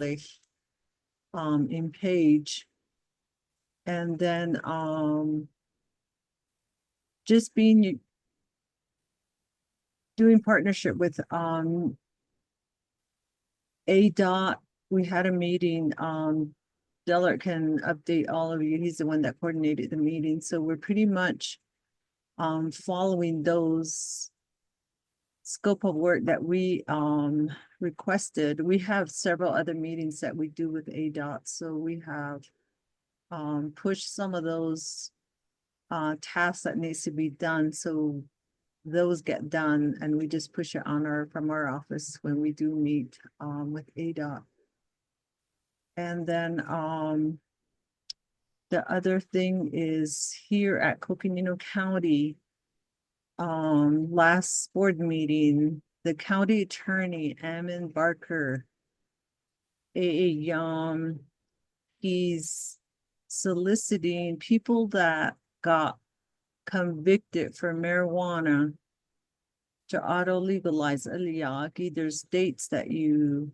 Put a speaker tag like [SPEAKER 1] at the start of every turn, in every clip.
[SPEAKER 1] in Page. And then just doing partnership with ADOT. We had a meeting. Dellert can update all of you. He's the one that coordinated the meeting. So we're pretty much following those scope of work that we requested. We have several other meetings that we do with ADOT. So we have pushed some of those tasks that needs to be done. So those get done and we just push it on from our office when we do meet with ADOT. And then the other thing is here at Coconino County, last board meeting, the county attorney, Ammon Barker, he's soliciting people that got convicted for marijuana to auto legalize aliyaki. There's states that you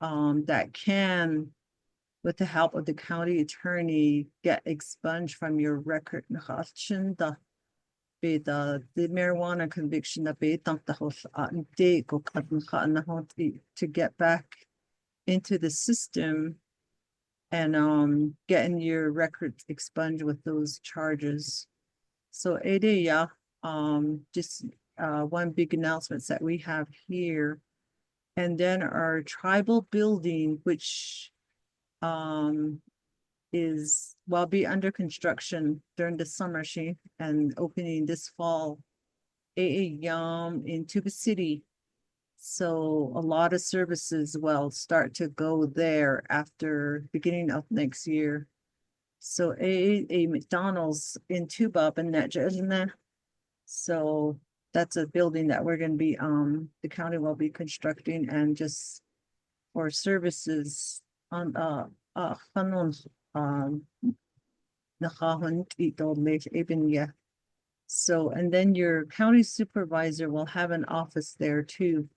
[SPEAKER 1] that can, with the help of the county attorney, get expunged from your record. The marijuana conviction to get back into the system and getting your records expunged with those charges. So just one big announcement that we have here. And then our tribal building, which will be under construction during the summer and opening this fall in Tuba City. So a lot of services will start to go there after beginning of next year. So a McDonald's in Tuba and that. So that's a building that we're going to be the county will be constructing and just for services on so and then your county supervisor will have an office there too.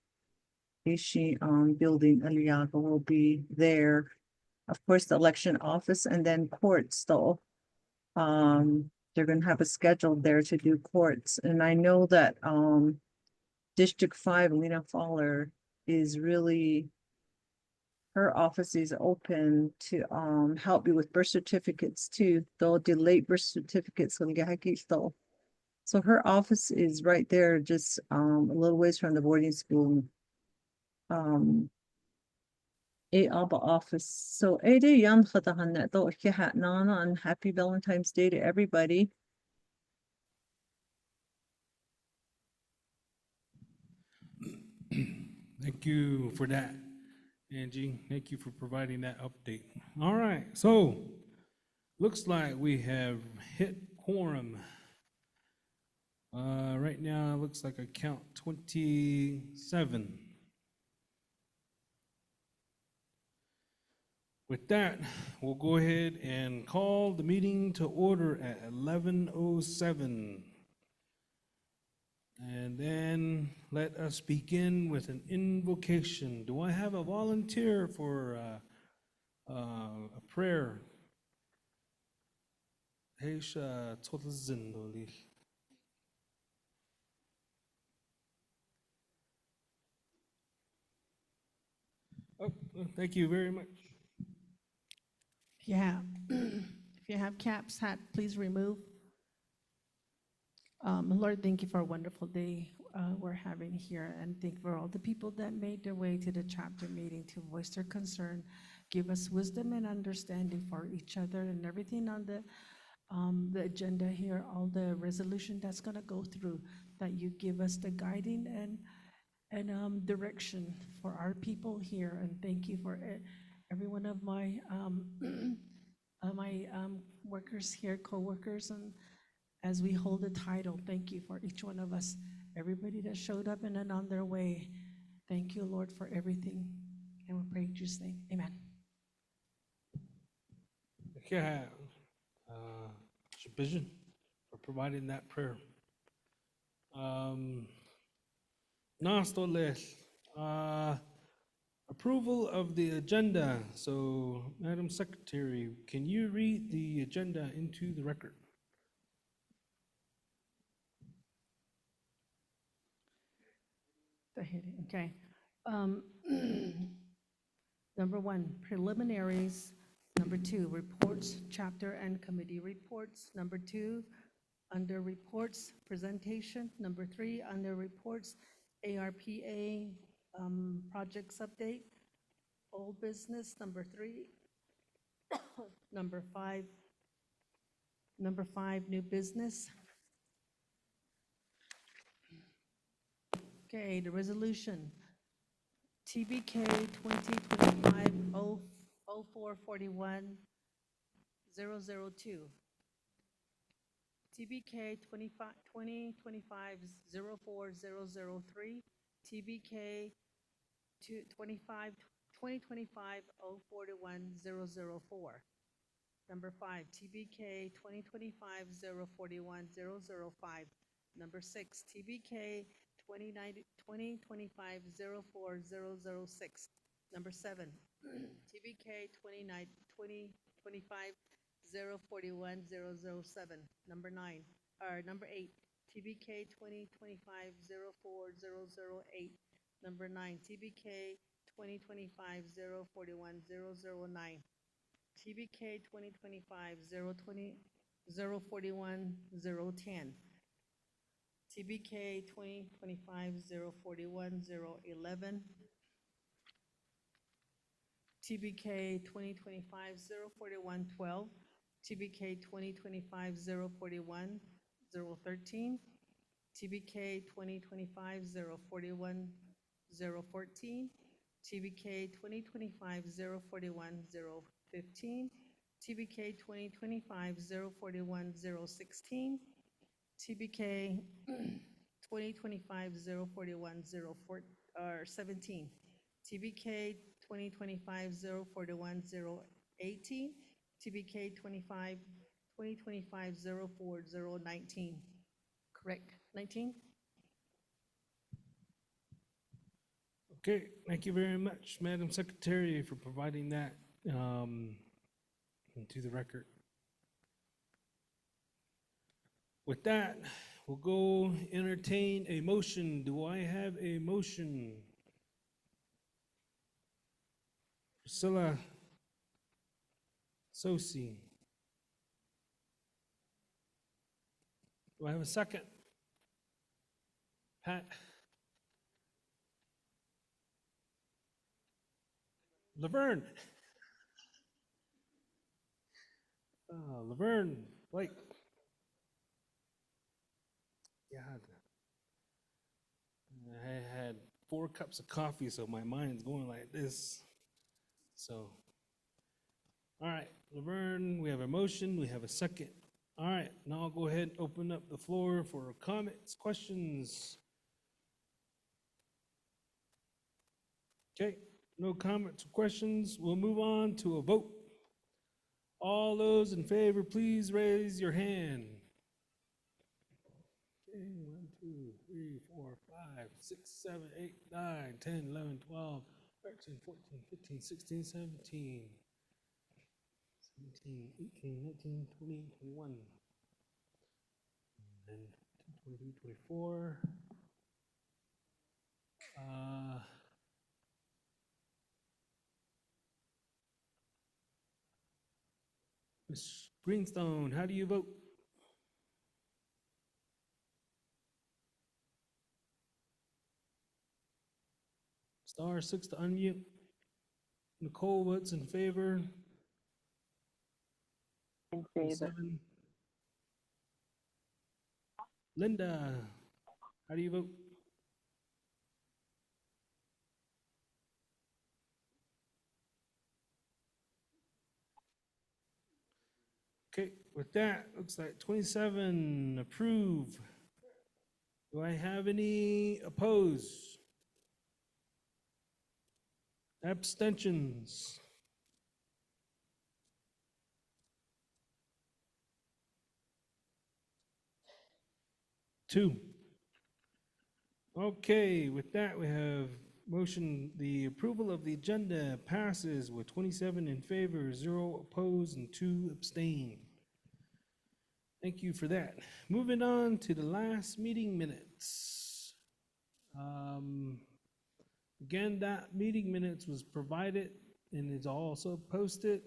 [SPEAKER 1] Ishi building Aliaga will be there. Of course, the election office and then courts though. They're gonna have a schedule there to do courts. And I know that District 5, Lena Fowler, is really her office is open to help you with birth certificates too. They'll delay birth certificates. So her office is right there, just a little ways from the boarding school. A Alba office. So and happy Valentine's Day to everybody.
[SPEAKER 2] Thank you for that, Angie. Thank you for providing that update. All right, so looks like we have hit quorum. Right now, it looks like I count 27. With that, we'll go ahead and call the meeting to order at 11:07. And then let us begin with an invocation. Do I have a volunteer for a prayer? Oh, thank you very much.
[SPEAKER 3] If you have caps, hat, please remove. Lord, thank you for a wonderful day we're having here, and thank you for all the people that made their way to the chapter meeting to voice their concern. Give us wisdom and understanding for each other and everything on the agenda here, all the resolution that's going to go through, that you give us the guiding and direction for our people here. And thank you for every one of my workers here, co-workers, and as we hold the title, thank you for each one of us, everybody that showed up and then on their way. Thank you, Lord, for everything. And we pray in Jesus' name. Amen.
[SPEAKER 2] Okay, Vision for providing that prayer. Approval of the agenda. So, Madam Secretary, can you read the agenda into the record?
[SPEAKER 3] The heading, okay. Um, Number one, preliminaries. Number two, reports, chapter and committee reports. Number two, under reports, presentation. Number three, under reports, ARPA projects update. Old business, number three. Number five, new business. Okay, the resolution. TBK 2025-0441-002. TBK 2025-04003. TBK 2025-041-004. Number five, TBK 2025-041-005. Number six, TBK 2025-04006. Number seven, TBK 2025-041-007. Number eight, TBK 2025-04008. Number nine, TBK 2025-041-009. TBK 2025-041-010. TBK 2025-041-011. TBK 2025-041-12. TBK 2025-041-013. TBK 2025-041-014. TBK 2025-041-015. TBK 2025-041-016. TBK 2025-041-017. TBK 2025-041-018. TBK 2025-04019. Correct, 19?
[SPEAKER 2] Okay, thank you very much, Madam Secretary, for providing that into the record. With that, we'll go entertain a motion. Do I have a motion? Priscilla Sosi. Do I have a second? Pat? Laverne? Laverne, Blake. Yeah. I had 4 cups of coffee, so my mind's going like this. So, all right, Laverne, we have a motion, we have a second. All right, now I'll go ahead and open up the floor for comments, questions. Okay, no comments or questions. We'll move on to a vote. All those in favor, please raise your hand. Okay, 1, 2, 3, 4, 5, 6, 7, 8, 9, 10, 11, 12, 13, 14, 15, 16, 17, 18, 19, 20, 21, and 22, 23, 24. Ms. Greenstone, how do you vote? *6 to unmute. Nicole votes in favor.
[SPEAKER 4] In favor.
[SPEAKER 2] 7. Linda, how do you vote? Okay, with that, looks like 27 approve. Do I have any opposed? Abstentions? Two. Okay, with that, we have motion, the approval of the agenda passes with 27 in favor, 0 opposed, and 2 abstain. Thank you for that. Moving on to the last meeting minutes. Again, that meeting minutes was provided and is also posted.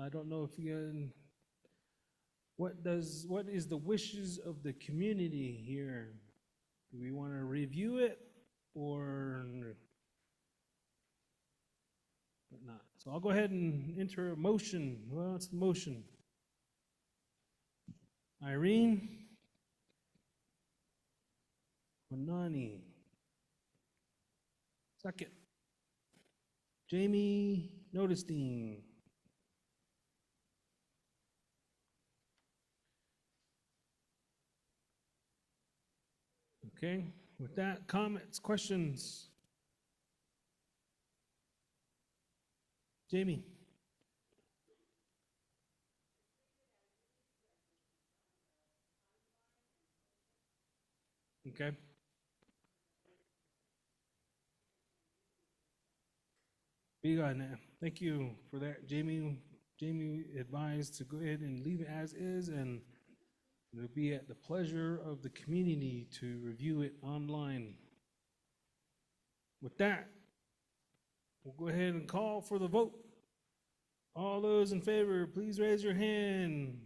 [SPEAKER 2] I don't know if you can, what is the wishes of the community here? Do we want to review it or not? So I'll go ahead and enter a motion. Well, it's the motion. Irene? Manani? Second. Jamie Notestein. Okay, with that, comments, questions? Jamie? Okay. Be good now. Thank you for that, Jamie. Jamie advised to go ahead and leave it as is, and it'll be at the pleasure of the community to review it online. With that, we'll go ahead and call for the vote. All those in favor, please raise your hand.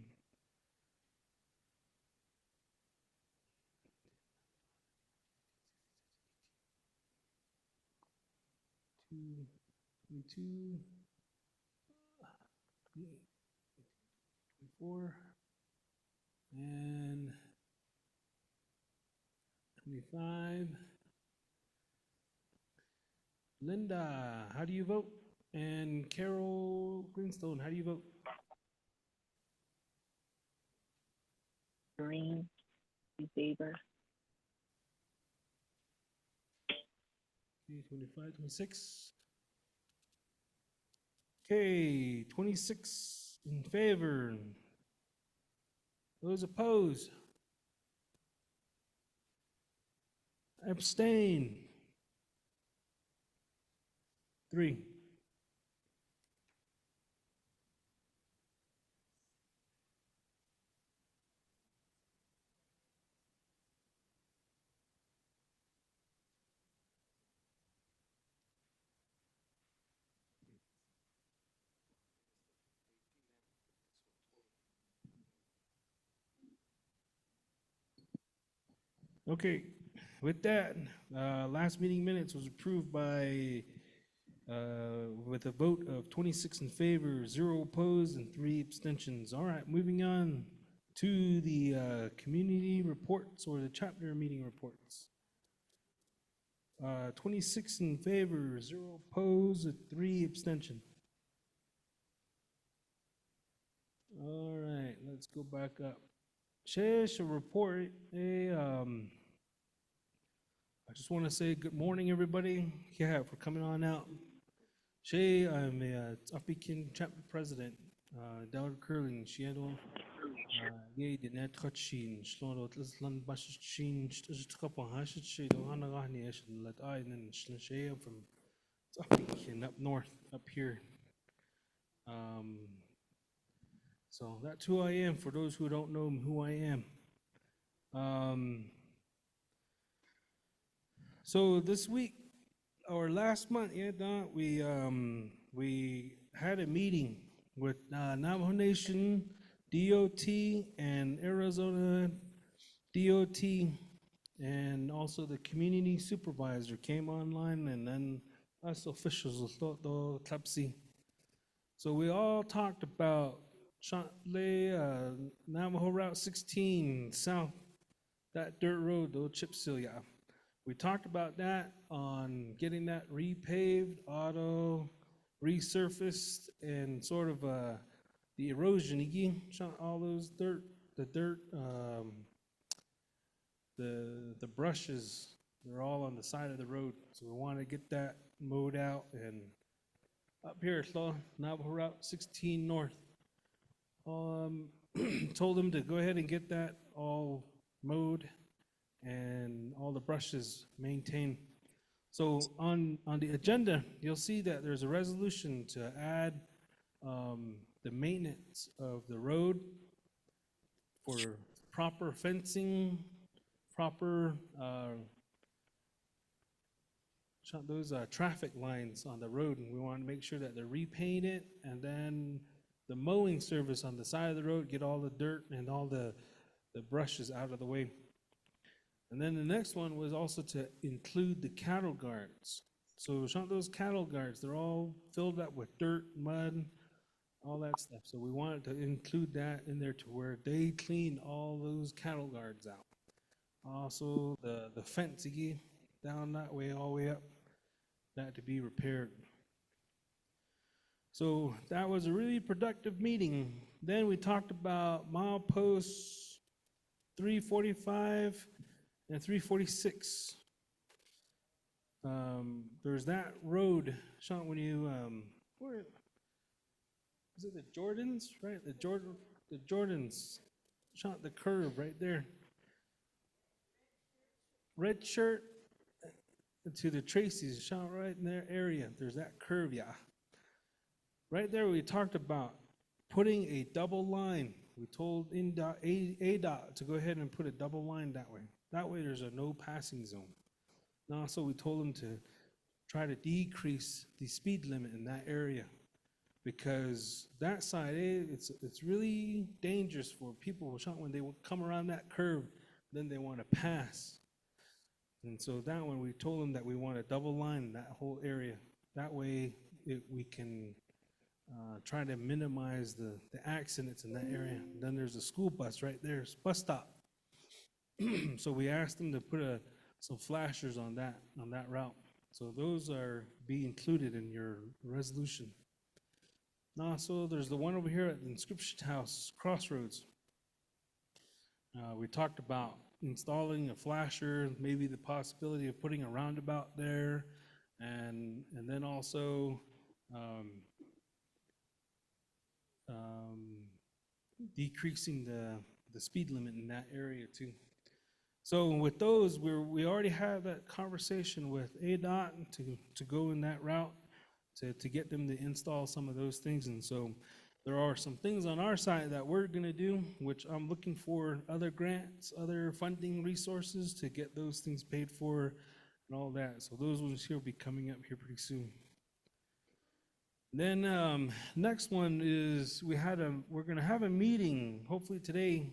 [SPEAKER 2] Two, 22, 24, and 25. Linda, how do you vote? And Carol Greenstone, how do you vote?
[SPEAKER 4] Green in favor.
[SPEAKER 2] 25, 26. Okay, 26 in favor. Those opposed? Abstain? 3. Okay, with that, last meeting minutes was approved by, with a vote of 26 in favor, 0 opposed, and 3 abstentions. All right, moving on to the community reports or the chapter meeting reports. 26 in favor, 0 opposed, and 3 abstention. All right, let's go back up. Shesh, a report, I just want to say good morning, everybody. Yeah, for coming on out. Shay, I'm a Ts'ah Bii chapter president. Dawar Curling, Shiado. Yay, the net Hutchin, Sloro, Island Bashin, Stakapo Hashit, Shay, Dohana Gahni, Ashin, Let I, and then Shay from Ts'ah Bii up north, up here. So that's who I am, for those who don't know who I am. So this week, or last month, we had a meeting with Navajo Nation, DOT, and Arizona DOT, and also the community supervisor came online, and then us officials of Toto Tlapsi. So we all talked about Navajo Route 16 south, that dirt road, the chip seal, yeah. We talked about that on getting that repaved, resurfaced, and sort of the erosion, all those the brushes, they're all on the side of the road. So we want to get that mowed out, and up here, Navajo Route 16 North. Told them to go ahead and get that all mowed and all the brushes maintained. So on the agenda, you'll see that there's a resolution to add the maintenance of the road for proper fencing, proper those traffic lines on the road, and we want to make sure that they're repainted, and then the mowing service on the side of the road, get all the dirt and all the brushes out of the way. And then the next one was also to include the cattle guards. So those cattle guards, they're all filled up with dirt, mud, all that stuff. So we wanted to include that in there to where they clean all those cattle guards out. Also, the fencing down that way, all the way up, that to be repaired. So that was a really productive meeting. Then we talked about mileposts 345 and 346. There's that road, Sean, when you, where, is it the Jordans, right? The Jordans, Sean, the curve right there. Red shirt to the Tracy's, Sean, right in their area. There's that curve, yeah. Right there, we talked about putting a double line. We told ADOT to go ahead and put a double line that way. That way, there's a no passing zone. And also, we told them to try to decrease the speed limit in that area, because that side, it's really dangerous for people when they come around that curve, then they want to pass. And so that one, we told them that we want a double line in that whole area. That way, we can try to minimize the accidents in that area. Then there's a school bus right there, bus stop. So we asked them to put some flashers on that route. So those are be included in your resolution. And also, there's the one over here at the Inscription House, Crossroads. We talked about installing a flasher, maybe the possibility of putting a roundabout there, and then also decreasing the speed limit in that area too. So with those, we already had that conversation with ADOT to go in that route to get them to install some of those things. And so there are some things on our side that we're going to do, which I'm looking for other grants, other funding resources to get those things paid for and all that. So those ones here will be coming up here pretty soon. Then next one is we're going to have a meeting, hopefully today,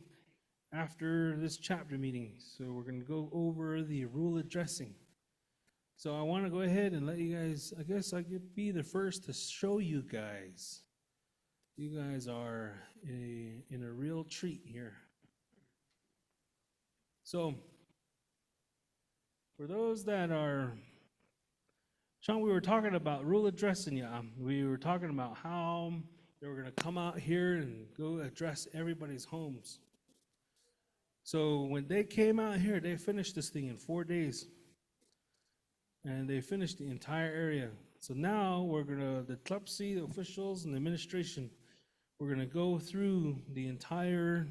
[SPEAKER 2] after this chapter meeting. So we're going to go over the rule addressing. So I want to go ahead and let you guys, I guess I could be the first to show you guys. You guys are in a real treat here. So for those that are, Sean, we were talking about rule addressing, yeah. We were talking about how they were going to come out here and go address everybody's homes. So when they came out here, they finished this thing in 4 days. And they finished the entire area. So now the Ts'ah officials and the administration, we're going to go through the entire,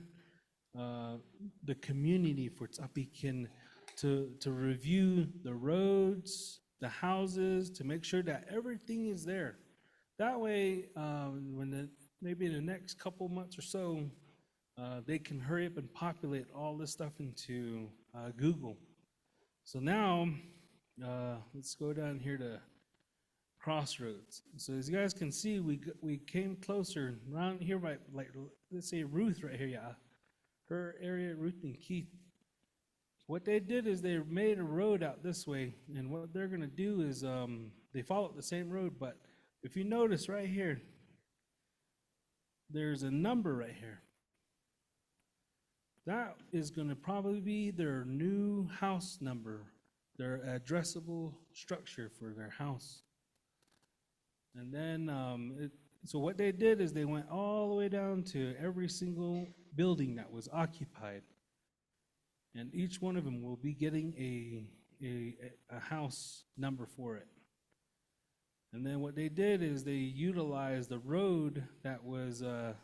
[SPEAKER 2] the community for Ts'ah Bii to review the roads, the houses, to make sure that everything is there. That way, maybe in the next couple months or so, they can hurry up and populate all this stuff into Google. So now, let's go down here to Crossroads. So as you guys can see, we came closer around here by, like, let's say Ruth right here, yeah. Her area, Ruth and Keith. What they did is they made a road out this way, and what they're gonna do is they followed the same road, but if you notice right here, there's a number right here. That is gonna probably be their new house number, their addressable structure for their house. And then, so what they did is they went all the way down to every single building that was occupied. And each one of them will be getting a house number for it. And then what they did is they utilized the road that was the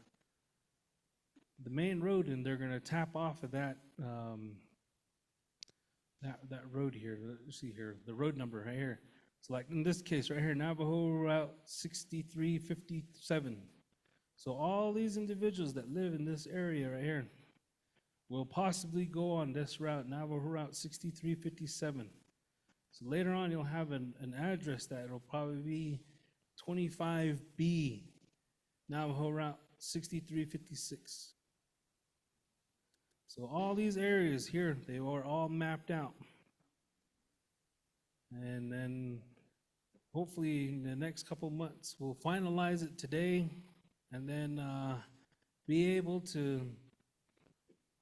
[SPEAKER 2] main road, and they're going to tap off of that that road here, let's see here, the road number right here. So like in this case right here, Navajo Route 6357. So all these individuals that live in this area right here will possibly go on this route, Navajo Route 6357. So later on, you'll have an address that will probably be 25B, Navajo Route 6356. So all these areas here, they are all mapped out. And then hopefully in the next couple months, we'll finalize it today and then be able to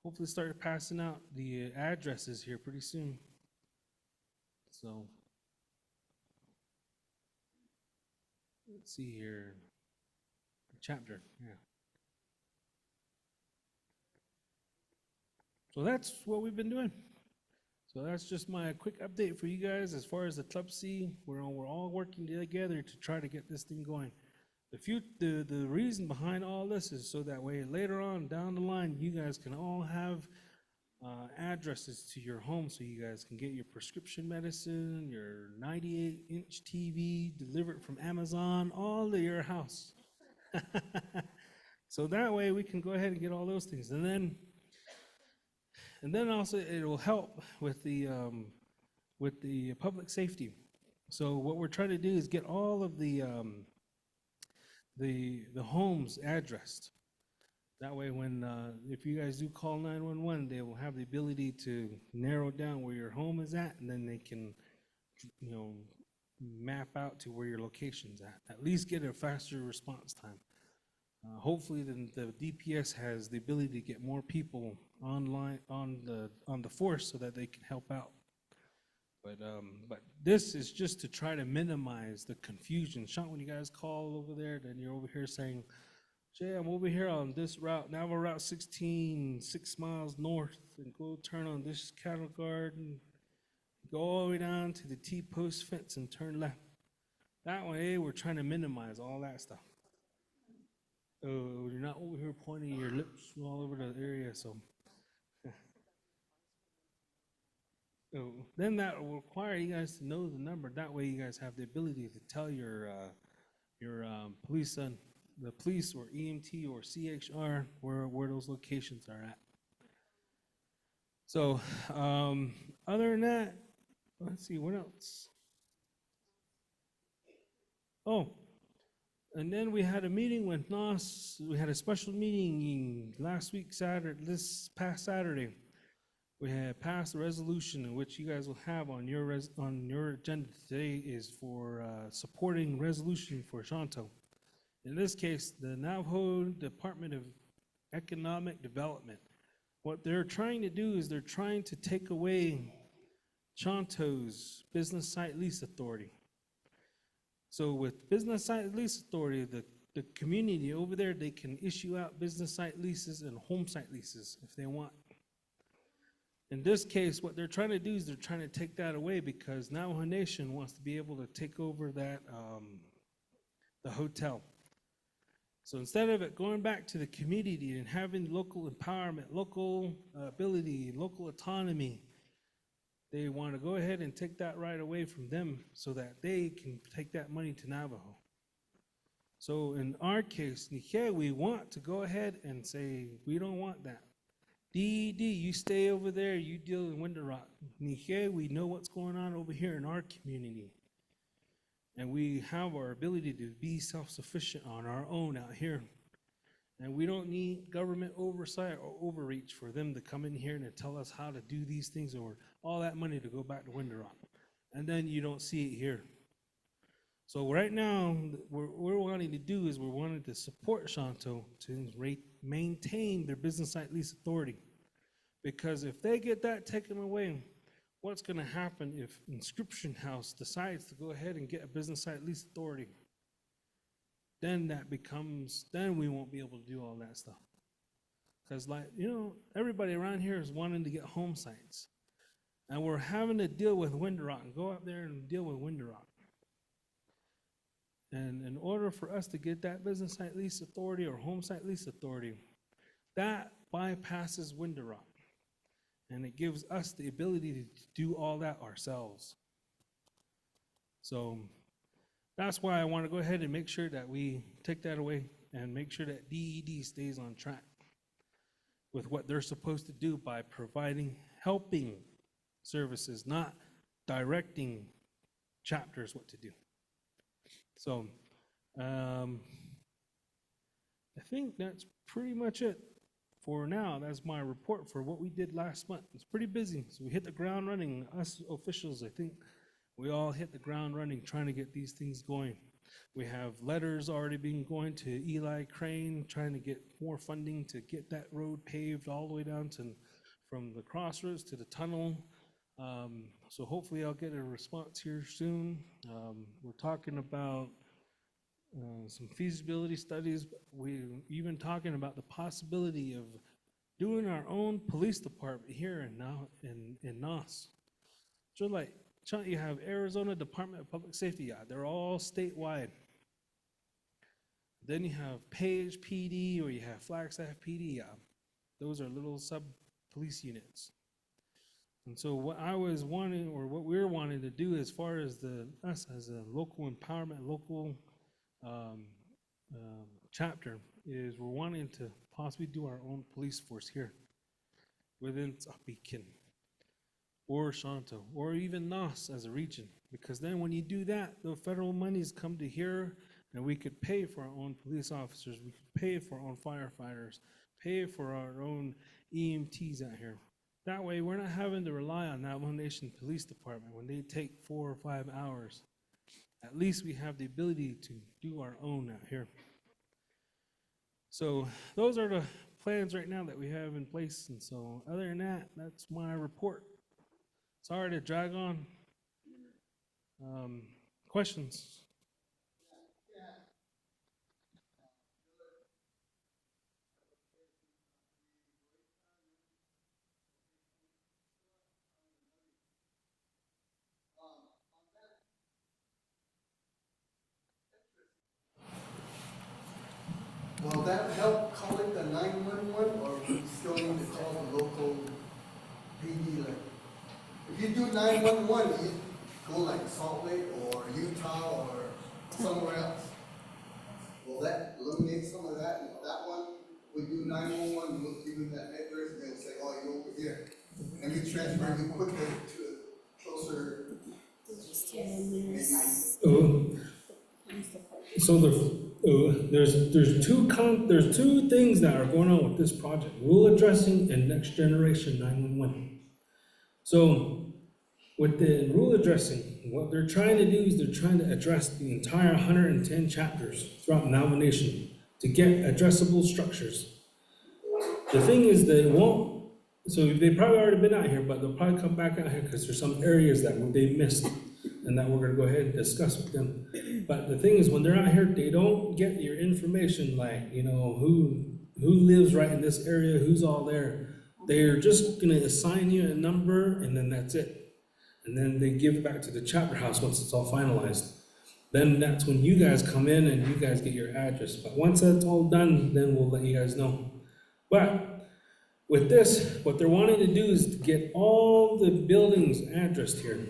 [SPEAKER 2] hopefully start passing out the addresses here pretty soon. So let's see here. Chapter, yeah. So that's what we've been doing. So that's just my quick update for you guys as far as the Club C. We're all working together to try to get this thing going. The reason behind all this is so that way later on down the line, you guys can all have addresses to your home so you guys can get your prescription medicine, your 98-inch TV delivered from Amazon, all to your house. So that way we can go ahead and get all those things. And then also it will help with the public safety. So what we're trying to do is get all of the homes addressed. That way when, if you guys do call 911, they will have the ability to narrow down where your home is at, and then they can, map out to where your location's at least get a faster response time. Hopefully the DPS has the ability to get more people online on the force so that they can help out. But this is just to try to minimize the confusion. Sean, when you guys call over there, then you're over here saying, Jay, I'm over here on this route, Navajo Route 16, 6 miles north, and go turn on this cattle guard and go all the way down to the T-post fence and turn left. That way, we're trying to minimize all that stuff. Oh, you're not over here pointing your lips all over the area, so. So then that will require you guys to know the number. That way, you guys have the ability to tell your police the police or EMT or CHR where those locations are at. So other than that, let's see what else. Oh, and then we had a meeting with NOS. We had a special meeting last week, this past Saturday. We had passed a resolution in which you guys will have on your agenda today is for supporting resolution for Shanto. In this case, the Navajo Department of Economic Development. What they're trying to do is they're trying to take away Shanto's business site lease authority. So with business site lease authority, the community over there, they can issue out business site leases and home site leases if they want. In this case, what they're trying to do is they're trying to take that away because Navajo Nation wants to be able to take over that, the hotel. So instead of it going back to the community and having local empowerment, local ability, local autonomy, they want to go ahead and take that right away from them so that they can take that money to Navajo. So in our case, Nike, we want to go ahead and say, we don't want that. DED, you stay over there, you deal in Window Rock. Nike, we know what's going on over here in our community. And we have our ability to be self-sufficient on our own out here. And we don't need government oversight or overreach for them to come in here and tell us how to do these things or all that money to go back to Window Rock. And then you don't see it here. So right now, what we're wanting to do is we're wanting to support Shanto to maintain their business site lease authority. Because if they get that taken away, what's going to happen if Inscription House decides to go ahead and get a business site lease authority? Then then we won't be able to do all that stuff. Because everybody around here is wanting to get home sites. And we're having to deal with Window Rock and go up there and deal with Window Rock. And in order for us to get that business site lease authority or home site lease authority, that bypasses Window Rock. And it gives us the ability to do all that ourselves. So that's why I want to go ahead and make sure that we take that away and make sure that DED stays on track with what they're supposed to do by providing, helping services, not directing chapters what to do. So I think that's pretty much it for now. That's my report for what we did last month. It's pretty busy, so we hit the ground running. Us officials, I think we all hit the ground running trying to get these things going. We have letters already being going to Eli Crane, trying to get more funding to get that road paved all the way down to from the crossroads to the tunnel. So hopefully I'll get a response here soon. We're talking about some feasibility studies. We're even talking about the possibility of doing our own police department here and now in NOS. So like, you have Arizona Department of Public Safety, yeah, they're all statewide. Then you have Page PD or you have Flagstaff PD, yeah. Those are little sub-police units. And so what I was wanting, or what we're wanting to do as far as us as a local empowerment, local chapter, is we're wanting to possibly do our own police force here within Ts'ah Bii or Shanto, or even NOS as a region. Because then when you do that, the federal monies come to here, and we could pay for our own police officers, we could pay for our own firefighters, pay for our own EMTs out here. That way, we're not having to rely on Navajo Nation Police Department when they take 4 or 5 hours. At least we have the ability to do our own out here. So those are the plans right now that we have in place. And so other than that, that's my report. Sorry to drag on. Questions?
[SPEAKER 5] Will that help calling the 911, or we still need to call the local PD? Like, if you do 911, you go like Salt Lake or Utah or somewhere else. Will that eliminate some of that? That one, we do 911, we'll give you that address, and they'll say, oh, you're over here. And we transfer you quicker to a closer, maybe.
[SPEAKER 2] So there's two things that are going on with this project: rule addressing and next generation 911. So with the rule addressing, what they're trying to do is they're trying to address the entire 110 chapters throughout Navajo Nation to get addressable structures. The thing is they won't, so they've probably already been out here, but they'll probably come back out here because there's some areas that they missed and that we're gonna go ahead and discuss with them. But the thing is, when they're out here, they don't get your information like, you know, who lives right in this area, who's all there. They're just gonna assign you a number and then that's it. And then they give it back to the chapter house once it's all finalized. Then that's when you guys come in and you guys get your address. But once that's all done, then we'll let you guys know. But with this, what they're wanting to do is to get all the buildings addressed here.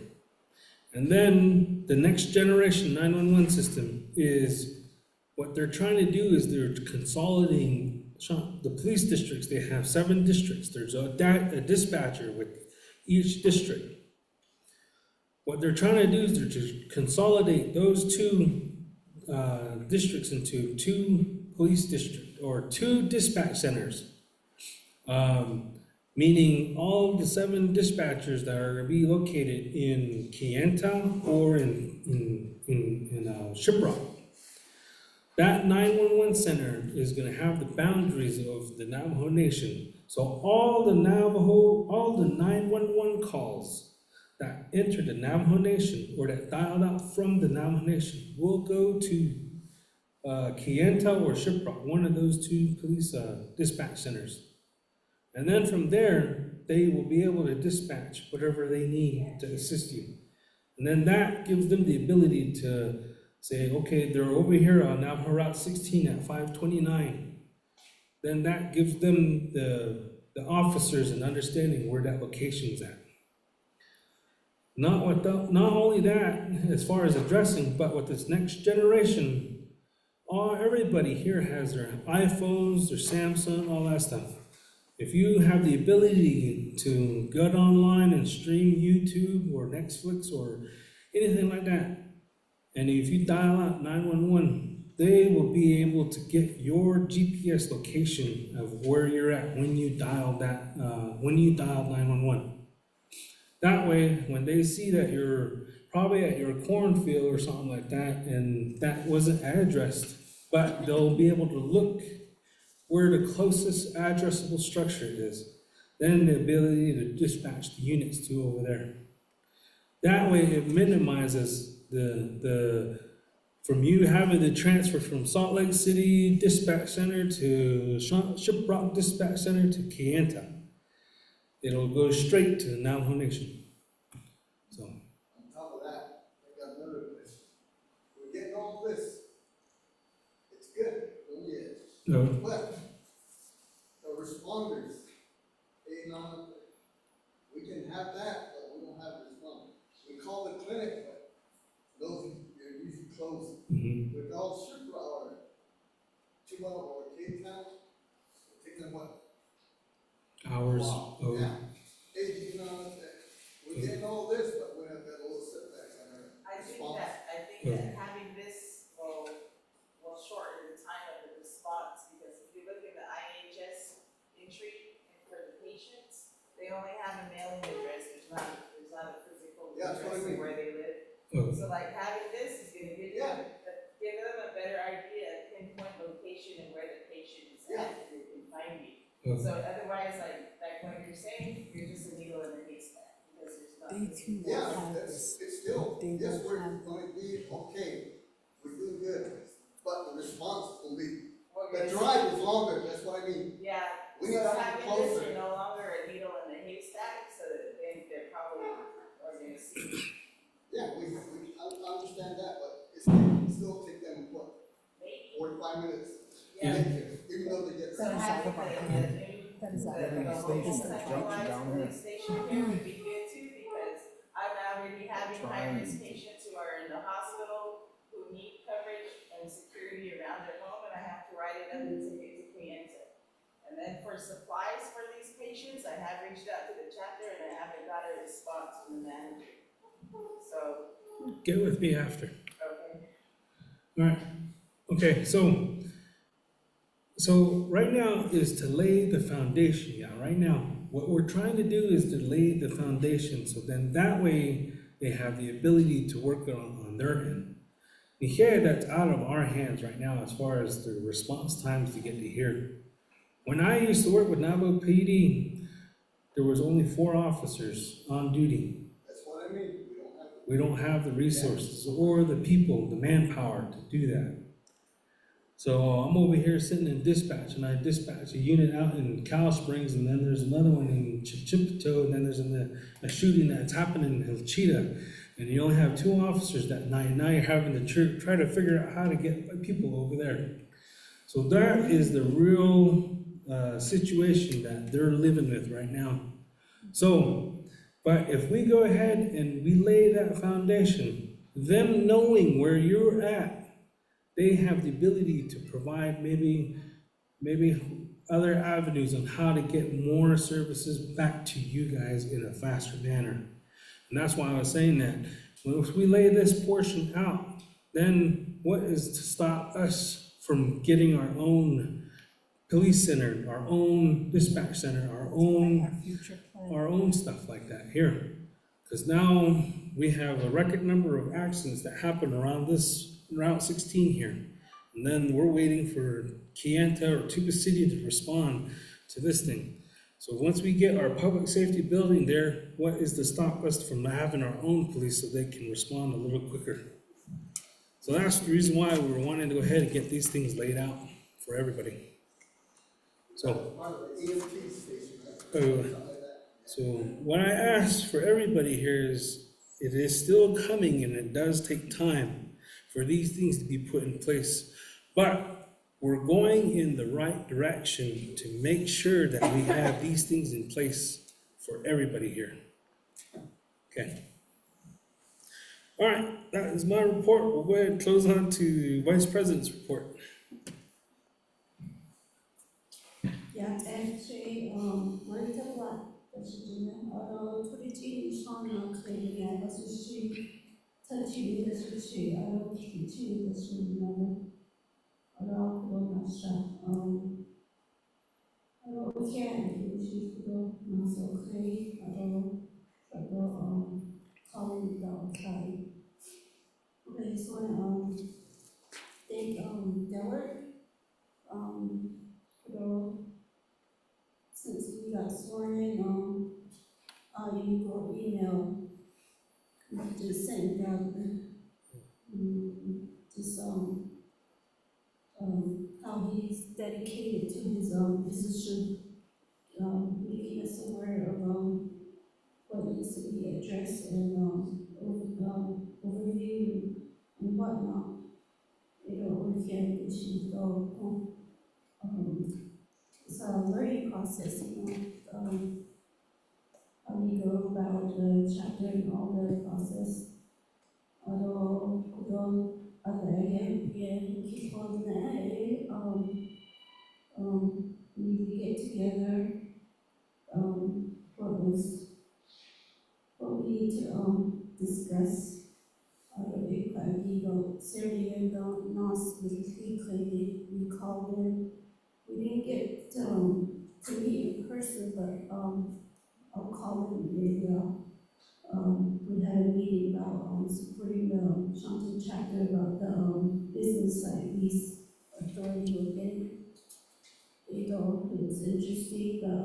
[SPEAKER 2] And then the next generation 911 system is, what they're trying to do is they're consolidating the police districts. They have 7 districts. There's a dispatcher with each district. What they're trying to do is they're to consolidate those 2 districts into 2 police districts or 2 dispatch centers. Meaning all the 7 dispatchers that are going to be located in Kayenta or in Shiprock. That 911 center is going to have the boundaries of the Navajo Nation. So all the 911 calls that enter the Navajo Nation or that dialed out from the Navajo Nation will go to Kayenta or Shiprock, one of those 2 police dispatch centers. And then from there, they will be able to dispatch whatever they need to assist you. And then that gives them the ability to say, okay, they're over here on Navajo Route 16 at 529. Then that gives them the the officers and understanding where that location's at. Not only that, as far as addressing, but with this next generation, everybody here has their iPhones, their Samsung, all that stuff. If you have the ability to get online and stream YouTube or Netflix or anything like that, and if you dial out 911, they will be able to get your GPS location of where you're at when you dial 911. That way, when they see that you're probably at your cornfield or something like that, and that wasn't addressed, but they'll be able to look where the closest addressable structure is, then the ability to dispatch the units to over there. That way, it minimizes from you having to transfer from Salt Lake City Dispatch Center to Shiprock Dispatch Center to Kayenta. It'll go straight to the Navajo Nation. So,
[SPEAKER 5] On top of that, I got another question. We're getting all this. It's good, oh yes.
[SPEAKER 2] no,
[SPEAKER 5] But the responders, we can have that, but we don't have responders. We call the clinic, but those are usually closed.
[SPEAKER 2] mhm.
[SPEAKER 5] We call Super or Chihuahua or Cape Town, take them what?
[SPEAKER 2] Hours.
[SPEAKER 5] Wow,
[SPEAKER 2] Oh,
[SPEAKER 5] yeah. Hey, we're getting all this, but we have got a little setbacks on our
[SPEAKER 6] I think
[SPEAKER 5] response.
[SPEAKER 6] that having this will shorten the time of the response, because if you look at the IHS entry for the patients, they only have a mailing address, there's not a physical
[SPEAKER 5] Yeah, that's what I
[SPEAKER 6] address of
[SPEAKER 5] mean.
[SPEAKER 6] where they live.
[SPEAKER 2] oh,
[SPEAKER 6] So like having this is gonna give
[SPEAKER 5] Yeah.
[SPEAKER 6] them a better idea, pinpoint location and where the patient is
[SPEAKER 5] Yeah.
[SPEAKER 6] at, and they can find you.
[SPEAKER 2] oh.
[SPEAKER 6] So otherwise, like what you're saying, you're just a needle in a haystack, because there's nothing.
[SPEAKER 7] They too will
[SPEAKER 5] Yeah,
[SPEAKER 7] have
[SPEAKER 5] it's
[SPEAKER 7] this.
[SPEAKER 5] still,
[SPEAKER 7] They
[SPEAKER 5] yes,
[SPEAKER 7] will
[SPEAKER 5] we're
[SPEAKER 7] have-
[SPEAKER 5] going to be okay, we're doing good, but the response will be,
[SPEAKER 6] Well,
[SPEAKER 5] the
[SPEAKER 6] you're-
[SPEAKER 5] drive is longer, that's what I mean.
[SPEAKER 6] Yeah,
[SPEAKER 5] We
[SPEAKER 6] so
[SPEAKER 5] need something
[SPEAKER 6] having this,
[SPEAKER 5] closer.
[SPEAKER 6] you're no longer a needle in the haystack, so that they're probably are gonna see,
[SPEAKER 5] Yeah, I understand that, but it's still take them, what,
[SPEAKER 6] maybe.
[SPEAKER 5] 45 minutes?
[SPEAKER 6] Yeah.
[SPEAKER 5] to get here, even though they get.
[SPEAKER 6] So having the new,
[SPEAKER 7] That is
[SPEAKER 6] the
[SPEAKER 7] that.
[SPEAKER 6] whole
[SPEAKER 8] Station,
[SPEAKER 6] centralized
[SPEAKER 8] down here.
[SPEAKER 6] police station here would be good too, because I'm already having high-risk
[SPEAKER 8] Trying.
[SPEAKER 6] patients who are in the hospital, who need coverage and security around their home, and I have to write it up and take it to Kayenta. And then for supplies for these patients, I have reached out to the chapter and I haven't got a response from the manager. So,
[SPEAKER 2] Get with me after.
[SPEAKER 6] okay.
[SPEAKER 2] All right. Okay, so right now is to lay the foundation. Yeah, right now, what we're trying to do is to lay the foundation, so then that way they have the ability to work on their end. And here, that's out of our hands right now as far as the response times to get to here. When I used to work with Navajo PD, there was only 4 officers on duty.
[SPEAKER 5] That's what I mean,
[SPEAKER 2] We don't have the resources or the people, the manpower to do that. So I'm over here sitting in dispatch, and I dispatch a unit out in Cow Springs, and then there's another one in Chippewa, and then there's a shooting that's happening in Cheetah, and you only have 2 officers that night. Now you're having to try to figure out how to get people over there. So that is the real situation that they're living with right now. So, but if we go ahead and we lay that foundation, them knowing where you're at, they have the ability to provide maybe other avenues on how to get more services back to you guys in a faster manner. And that's why I was saying that, if we lay this portion out, then what is to stop us from getting our own police center, our own dispatch center, our own
[SPEAKER 7] Future plan.
[SPEAKER 2] our own stuff like that here. Because now we have a record number of accidents that happen around this Route 16 here. And then we're waiting for Kayenta or Tuba City to respond to this thing. So once we get our public safety building there, what is to stop us from having our own police so they can respond a little quicker? So that's the reason why we were wanting to go ahead and get these things laid out for everybody. So.
[SPEAKER 5] Part of the EMT station, right?
[SPEAKER 2] Oh,
[SPEAKER 5] Something like that.
[SPEAKER 2] So what I ask for everybody here is, it is still coming and it does take time for these things to be put in place. But we're going in the right direction to make sure that we have these things in place for everybody here. Okay. All right, that is my report. We'll go ahead and close on to Vice President's report.
[SPEAKER 7] Yeah, actually, 많이 잡아 주시면 토리지 이상한 클레이야 가수시 자취 가수시 기치 가수는 그러나서 이렇게 이시도 나서 클레이 calling okay. Okay, so think there were since we got sworn in, you go email, just send out just how he's dedicated to his position. He gave us aware of what needs to be addressed and overview and whatnot. We can issue go. It's a learning process, how we go about the chapter and all the process. Although again, keep on that, we get together, what we need to discuss. Certainly in the NOS weekly clinic, we called in. We didn't get to meet in person, but I'll call in maybe. We had a meeting about supporting the Shantou chapter about the business site lease authority we're getting. It was interesting, but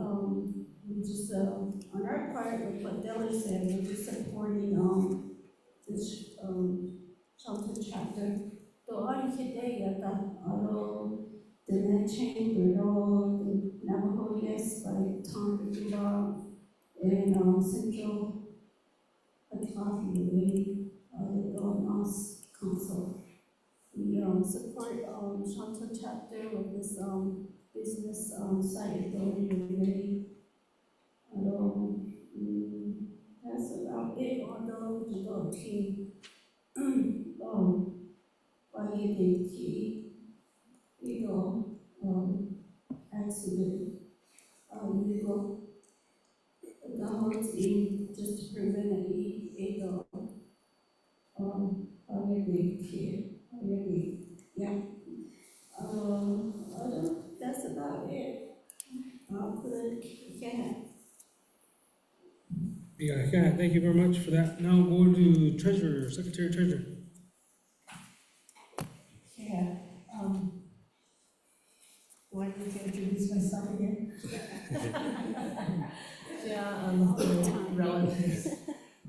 [SPEAKER 7] we just on our part, with what Della said, we're just supporting this Shantou chapter. The audience today, the Net Chamber, the Navajo Yes by Tom Rickenbaugh, and Central Coffee, really, the NOS Council. We support Shantou chapter with this business site authority really. That's about it. Although the team, by the key, accident, we go. The whole team just to prevent any yeah. That's about it.
[SPEAKER 2] Yeah, thank you very much for that. Now go to Treasurer, Secretary Treasurer.
[SPEAKER 7] Yeah, do I need to introduce myself again? Yeah, relatives.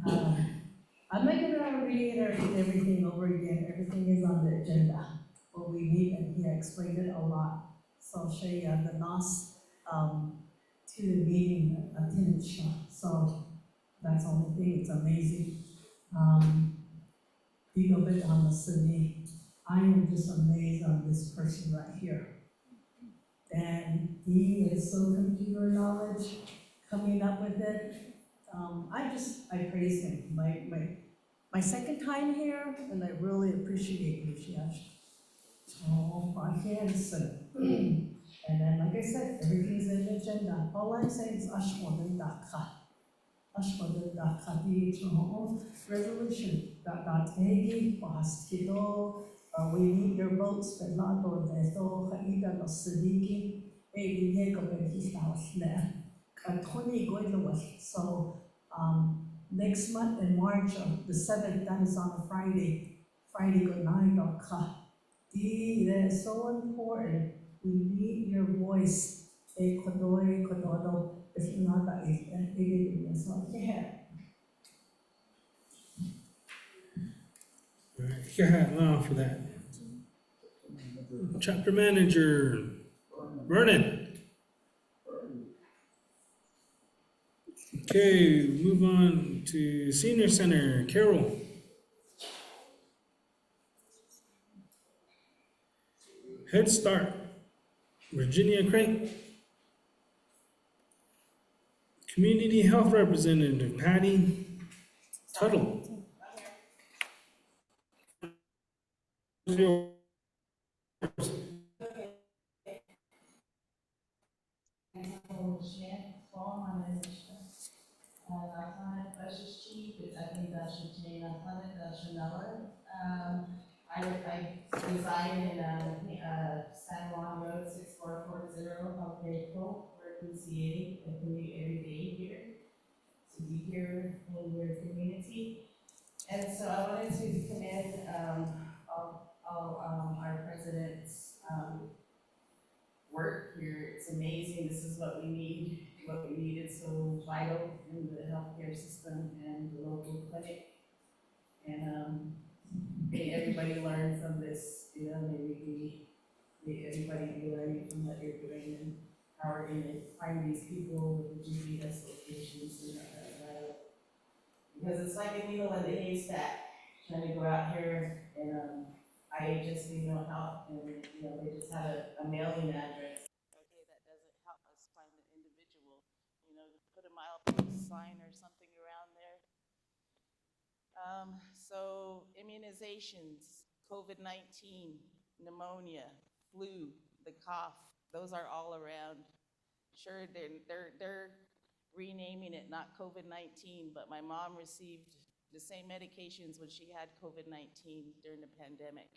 [SPEAKER 7] I'm not gonna reiterate everything over again, everything is on the agenda. What we need, and he explained it a lot. So I'll show you the NOS, to the meeting attendance shot. So that's the only thing, it's amazing. Digo bit on the city. I am just amazed on this person right here. And he is so computer knowledge, coming up with it. I praise him. My second time here, and I really appreciate you, Josh. Oh, my hands. And then, like I said, everything's in the agenda. All I'm saying is ashwadan.ka. Ashwadan.ka, the resolution. Egi, Pahaskido, we need your votes, but not on the Haida of Sidiki, Egi Yego Benhisla, Tony Goilowas. So, next month in March, the 7th, that is on a Friday good night, they're so important. We need your voice. Kododo, if not that, so yeah.
[SPEAKER 2] All right, yeah, for that. Chapter Manager, Vernon. Okay, move on to Senior Center, Carol. Head Start, Virginia Crank. Community Health Representative, Patty Tuttle.
[SPEAKER 6] I reside in, San Juan Road, 6440, Jalpeco, we're PCA, I commute every day here to be here in your community. And so I wanted to commend, all our president's, work here. It's amazing, this is what we need, is so vital in the healthcare system and the local clinic. And, may everybody learn from this, you know, may everybody be learning from what you're doing and how we're gonna find these people with the GPS locations and, because it's like a needle in the haystack, trying to go out here and, IHS need no help, and, you know, they just had a mailing address. Okay, that doesn't help us find the individual, you know, put a milepost sign or something around there. So immunizations, COVID-19, pneumonia, flu, the cough, those are all around. Sure, they're renaming it not COVID-19, but my mom received the same medications when she had COVID-19 during the pandemic.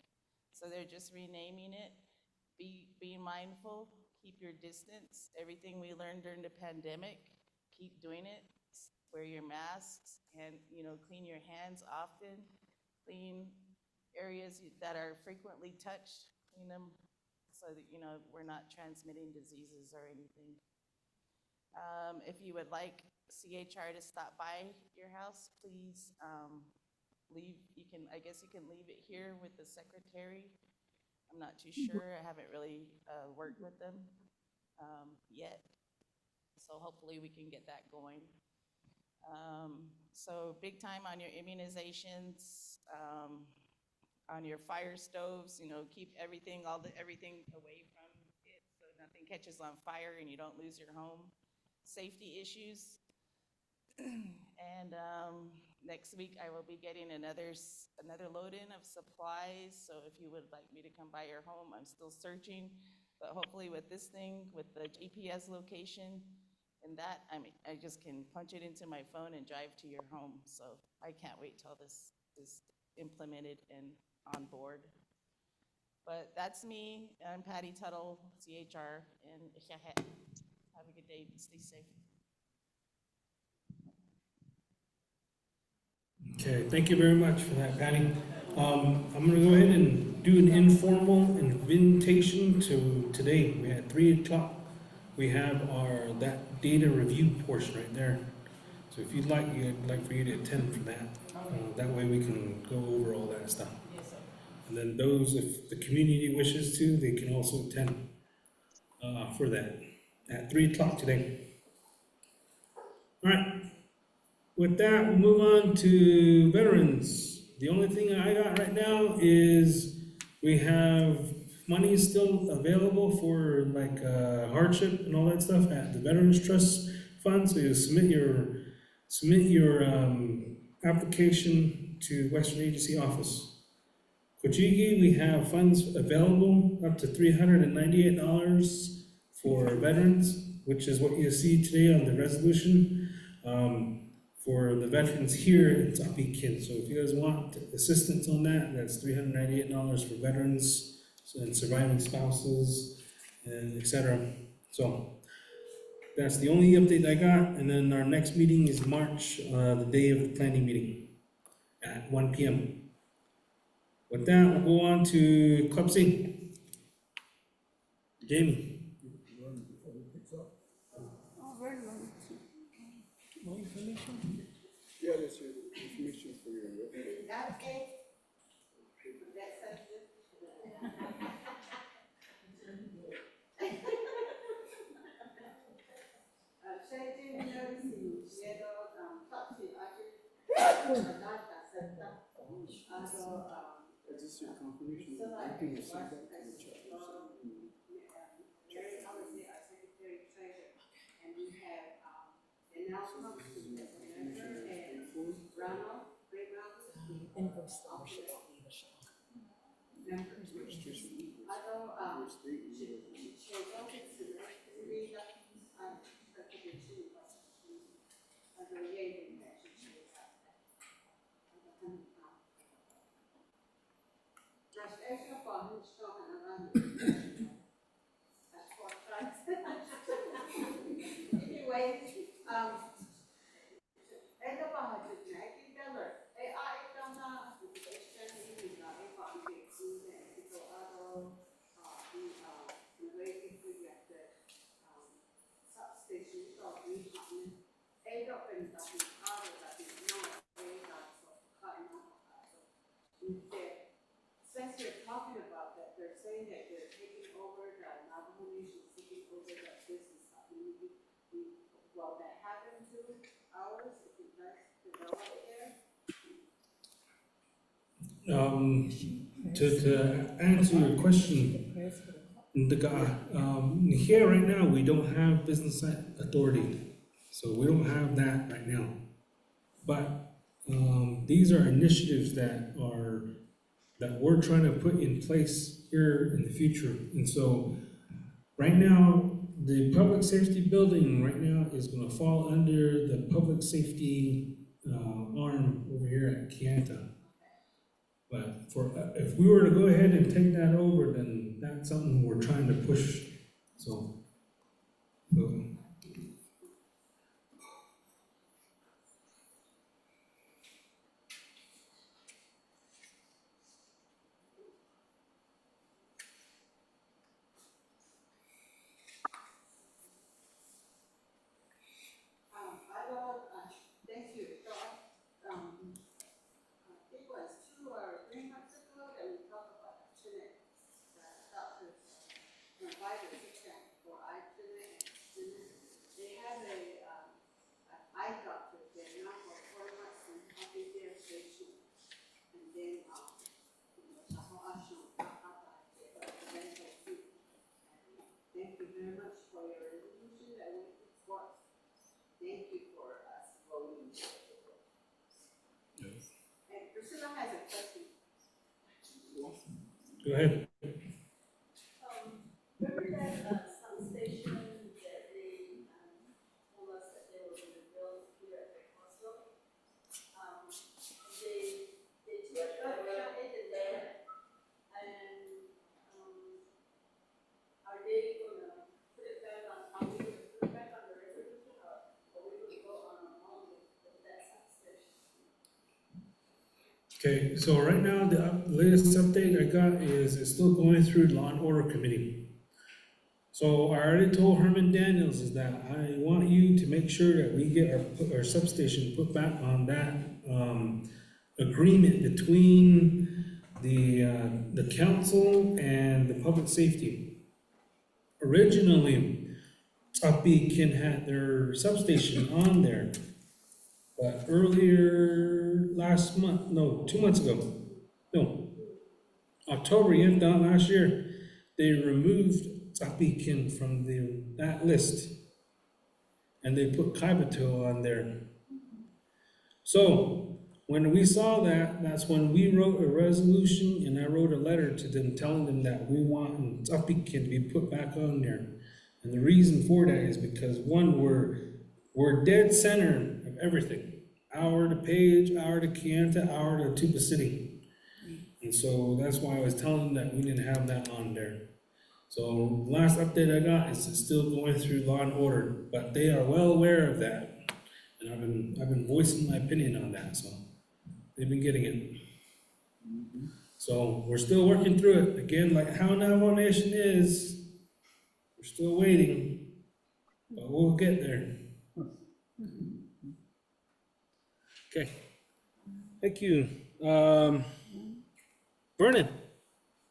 [SPEAKER 6] So they're just renaming it. Be mindful, keep your distance. Everything we learned during the pandemic, keep doing it. Wear your masks and, you know, clean your hands often. Clean areas that are frequently touched, clean them so that, you know, we're not transmitting diseases or anything. If you would like CHR to stop by your house, please I guess you can leave it here with the secretary. I'm not too sure, I haven't really worked with them yet. So hopefully we can get that going. So big time on your immunizations, on your fire stoves, you know, keep everything away from it so nothing catches on fire and you don't lose your home. Safety issues. And next week I will be getting another load in of supplies. So if you would like me to come by your home, I'm still searching, but hopefully with this thing, with the GPS location and that, I just can punch it into my phone and drive to your home. So I can't wait till this is implemented and on board. But that's me. I'm Patty Tuttle, CHR, and have a good day. Stay safe.
[SPEAKER 2] Okay, thank you very much for that, Patty. I'm gonna go ahead and do an informal invitation to today. We had 3 o'clock. We have that data review portion right there. So if you'd like, I'd like for you to attend for that. That way we can go over all that stuff.
[SPEAKER 6] Yes, sir.
[SPEAKER 2] And then those, if the community wishes to, they can also attend for that at 3 o'clock today. All right. With that, we'll move on to veterans. The only thing I got right now is we have money still available for like hardship and all that stuff at the Veterans Trust Fund. So you submit your application to Western Agency Office. Kochigi, we have funds available up to $398 for veterans, which is what you see today on the resolution. For the veterans here in Ts'ah Bii. So if you guys want assistance on that, that's $398 for veterans and surviving spouses and etc. So that's the only update I got. And then our next meeting is March, the day of the planning meeting at 1 p.m. With that, we'll go on to Club C. Jamie.
[SPEAKER 5] Yeah, that's your information for your.
[SPEAKER 6] Okay.
[SPEAKER 5] Is this your confirmation? Everything is sent back to the chapter.
[SPEAKER 6] Anyway, ito pa, nakikita mo, ito na, hindi na, ito araw, related projected, substation, ito, ito, pinatapin, araw, dati, no, so, kain ako, since you're talking about that, they're saying that they're taking over, the Navajo Nation is taking over that business, well, that happened to ours, if you guys develop it there.
[SPEAKER 2] To answer your question, here right now, we don't have business authority, so we don't have that right now. But, these are initiatives that we're trying to put in place here in the future. And so, right now, the public safety building right now is gonna fall under the public safety, arm over here at Kianta. But if we were to go ahead and take that over, then that's something we're trying to push, so.
[SPEAKER 6] Thank you. So, it was 2 or 3 months ago that we talked about a clinic, doctors, providers, for eye clinic. They have an eye doctor there now for 4 months and I'll be there station. And then, thank you very much for your resolution that we support. Thank you for us voting. And Priscilla has a question.
[SPEAKER 2] Go ahead.
[SPEAKER 6] Remember that substation that they told us that they were going to build here at the hospital? They took up the land and are they going to put it back on, are we going to put it back on the resolution or are we going to go on our own with that substation?
[SPEAKER 2] Okay, so right now, the latest update I got is it's still going through Law and Order Committee. So I already told Herman Daniels is that I want you to make sure that we get our substation put back on that, agreement between the council and the public safety. Originally, Ts'ah Bii had their substation on there, but earlier last month, no, 2 months ago, no, October, last year, they removed Ts'ah Bii from that list, and they put Kaibato on there. So, when we saw that, that's when we wrote a resolution, and I wrote a letter to them telling them that we want Ts'ah Bii to be put back on there. And the reason for that is because, one, we're dead center of everything. Hour to Page, hour to Kianta, hour to Tuba City. And so that's why I was telling them that we didn't have that on there. So last update I got is it's still going through Law and Order, but they are well aware of that. And I've been voicing my opinion on that, so they've been getting it. So we're still working through it. Again, like how Navajo Nation is, we're still waiting, but we'll get there. Okay, thank you. Vernon,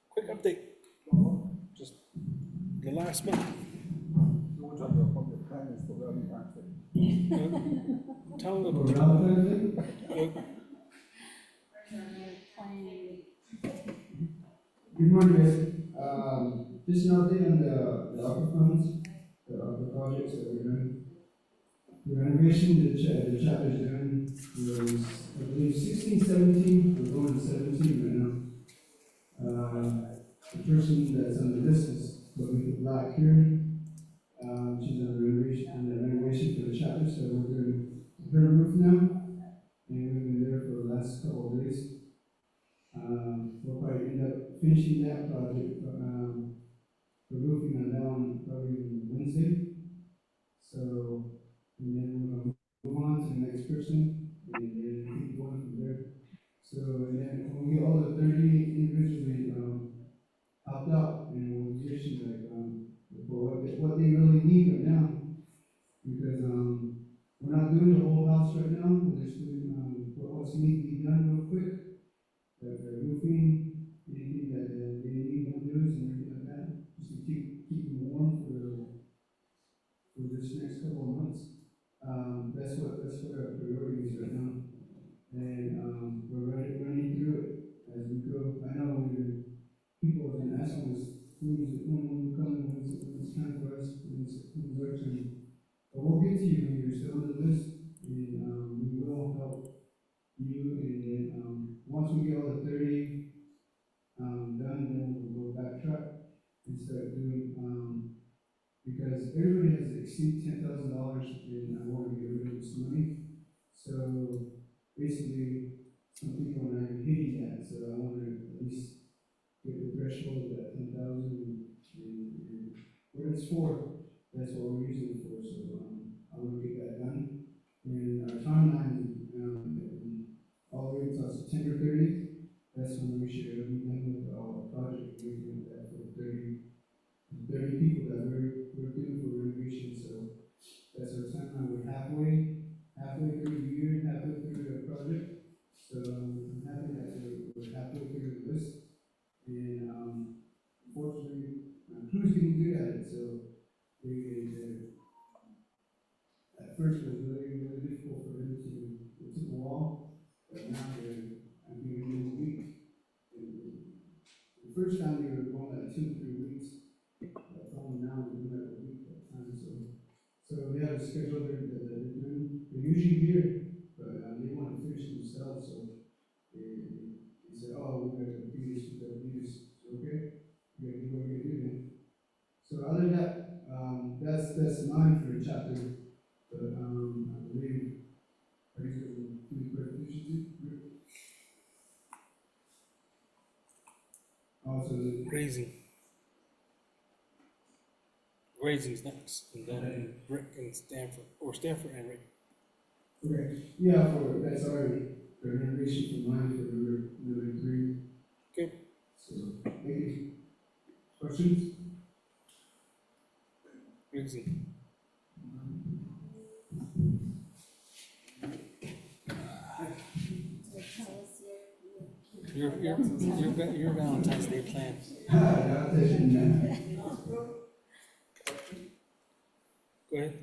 [SPEAKER 2] quick update. Just the last month. Tell them about
[SPEAKER 8] Good morning, guys. Just an update on the ARPA funds, the projects that we're doing. The renovation, the chapter's doing, was, I believe, 16, 17, we're going to 17 right now. The person that's on the list is what we could black here. She's on renovation for the chapter, so we're doing her roof now. And we've been there for the last couple of days. We'll probably end up finishing that project, the roofing on down probably Wednesday. So, and then we're gonna move on to the next person, and then keep going from there. So, and then when we get all the 30 individually, helped out in one position, like, for what they really need right now. Because, we're not doing the whole house right now, we're just doing, what's need to be done real quick. The roofing, anything that they need windows and everything like that, just to keep them warm for this next couple of months. That's what our priority is right now. And, we're running through it as we go. I know people have been asking us, when will you come, when it's time for us, when's our turn. But we'll get to you when you're still on the list, and, we will help you, and then, once we get all the 30, done, then we'll go backtrack and start doing, because everybody has to exceed $10,000, and I want to get rid of this money. So basically, some people are not even hitting that, so I want to at least get the threshold at 10,000, and what it's for, that's what we're using it for. So I want to get that done. And our timeline is all the way until September 30th. That's when we should be done with our project. We're doing that for 30 people that we're doing for renovation. So that's our timeline. We're halfway through the year, halfway through the project. So I'm happy that we're halfway through the list. And unfortunately, my crew's getting good at it. So at first it was really, really difficult for them to, it took a while, but now I'm giving them a week. The first time they were going like 2 to 3 weeks. I told them now we're doing that a week at a time. So they have a schedule that they're doing. They're usually here, but they want to finish themselves. So they say, oh, we got to do this, we got to do this. Okay, we got to do what we got to do then. So other than that, that's mine for the chapter. But I believe are you going to do the presentation too? Also,
[SPEAKER 2] Raising's next, and then Rick and Stanford, or Stanford and Rick.
[SPEAKER 8] okay, yeah, that's already the renovation for mine for number 3.
[SPEAKER 2] Okay.
[SPEAKER 8] So, thank you. Questions?
[SPEAKER 2] Raising. Your Valentine's Day plans.
[SPEAKER 8] I'll tell you now.
[SPEAKER 2] Go ahead.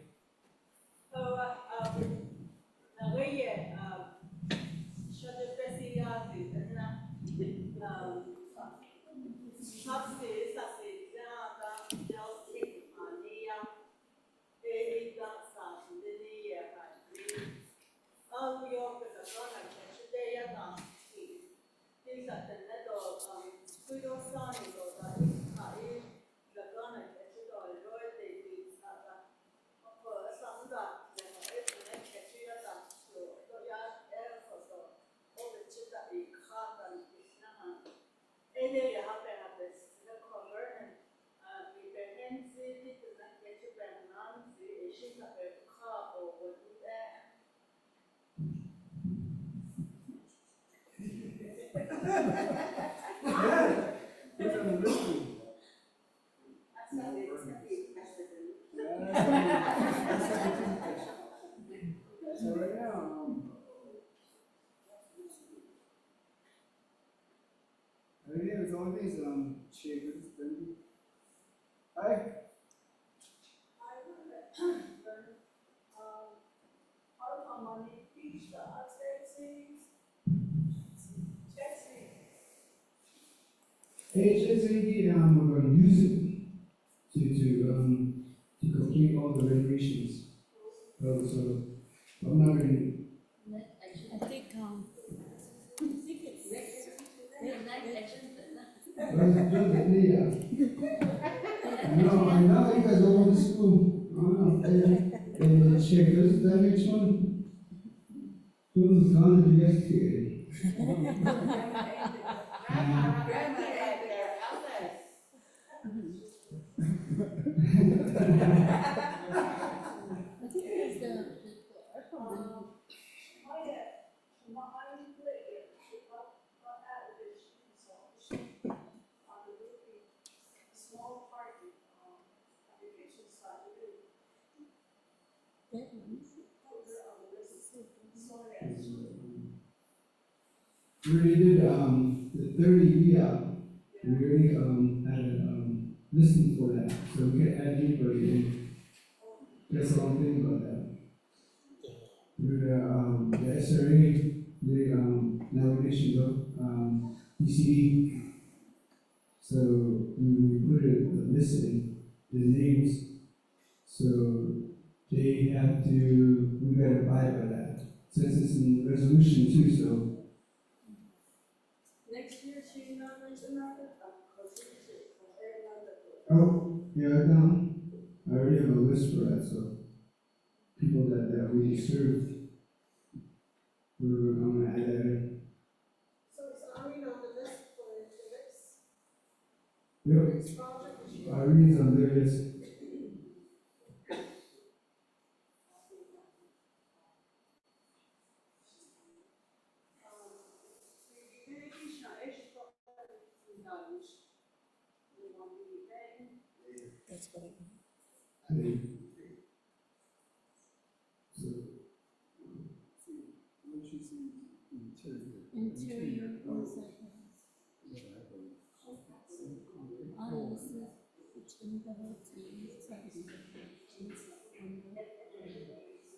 [SPEAKER 8] So right now, there's always Chambers. Hi. HSAD, we're going to use it to complete all the renovations. So I'm not going to. idea. I know you guys all went to school. I don't know. Check this, that next one. Who's gone did you guys create?
[SPEAKER 6] Grandma right there, Alice.
[SPEAKER 8] We already did, the 30, we already, had a, listing for that, so we can add anybody in. That's the only thing about that. Through the SRA, the, navigation of, PCD. So we put a listing, the names, so they have to, we gotta abide by that. Since it's in resolution too, so.
[SPEAKER 7] Next year, she not mentioned nothing?
[SPEAKER 8] Oh, yeah, I already have a list for that, so people that we served, I'm gonna add that in.
[SPEAKER 9] So is Irene on the list for the next,
[SPEAKER 8] Yep,
[SPEAKER 9] next project? Is she-
[SPEAKER 8] Irene's on there, yes.
[SPEAKER 7] That's what it
[SPEAKER 8] Hey. So,
[SPEAKER 7] Interior inside.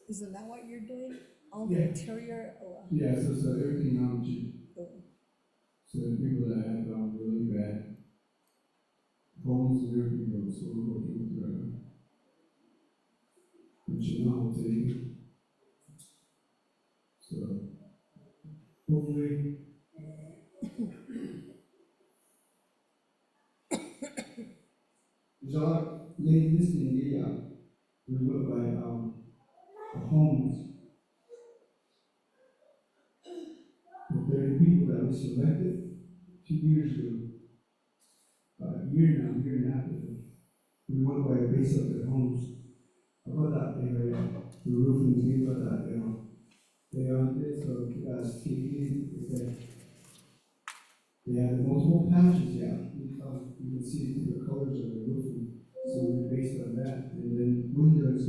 [SPEAKER 7] Isn't that what you're doing? All the
[SPEAKER 8] Yeah.
[SPEAKER 7] interior,
[SPEAKER 8] yeah, so everything, so the people that have, really bad homes and everything, so we're working with, today. So, hopefully. There's a lot of ladies in the, we work by, homes. But there are people that we selected 2 years ago, a year now, year and a half ago. We went by a base of their homes. About that area, the roofing is made about that, they on this, so, they had multiple patches, you can see the colors of the roofing, so we based on that. And then windows,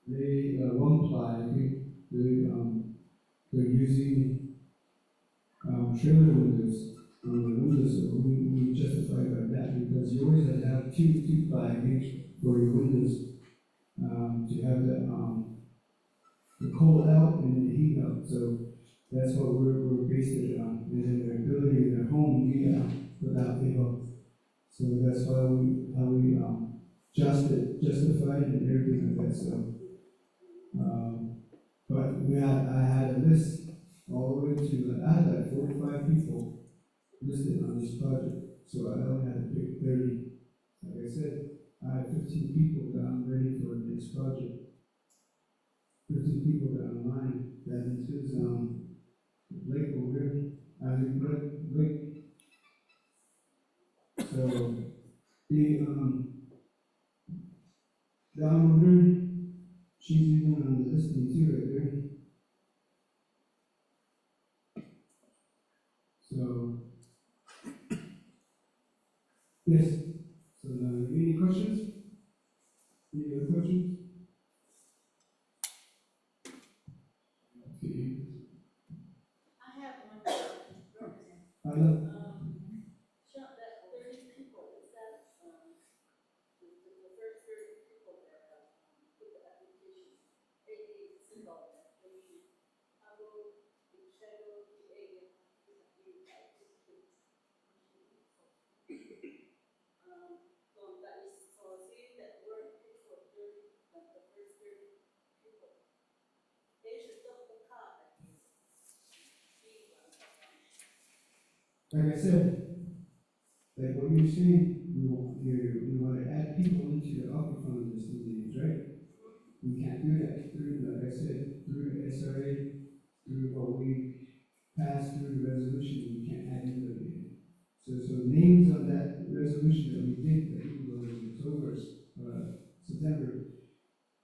[SPEAKER 8] they, one ply, I think, they're using, trailer windows on the windows, so we justify by that, because you always have to have two ply, I think, for your windows, to have the cold out and the heat out, so that's what we're based it on, and then their ability in their home, without, so that's why how we, justified and everything like that, so. But I had a list all the way to, I had like 45 people listed on this project, so I only had to pick 30. Like I said, I have 15 people that I'm ready for the next project. 15 people that are online, that includes, Blake over here, Blake. So, down over there, she's even on the listing too right there. So, yes, so any questions? Any other questions? Okay.
[SPEAKER 9] I have one question.
[SPEAKER 8] I know.
[SPEAKER 9] Show that 30 people, is that, the first 30 people that, put the applications, maybe single, maybe, I will, shadow the area, so that is, so saying that we're picked for 30, like the first 30 people, they should double the car that is.
[SPEAKER 8] Like I said, like what you're saying, we want to add people into the upper fund listing names, right? We can't do that through, like I said, through the SRA, through what we passed through the resolution, we can't add anybody in. So names of that resolution that we did, I think it was in October, September,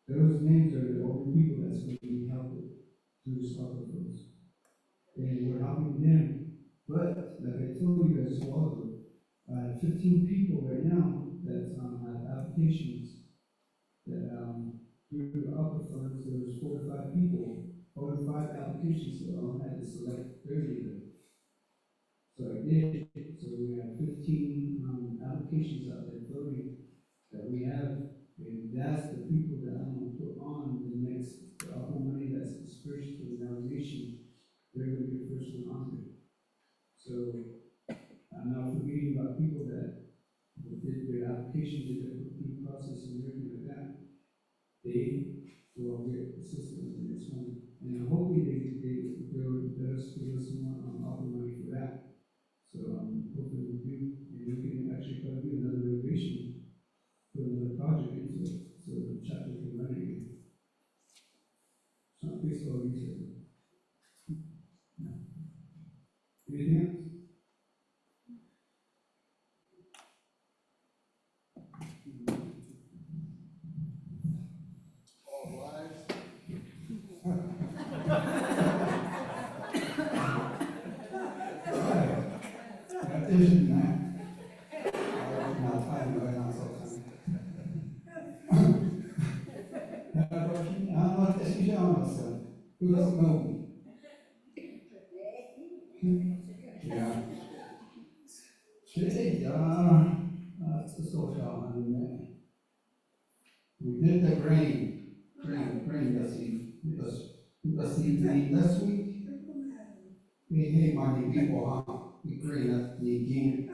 [SPEAKER 8] those names are the only people that's going to be helped through this upper funds. And we're helping them, but like I told you guys a while ago, 15 people right now that have applications that through the upper funds, there was 4 to 5 people, 4 to 5 applications, so I had to select 30 of them. So I did, so we have 15 applications out there floating that we have, and that's the people that I'm gonna put on the next, the upper money that's dispersed for the navigation, they're gonna be the first one on there. So I'm not forgetting about people that did their application, did their booking process and everything like that. They will get assistance in this one. And hopefully they'll let us give us more upper money for that. So hopefully we do, and we can actually probably do another renovation, put another project into it, so the chapter can run again. It's not fixed all research. No. Anything else?
[SPEAKER 5] All rise.
[SPEAKER 8] Isn't that? Not time, but not so time. I'm not especially on myself. Who doesn't know me? Yeah. That's the social on we did the grain the seed last week. Hey, money people, huh? The grain that the game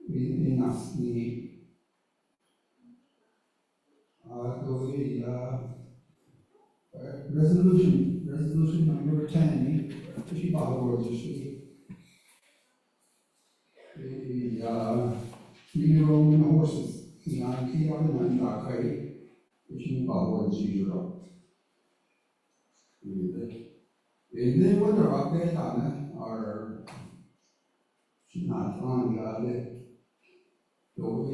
[SPEAKER 8] in us, the resolution number 10, she bought words, the 3-year-old horses, the auntie on the Nakai, she bought words, and then what the update on it, or she's not on the other. Då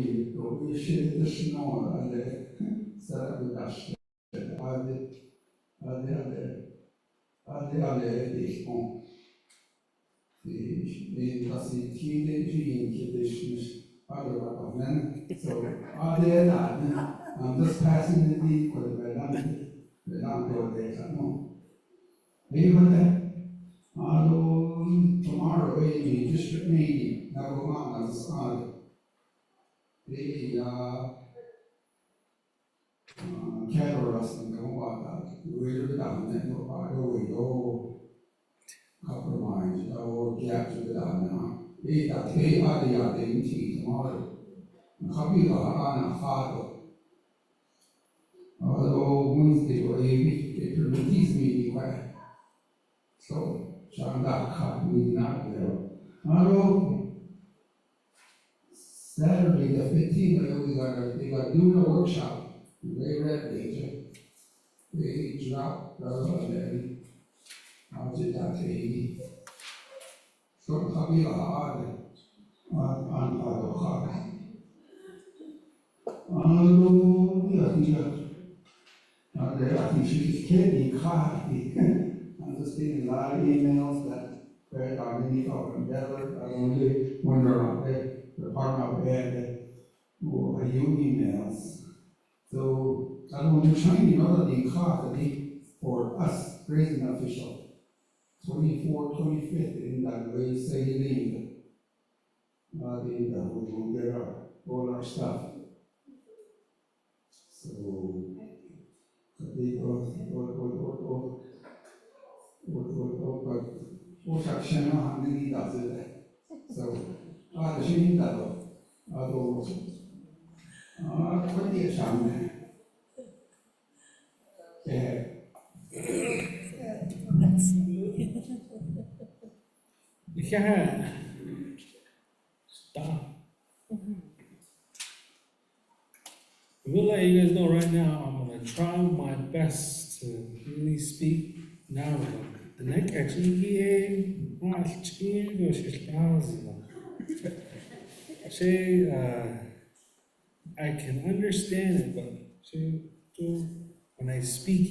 [SPEAKER 8] shit det snarare så att det värsta hade liksom det alltså tidigt det other men so det där I'm just passing the deed for the land for the no they were there tomorrow in district meeting now go on as the cattle rustling don't want that. We're down there, no part away, no compromise, no gaps with that now. They are the identity tomorrow. Copy on a hard. Although Wednesday or it released me quite. So, Shanda cut me not there. Although Saturday the 15th, they got doing a workshop. They read it. They dropped the how's it that they so copy on the hard. I think she's kidding, I'm just getting a lot of emails that read underneath of endeavor. I don't really wonder on the Department of Ed or emails. So I want to train another thing for us grazing official. 24th, 25th in that way say leave. We will get all our stuff. So they go section on the does it. So the shame that although 20 exam.
[SPEAKER 2] You can't stop. We'll let you guys know right now, I'm gonna try my best to really speak now. The neck actually, I can understand it, but when I speak,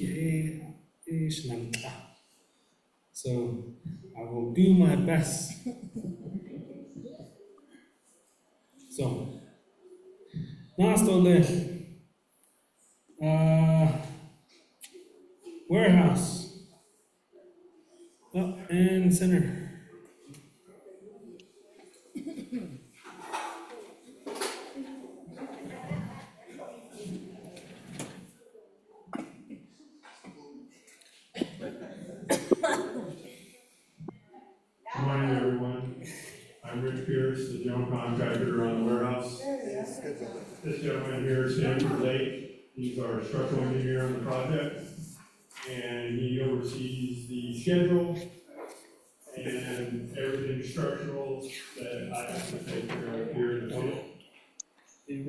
[SPEAKER 2] so I will do my best. So, Nastole, warehouse, up and center.
[SPEAKER 10] Good morning, everyone. I'm Rich Pierce, the general contractor on the warehouse. This gentleman here is Stanford Lake. He's our structural engineer on the project, and he oversees the schedule and everything structural that I have to take care of here in the field.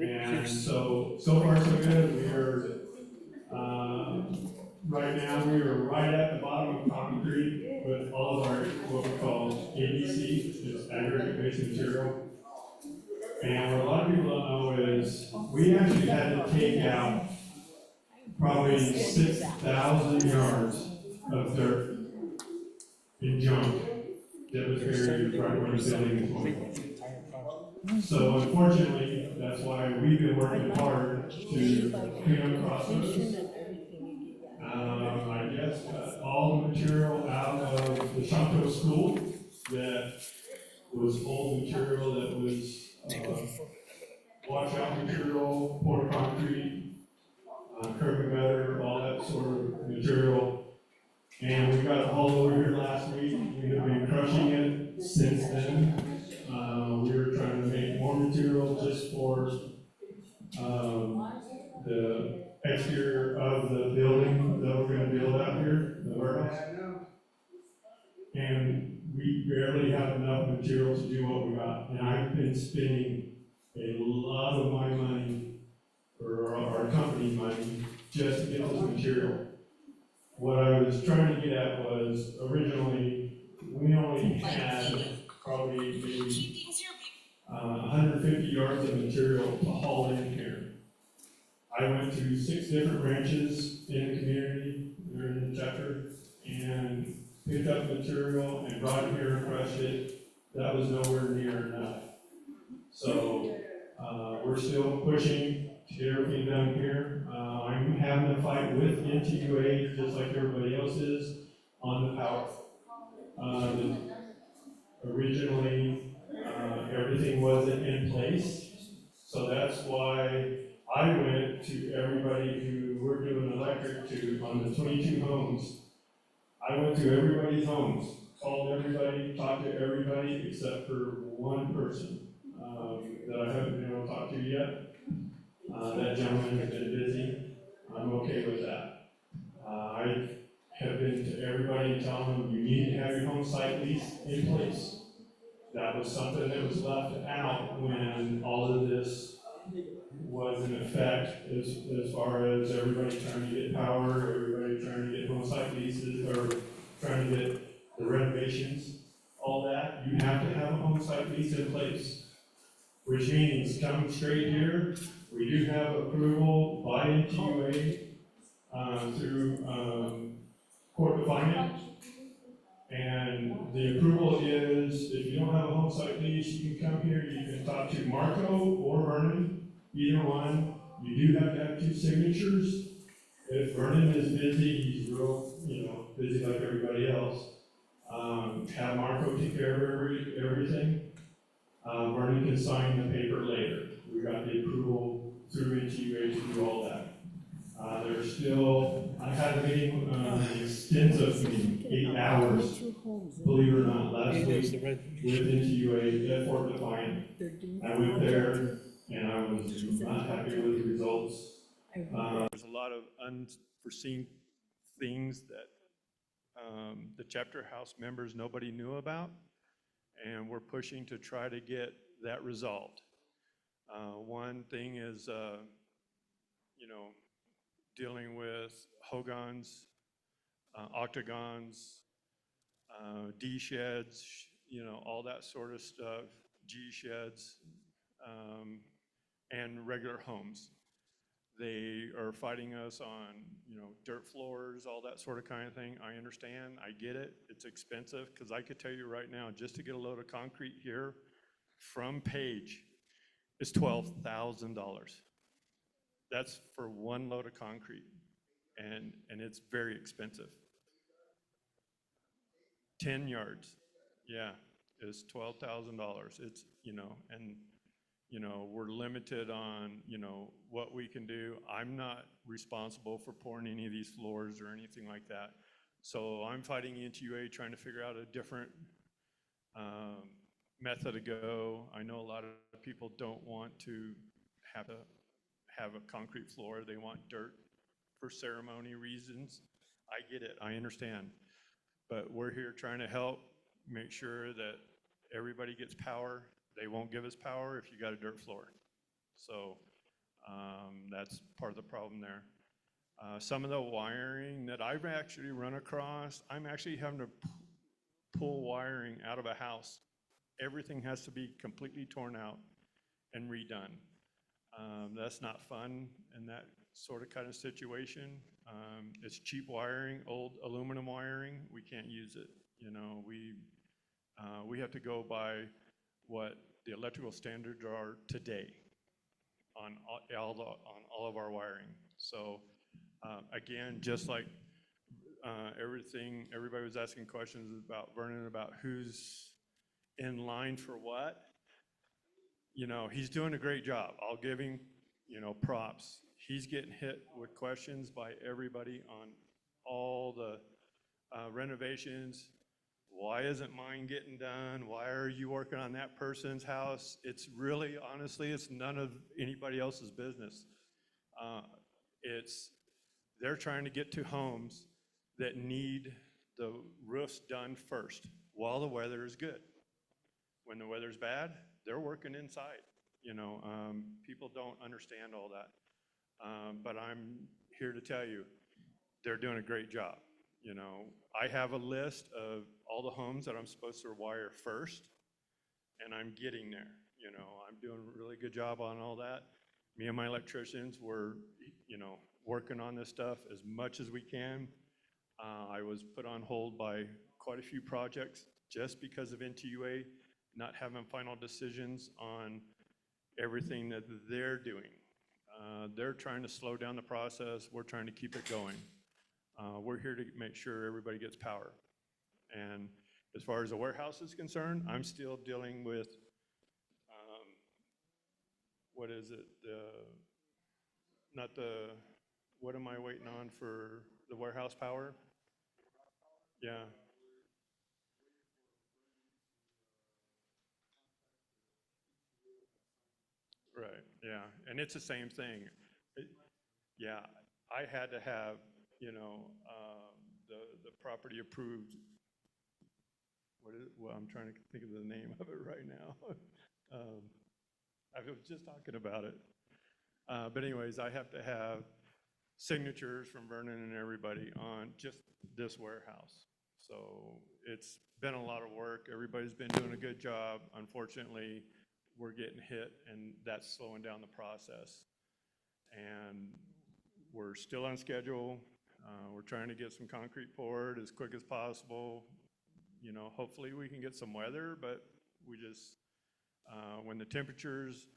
[SPEAKER 10] And so far so good. We are, right now, we are right at the bottom of concrete with all of our, what we call ABC, which is aggregate based material. And what a lot of people don't know is, we actually had to take out probably 6,000 yards of dirt and junk that was buried right where the building is going. So unfortunately, that's why we've been working hard to clean up the process. I guess all the material out of the Chanto school that was old material, that was washout material, poured concrete, curb and gutter, all that sort of material. And we got it all over here last week. We have been crushing it since then. We were trying to make more material just for the exterior of the building that we're going to build out here, the warehouse. And we barely have enough material to do what we got. And I've been spending a lot of my money, or our company's money, just to get this material. What I was trying to get at was, originally, we only had probably maybe 150 yards of material to haul in here. I went to 6 different ranches in the community, or in the chapter, and picked up material and brought it here and crushed it. That was nowhere near enough. So, we're still pushing to get everything done here. I'm having a fight with NTUA, just like everybody else is, on the power. Originally, everything wasn't in place, so that's why I went to everybody who we're doing electric to on the 22 homes. I went to everybody's homes, called everybody, talked to everybody except for one person that I haven't been able to talk to yet. That gentleman has been busy. I'm okay with that. I have been to everybody and telling them you need to have your home site lease in place. That was something that was left out when all of this was in effect, as far as everybody trying to get power, everybody trying to get home site leases, or trying to get the renovations, all that. You have to have a home site lease in place. Which means coming straight here, we do have approval by NTUA through Court of Finance. And the approval is, if you don't have a home site lease, you can come here, you can talk to Marco or Vernon, either one. You do have to have 2 signatures. If Vernon is busy, he's real, busy like everybody else. Have Marco take care of everything. Vernon can sign the paper later. We got the approval through NTUA to do all that. There's still, I had a meeting, an extensive meeting, 8 hours, believe it or not, last week with NTUA at Fort Defiant. I went there and I was not happy with the results. There's a lot of unforeseen things that the chapter house members, nobody knew about. And we're pushing to try to get that resolved. One thing is dealing with hogans, octagons, D sheds, all that sort of stuff, G sheds, and regular homes. They are fighting us on, dirt floors, all that sort of kind of thing. I understand, I get it, it's expensive, because I could tell you right now, just to get a load of concrete here from Page is $12,000. That's for one load of concrete, and it's very expensive. 10 yards, yeah, is $12,000. It's, and, we're limited on, what we can do. I'm not responsible for pouring any of these floors or anything like that. So I'm fighting NTUA, trying to figure out a different method to go. I know a lot of people don't want to have a concrete floor. They want dirt for ceremony reasons. I get it, I understand. But we're here trying to help make sure that everybody gets power. They won't give us power if you got a dirt floor. So that's part of the problem there. Some of the wiring that I've actually run across, I'm actually having to pull wiring out of a house. Everything has to be completely torn out and redone. That's not fun in that sort of kind of situation. It's cheap wiring, old aluminum wiring. We can't use it. We have to go by what the electrical standards are today on all of our wiring. So again, just like everybody was asking questions about Vernon, about who's in line for what. He's doing a great job. I'll give him, props. He's getting hit with questions by everybody on all the renovations. Why isn't mine getting done? Why are you working on that person's house? It's really, honestly, it's none of anybody else's business. They're trying to get to homes that need the roofs done first while the weather is good. When the weather's bad, they're working inside. People don't understand all that. But I'm here to tell you, they're doing a great job. I have a list of all the homes that I'm supposed to wire first, and I'm getting there. I'm doing a really good job on all that. Me and my electricians were, working on this stuff as much as we can. I was put on hold by quite a few projects just because of NTUA not having final decisions on everything that they're doing. They're trying to slow down the process. We're trying to keep it going. We're here to make sure everybody gets power. And as far as the warehouse is concerned, I'm still dealing with, what is it? What am I waiting on for the warehouse power? Yeah. Right, yeah, and it's the same thing. Yeah, I had to have, the property approved. Well, I'm trying to think of the name of it right now. I was just talking about it. But anyways, I have to have signatures from Vernon and everybody on just this warehouse. So it's been a lot of work. Everybody's been doing a good job. Unfortunately, we're getting hit, and that's slowing down the process. And we're still on schedule. We're trying to get some concrete poured as quick as possible. Hopefully we can get some weather, but we just, when the temperature's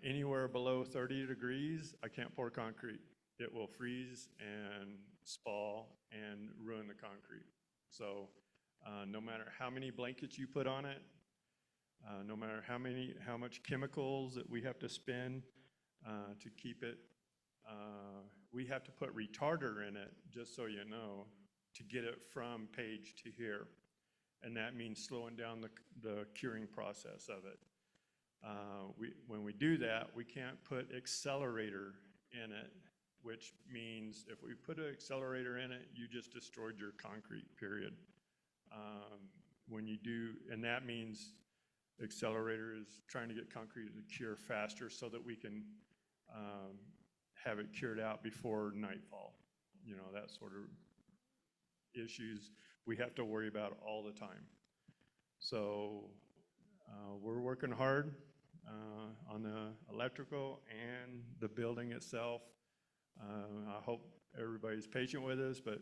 [SPEAKER 10] anywhere below 30 degrees, I can't pour concrete. It will freeze and spall and ruin the concrete. So no matter how many blankets you put on it, no matter how much chemicals that we have to spend to keep it, we have to put retarder in it, just so you know, to get it from Page to here. And that means slowing down the curing process of it. When we do that, we can't put accelerator in it, which means if we put an accelerator in it, you just destroyed your concrete, period. When you do, and that means accelerator is trying to get concrete to cure faster so that we can have it cured out before nightfall. You know, that sort of issues we have to worry about all the time. So we're working hard on the electrical and the building itself. I hope everybody's patient with us, but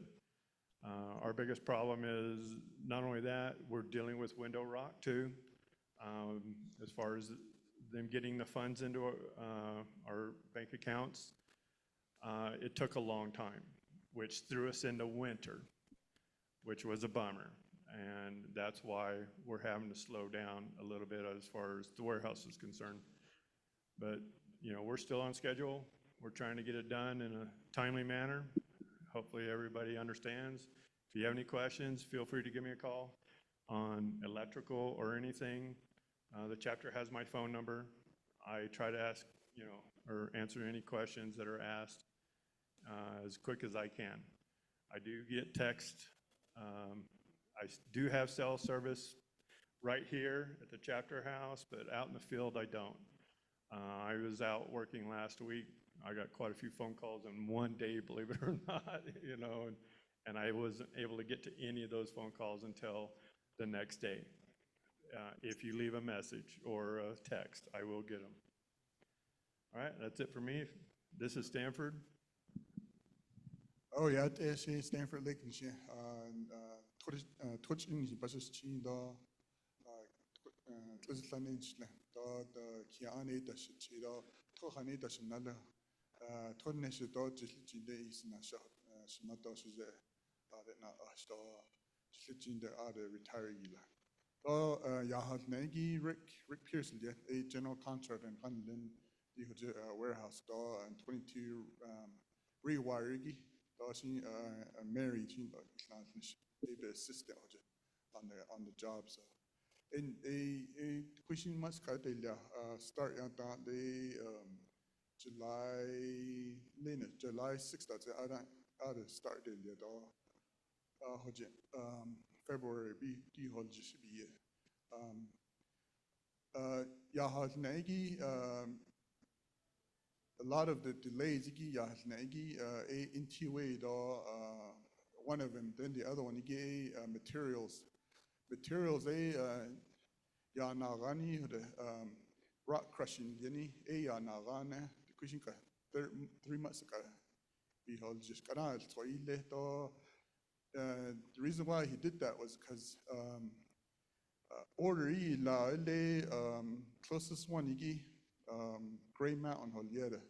[SPEAKER 10] our biggest problem is not only that, we're dealing with window rot too. As far as them getting the funds into our bank accounts, it took a long time, which threw us into winter, which was a bummer. And that's why we're having to slow down a little bit as far as the warehouse is concerned. But, you know, we're still on schedule. We're trying to get it done in a timely manner. Hopefully everybody understands. If you have any questions, feel free to give me a call on electrical or anything. The chapter has my phone number. I try to ask, you know, or answer any questions that are asked as quick as I can. I do get text. I do have cell service right here at the chapter house, but out in the field, I don't. I was out working last week. I got quite a few phone calls in one day, believe it or not, you know, and I wasn't able to get to any of those phone calls until the next day. If you leave a message or a text, I will get them. All right, that's it for me. This is Stanford.
[SPEAKER 11] Oh yeah, it's Stanford Lake and shit. Twitch in the buses chin da. Twitch language da kiane da shit da. Tohane da shinala. Tonesh da jilchin da is na shot. Shimata is na ashta. Jilchin da retiree la. Yahad Nagy Rick Pearson, a general contractor in Hanlin, the warehouse da and 22 rewiregi. She married, the assistant on the job. So, in a question must start at the July 6th. That's out of start February. Be hold just be a lot of the delays, one of them, then the other one, materials. Materials, rock crushing, the 3 months ago. The reason why he did that was because order closest one, Gray Mountain Holiera.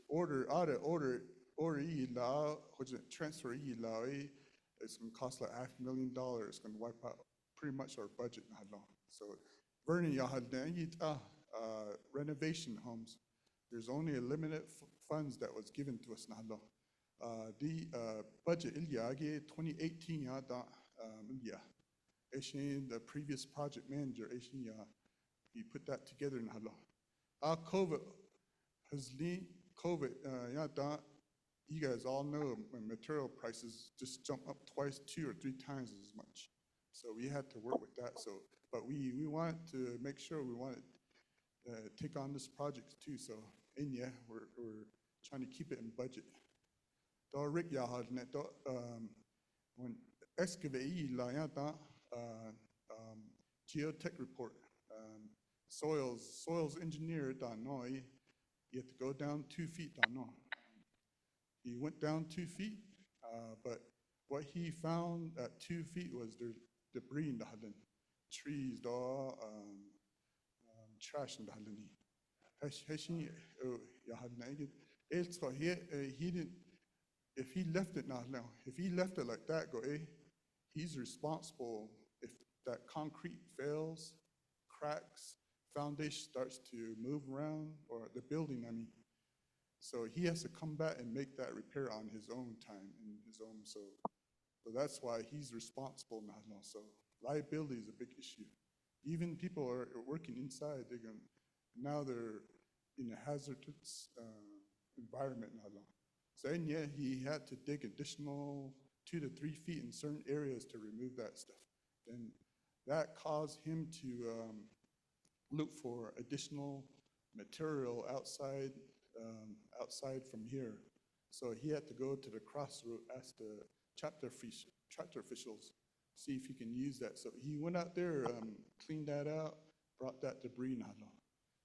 [SPEAKER 11] Order transfer it's gonna cost like $500,000. It's gonna wipe out pretty much our budget. So Vernon renovation homes. There's only a limited funds that was given to us. The budget 2018 the previous project manager he put that together in COVID you guys all know when material prices just jump up twice, 2 or 3 times as much. So we had to work with that. So, but we wanted to make sure we wanted to take on this project too. So, and yeah, we're trying to keep it in budget. Rick when excavate geotech report, soils engineer you have to go down 2 feet. He went down 2 feet, but what he found at 2 feet was there's debris in the Hallen, trees, trash in the Hallen. He didn't. If he left it like that, he's responsible if that concrete fails, cracks, foundation starts to move around, or the building, So he has to come back and make that repair on his own time, so that's why he's responsible now. So liability is a big issue. Even people are working inside, now they're in a hazardous environment now. So and yeah, he had to dig additional 2 to 3 feet in certain areas to remove that stuff. And that caused him to look for additional material outside outside from here. So he had to go to the crossroad, ask the chapter officials, see if he can use that. So he went out there, cleaned that out, brought that debris nalo.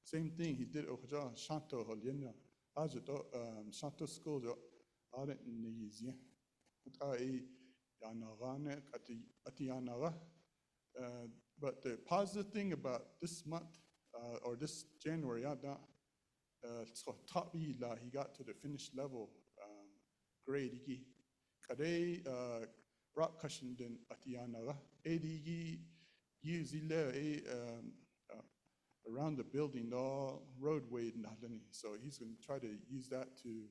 [SPEAKER 11] Same thing, he did oja Shanto Holiena. Ajo Shanto school jo audit in the Yizia. But the positive thing about this month, or this January, Ts'ah Bii he got to the finished level grade. Kade rock cushion den Atianaga. Adigi use around the building, all roadway. So he's going to try to use that to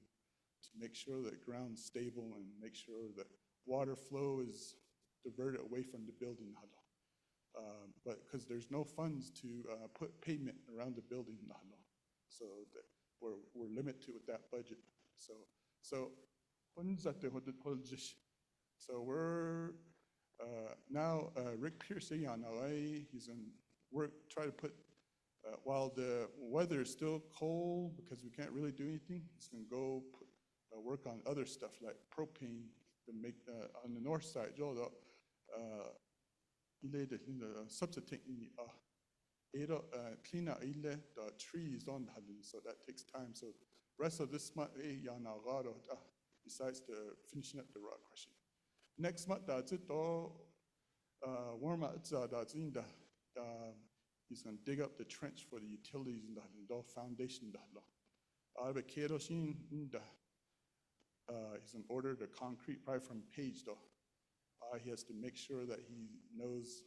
[SPEAKER 11] make sure that ground's stable and make sure that water flow is diverted away from the building. But because there's no funds to put pavement around the building, so that we're limited with that budget. So we're now Rick Pierce he's in work try to put while the weather is still cold because we can't really do anything. He's gonna go work on other stuff like propane to make on the north side. Substitute clean out the trees on so that takes time. So rest of this month, besides the finishing up the rock crushing. Next month, that's it. Warm out. He's going to dig up the trench for the utilities in the foundation. He's going to order the concrete probably from Page. He has to make sure that he knows,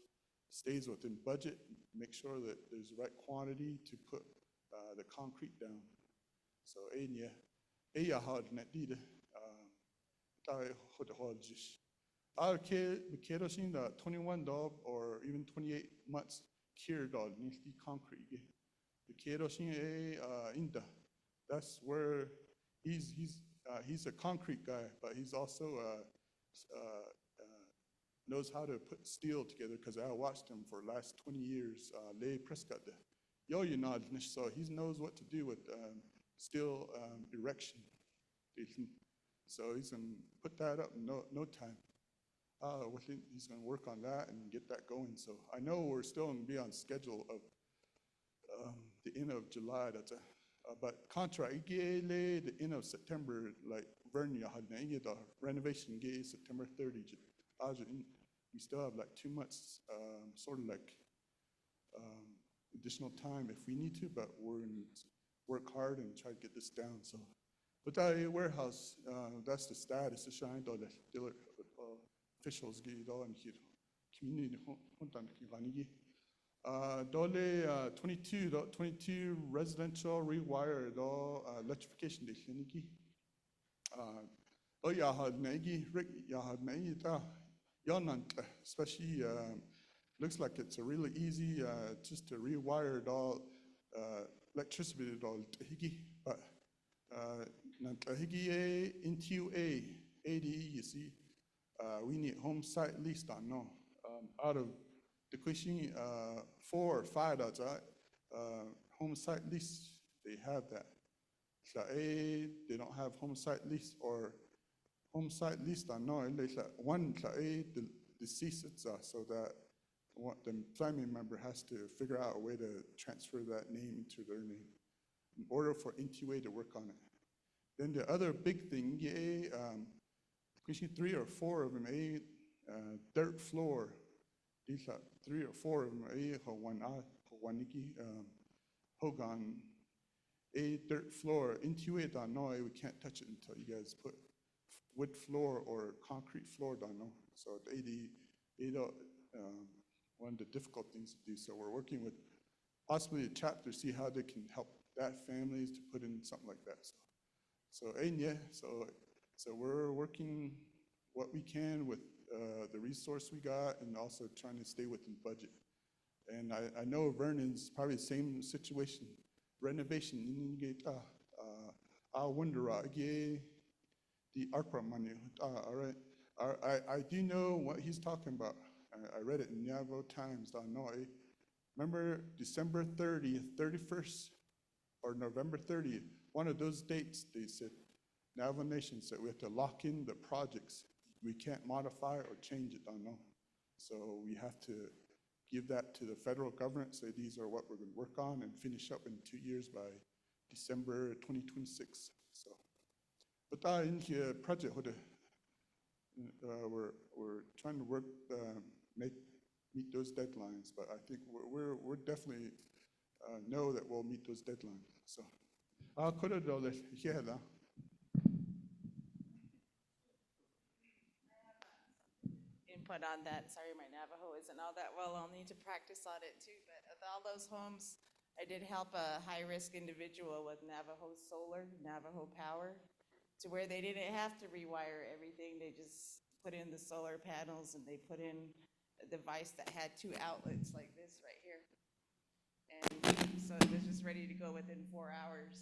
[SPEAKER 11] stays within budget, make sure that there's the right quantity to put the concrete down. So, I'll 21 or even 28 months cured on the concrete. That's where he's a concrete guy, but he's also knows how to put steel together because I watched him for the last 20 years. Lay Prescott, so he knows what to do with steel erection. So he's going to put that up in no time. He's going to work on that and get that going. So I know we're still going to be on schedule of the end of July. But contract, the end of September, like Vernia had the renovation September 30. We still have like 2 months, sort of like additional time if we need to, but we're going to work hard and try to get this down. So, but that warehouse, that's the status. The shine officials get it all in here. Community, 22 residential rewired all electrification. Especially looks like it's a really easy just to rewire it all electricity but into ADE, you see, we need home site leased on no out of the question 4 or 5 that's home site lease, they have that. So they don't have home site lease or home site lease on no, one the deceased so that the family member has to figure out a way to transfer that name into their name in order for NTA to work on it. Then the other big thing, question 3 or 4 of them, dirt floor. These are 3 or 4 of them, Hogan, dirt floor. NTA don't know, we can't touch it until you guys put wood floor or concrete floor down. So one of the difficult things to do. So we're working with possibly a chapter, see how they can help that families to put in something like that. So we're working what we can with the resource we got and also trying to stay within budget. And I know Vernon's probably the same situation. Renovation, I wonder, the ARPA money. All right. I do know what he's talking about. I read it in Yavo Times. I know. Remember December 30th, 31st, or November 30th, one of those dates, they said, Navajo Nation said we have to lock in the projects. We can't modify or change it, don't know. So we have to give that to the federal government, say these are what we're gonna work on and finish up in 2 years by December 2026, so. But in here, project, we're trying to work, meet those deadlines, but I think we're definitely know that we'll meet those deadlines, so. Yeah,
[SPEAKER 6] Input on that. Sorry, my Navajo isn't all that well. I'll need to practice on it too. But with all those homes, I did help a high-risk individual with Navajo Solar, Navajo Power, to where they didn't have to rewire everything. They just put in the solar panels and they put in a device that had 2 outlets like this right here. And so it was just ready to go within 4 hours,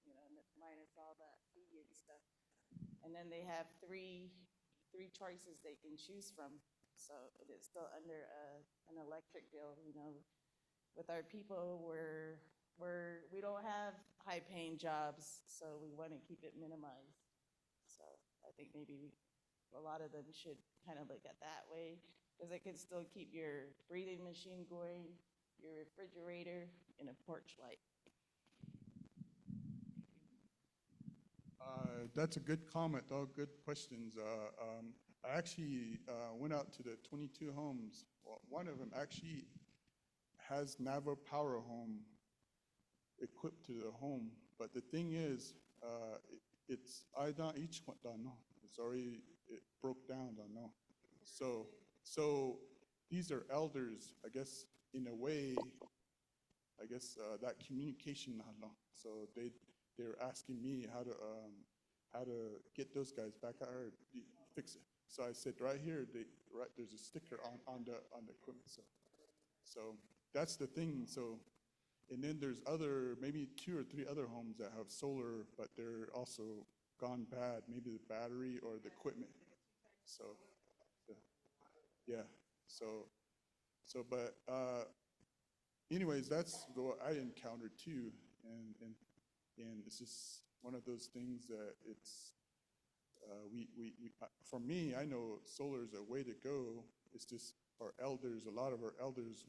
[SPEAKER 6] you know, minus all that fee and stuff. And then they have three choices they can choose from. So it is still under an electric bill, you know. With our people, we don't have high-paying jobs, so we want to keep it minimized. So I think maybe a lot of them should kind of look at that way, because it can still keep your breathing machine going, your refrigerator, and a porch light.
[SPEAKER 11] That's a good comment, all good questions. I actually went out to the 22 homes. Well, one of them actually has Navajo Power Home equipped to the home, but the thing is, it's each one don't know. It's already it broke down, don't know. So these are elders, I guess, in a way. I guess that communication, I don't know. So they're asking me how to get those guys back out or fix it. So I said right here, there's a sticker on the equipment. So that's the thing. So, and then there's maybe 2 or 3 other homes that have solar, but they're also gone bad. Maybe the battery or the equipment. So, yeah. But anyways, that's what I encountered too, and it's just one of those things that it's for me, I know solar is a way to go. It's just our elders, a lot of our elders,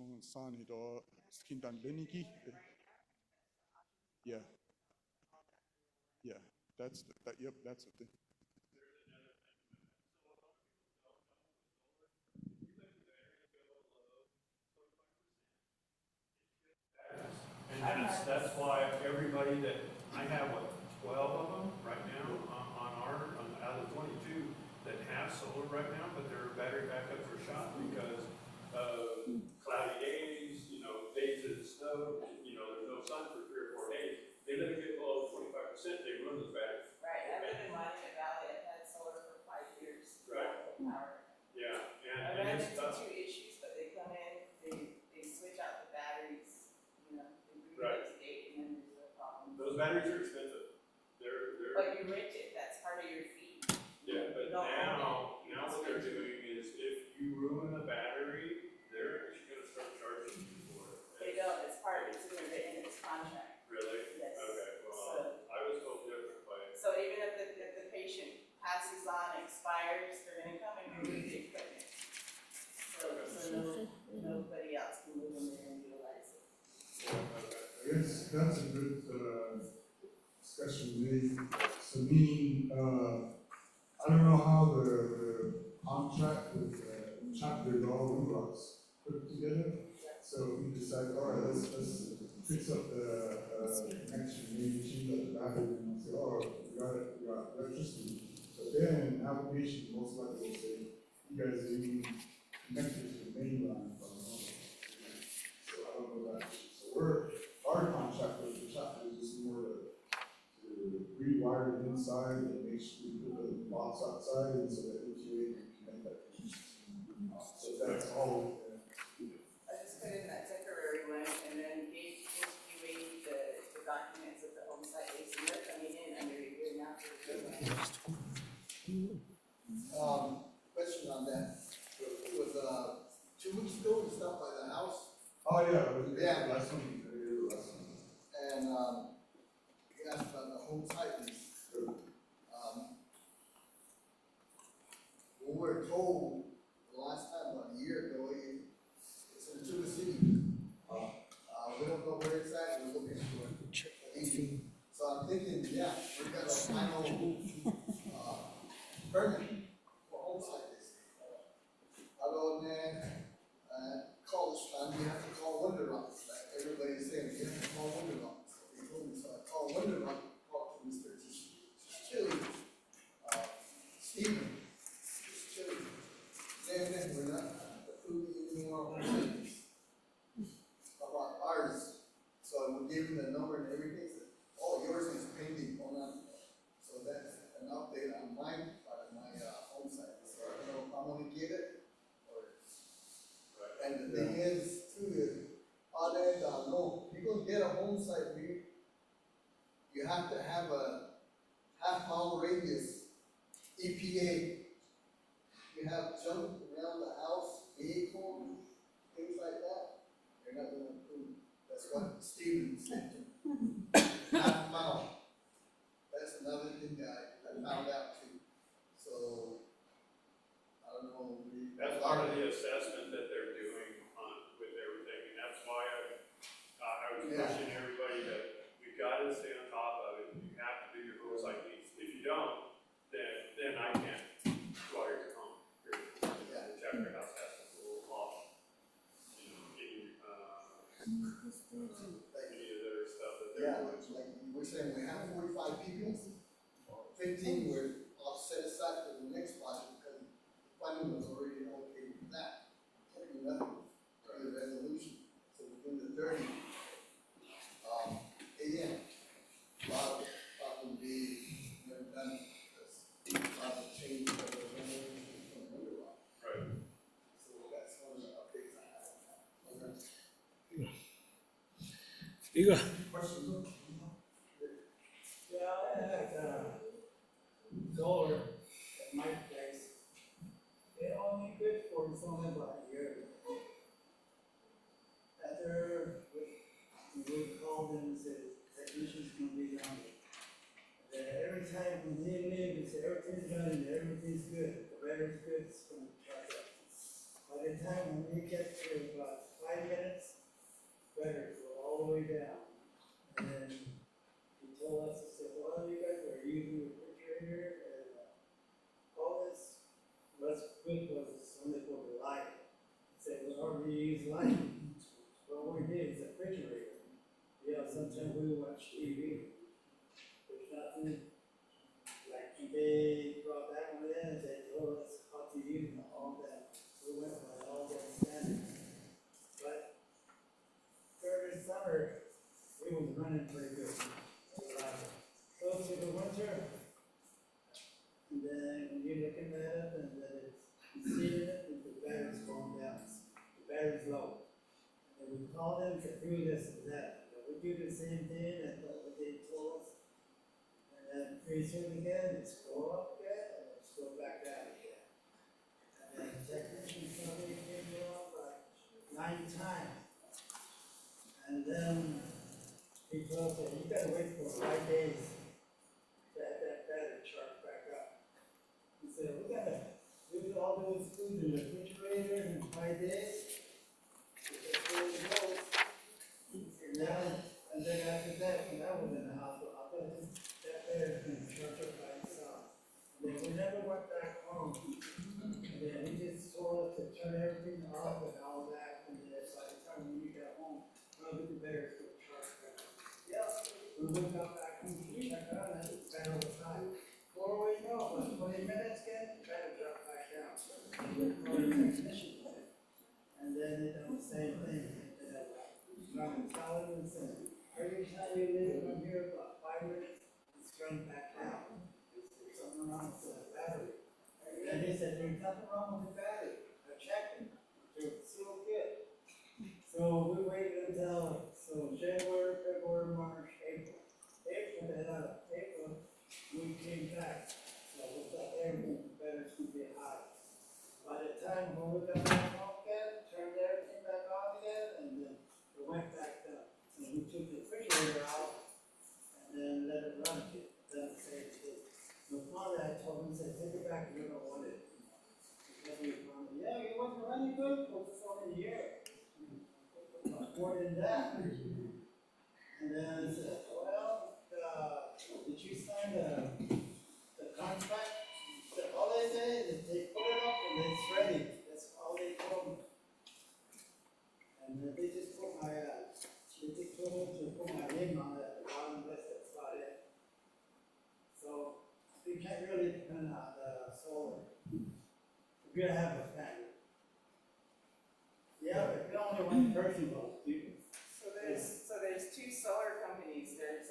[SPEAKER 11] yeah, yeah, yep, that's the thing.
[SPEAKER 10] And that's why everybody that, I have, what, 12 of them right now out of 22 that have solar right now, but their battery backups are shot because of cloudy days, days that it snowed, there's no sun for 3 or 4 days. They let it get below 25%, they run those batteries.
[SPEAKER 6] Right, I live in Monument Valley. I've had solar for 5 years.
[SPEAKER 10] Right.
[SPEAKER 6] Power.
[SPEAKER 10] Yeah,
[SPEAKER 6] I
[SPEAKER 10] and
[SPEAKER 6] ran
[SPEAKER 10] it's
[SPEAKER 6] into
[SPEAKER 10] tough.
[SPEAKER 6] 2 issues, but they come in, they switch out the batteries, they bring
[SPEAKER 10] Right.
[SPEAKER 6] it up to date, and then there's no problem.
[SPEAKER 10] Those batteries are expensive.
[SPEAKER 6] But you rent it, that's part of your fee.
[SPEAKER 10] Yeah, but now what they're doing is if you ruin a battery, they're actually gonna start charging you for it.
[SPEAKER 6] They don't, it's in its contract.
[SPEAKER 10] Really?
[SPEAKER 6] Yes.
[SPEAKER 10] Okay, well, I was told different way.
[SPEAKER 6] So even if the patient passes on, expires, they're gonna come and remove the equipment. So nobody else can move in there and utilize it.
[SPEAKER 8] I guess that's a good discussion made. So meaning, I don't know how the contract with chapter all was put together. So we decided, all right, let's fix up the connection, maybe change up the battery, and say, oh, we got electricity. But then application most likely will say, you guys are even connected to the main line from home. So I don't know that. So our contract with the chapter is just more to rewire it inside and make sure we put the box outside and so that HUA can connect that. So that's all.
[SPEAKER 6] I just put in that temporary one and then gave HQA the documents of the home site lease, and they're coming in under a year now for the program.
[SPEAKER 5] Question on that. It was 2 weeks ago, we stopped by the house.
[SPEAKER 8] Oh, yeah.
[SPEAKER 5] Yeah.
[SPEAKER 8] Last one.
[SPEAKER 5] And you asked about were told the last time, about a year ago, it's in the city. We don't know where it's at, we're looking for it. So I'm thinking, yeah, we've got a final, permit for homes like this. Although, man, college time, you have to call Wonder Rock, like everybody's saying, you have to call Wonder Rock. So they told me, so I called Wonder Rock, talked to Mr. Chili, Stephen, Chili. Then we're not approving any more homes of ours. So we gave him the number and everything, said, oh, yours is pending, hold on. So that's an update on my part of my home site. So I don't know if I'm gonna get it or. And the thing is, too, is, no, you can get a home site, you have to have a half-mile radius, EPA. You have junk around the house, vehicle, things like that, you're not gonna approve. That's what Steven said. Half-mile. That's another thing that I found out too. So, I don't know.
[SPEAKER 12] That's part of the assessment that they're doing with everything, and that's why I was pushing everybody that we've got to stay on top of it. You have to do your rules like these. If you don't, then I can't go out your home. The chapter house has to go off. You know, any of their stuff that they're doing.
[SPEAKER 5] Like we're saying, we have 45 people, 15 were set aside for the next project because funding was already allocated for that. Can't do nothing for the resolution. So within the 30, again, a lot will be never done because a lot of change of the resolution from the Wonder Rock.
[SPEAKER 12] Right.
[SPEAKER 5] So that's one of the updates I have.
[SPEAKER 2] You go.
[SPEAKER 13] Yeah, I had solar at my place. It only good for something about a year. After we called them and said, technician's gonna be down there. Every time when they leave, they say, everything's done, everything's good, the battery's good, it's gonna charge up. By the time when we get to about 5 minutes, battery go all the way down. And then he told us, he said, well, you guys are using the refrigerator and all this, what's good was it's only for the light. He said, we already use light. What we did is a refrigerator. Yeah, sometimes we watch TV. There's nothing, like they brought that one in and said, oh, it's hot to use and all that. We went by all that standards. But during summer, it was running pretty good. Close to the winter, and then when you're looking at it, and then it's seeing it, and the battery's going down, the battery's low. And we call them to do this and that, but we do the same thing, and what they told us. And then pretty soon again, it's go up again, and it's go back down again. And then technician somebody came along like 9 times. And then he told us that you gotta wait for 5 days to have that battery charged back up. He said, we gotta do all those food in the refrigerator in 5 days. That's where it goes. And then after that, when I was in the hospital, I thought that battery's gonna charge up by itself. And then we never went back home. And then he just told us to turn everything off and all that. And then by the time we got home, the battery's gonna charge back. Yeah, we got back home to check on it, the battery was high. Before we know, about 20 minutes again, the battery dropped back down. And then they done the same thing. I'm telling them, every time you leave from here about 5 minutes, it's turned back down. There's something wrong with the battery. And they said, there's nothing wrong with the battery. I checked it. It's still good. So we waited until, January, February, March, April. April, we came back. So we thought everything better to be high. By the time when we got back home again, turned everything back on again, and then we went back up. And we took the refrigerator out, and then let it run again. Then say it did. The father, I told him, said, take it back, you don't want it. more than that. And then I said, well, did you sign the contract? All they say is they put it up and it's ready. That's all they told me. And they just put my, they told me to put my name on it at the bottom list, that's about it. So you can't really depend on the solar. If you have a family. Yeah, but you're only one person though.
[SPEAKER 6] So there's two solar companies. There's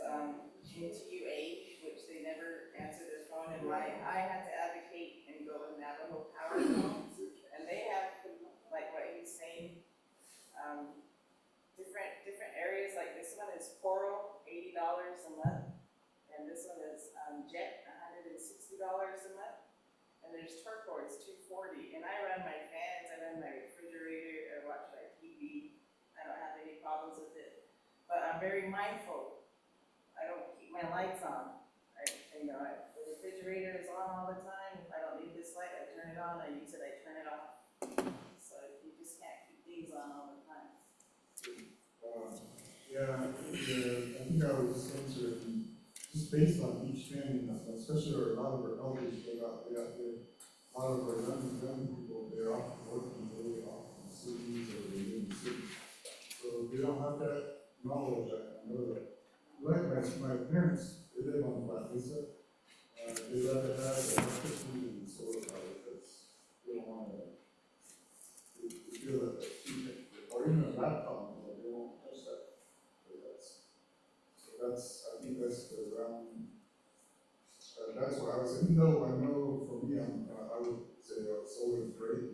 [SPEAKER 6] NTUA, which they never answer their phone, and I had to advocate and go with Navajo Power Phones, and they have, like what he's saying, different areas. Like this one is Coral, $80 a month, and this one is Jet, $160 a month, and there's Turquoise, $240. And I run my fans, I run my refrigerator, I watch my TV. I don't have any problems with it. But I'm very mindful. I don't keep my lights on. The refrigerator is on all the time. If I don't need this light, I turn it on. I use it, I turn it off. So you just can't keep things on all the time.
[SPEAKER 11] Yeah, I think I was just answer just based on each family, especially a lot of our elders, they got there. A lot of our young people, they're off working, they're off in the cities or they live in the cities. So they don't have that knowledge, I know that. Like my parents, they live on Flat Mesa. They rather have the electricity than the solar power because they don't want to, they feel that that's cheap. Or even a laptop, like they won't touch that. I think that's the round, that's why I was, even though I know for me, I would say solar is great.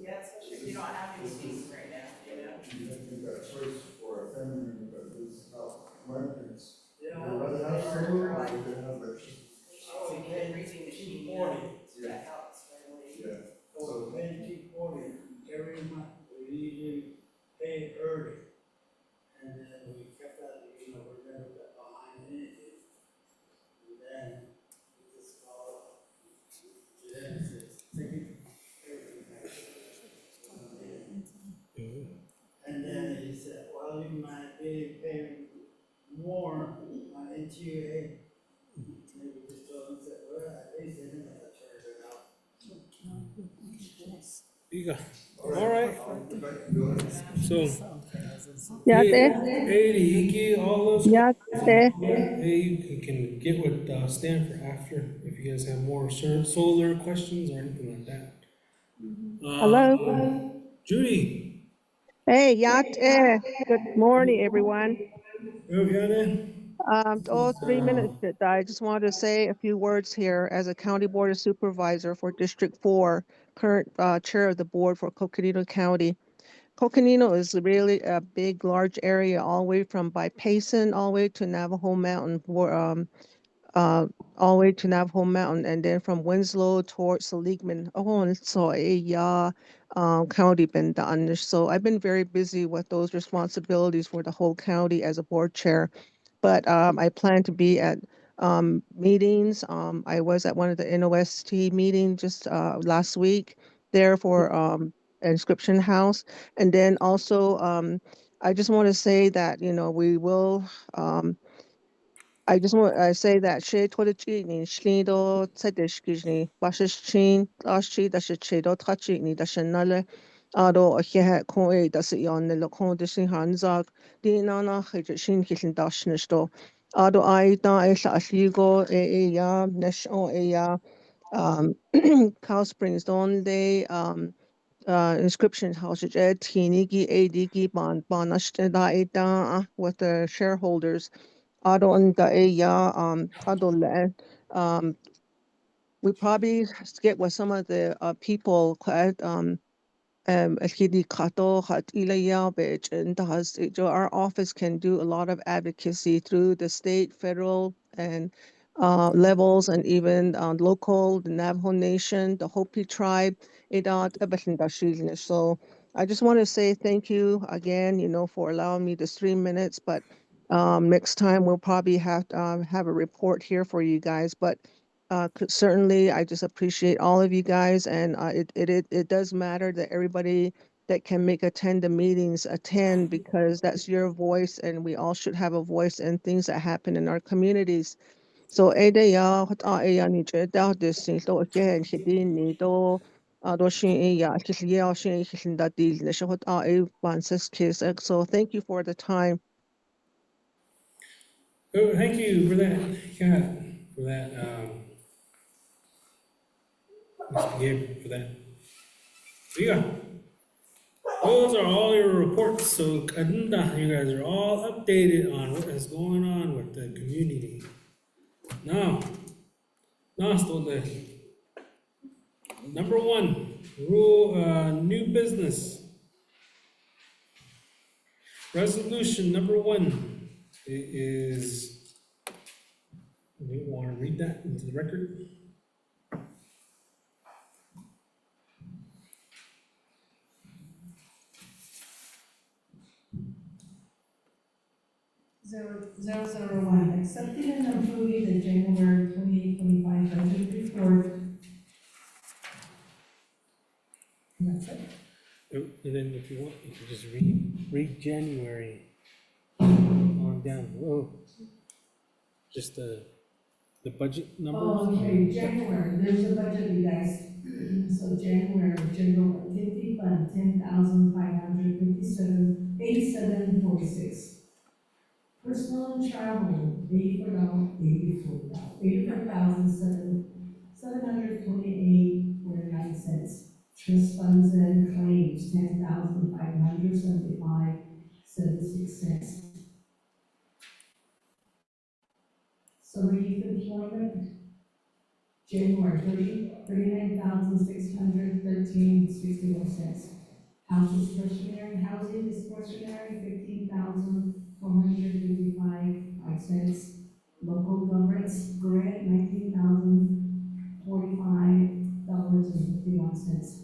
[SPEAKER 6] Yeah, especially if you don't have any things right now, you know?
[SPEAKER 11] You didn't make that choice for a family member, but this is how my parents.
[SPEAKER 13] Yeah,
[SPEAKER 11] They rather have solar or they have electricity.
[SPEAKER 6] So you need a breathing machine, you know? So that helps right away.
[SPEAKER 11] Yeah.
[SPEAKER 13] So paying $240 every month, we usually pay early. And then we kept that, we never got behind anything. And then we just call, yeah, it's taking everything back. And then he said, well, you might be paying more on NTA. And we just told him, said, well, at least they didn't have to turn it out.
[SPEAKER 2] You go. All right. So,
[SPEAKER 14] Yeah,
[SPEAKER 2] hey,
[SPEAKER 14] there.
[SPEAKER 2] Iki, all those.
[SPEAKER 14] Yeah, there.
[SPEAKER 2] Hey, you can get with Stan for after if you guys have more solar questions or anything like that.
[SPEAKER 14] Hello.
[SPEAKER 2] Judy.
[SPEAKER 14] Hey, yeah, there. Good morning, everyone.
[SPEAKER 2] You got it?
[SPEAKER 14] Oh, 3 minutes. I just wanted to say a few words here as a County Board of Supervisor for District 4, current chair of the board for Coconino County. Coconino is really a big, large area all the way from by Payson all the way to Navajo Mountain, uh, all the way to Navajo Mountain, and then from Winslow towards Seligman. Oh, and so county been done. So I've been very busy with those responsibilities for the whole county as a board chair. But I plan to be at meetings. I was at one of the NOST meeting just last week there for Inscription House, and then also I just want to say that we will. I just want to say that she told the ni shli do tzedish kishni bashish chin ashi dash che do tachi ni dash nale ado he ko e das yon ne lo ko dishin hanzag di na na khij shin kishin dash nishto ado I da e sha shli go ya nesh o ya um Cow Springs donde inscription house tini gi a digi banash da e da with the shareholders adon da adon we probably get with some of the people الكيدي قطو خط إليا بيج and our office can do a lot of advocacy through the state, federal, and levels, and even local, the Navajo Nation, the Hopi tribe. So I just want to say thank you again, for allowing me this 3 minutes. But next time we'll probably have to have a report here for you guys. But certainly, I just appreciate all of you guys, and it does matter that everybody that can make attend the meetings attend, because that's your voice, and we all should have a voice in things that happen in our communities. So ede ya hot a ya ni che da de sin to ke en hidin ni do do shin ya kis ya shin kis da dil ne shot a one says kiss. So thank you for the time.
[SPEAKER 2] Oh, thank you for that, Kat, for that, Mr. Gabriel, for that. So yeah, those are all your reports. So Kadunda, you guys are all updated on what is going on with the community. Now, number one, new business. Resolution number one is, you want to read that into the record?
[SPEAKER 7] Zero zero one, accepting and approving the January 2025 budget report. That's it.
[SPEAKER 2] Oh, and then if you want, you can just read January on down. Whoa. Just the budget numbers.
[SPEAKER 7] Oh, okay, January, there's the budget, you guys. So January, general activity fund, 87,46. Personal and travel, 84,728.49. Trust funds and claims, 10,575.76. Summer youth employment, January 39,613.61. House discretionary, housing discretionary, 15,455.05. Local governments grant, $19,045.51.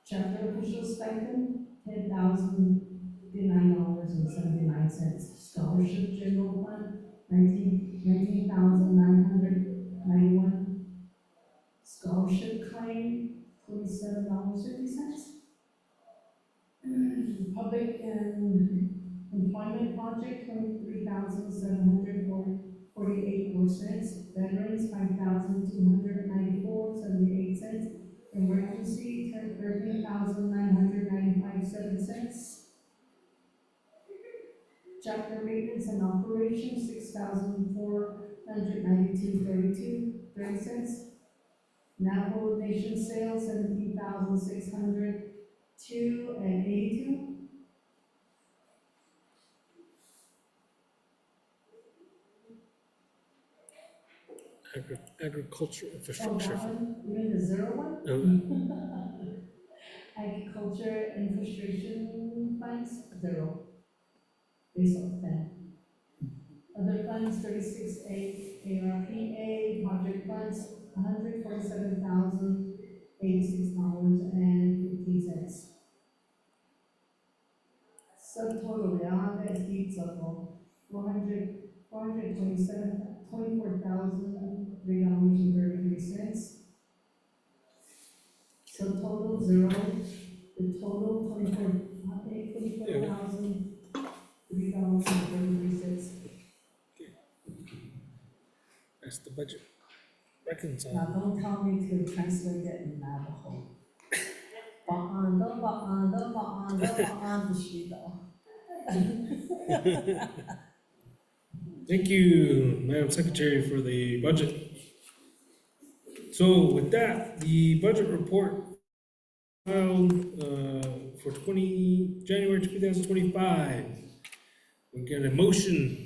[SPEAKER 7] Chapter official stipend, $10,059.79. Scholarship general fund, 19,991. Scholarship claim, $27.50. Public and employment project, 23,748.04. Veterans, 5,294.78. Emergency, 13,995.07. Chapter maintenance and operations, 6,492.30. Navajo Nation sales, 17,602.82.
[SPEAKER 2] Agriculture
[SPEAKER 7] Oh,
[SPEAKER 2] infrastructure.
[SPEAKER 7] that one, you mean the zero one?
[SPEAKER 2] Oh,
[SPEAKER 7] Agriculture infrastructure funds, zero. Based on that. Other funds, 36A, ARPA, project funds, $147,086.15. Subtotal, the Alhambra Estates of 24,003.33. Subtotal, zero. The total, $24,003.33.
[SPEAKER 2] that's the budget.
[SPEAKER 7] Now,
[SPEAKER 2] Reconcile.
[SPEAKER 7] don't tell me to translate that in Navajo. Ba'anda, shida.
[SPEAKER 2] Thank you, Madam Secretary, for the budget. So with that, the budget report filed for January 2025. We get a motion.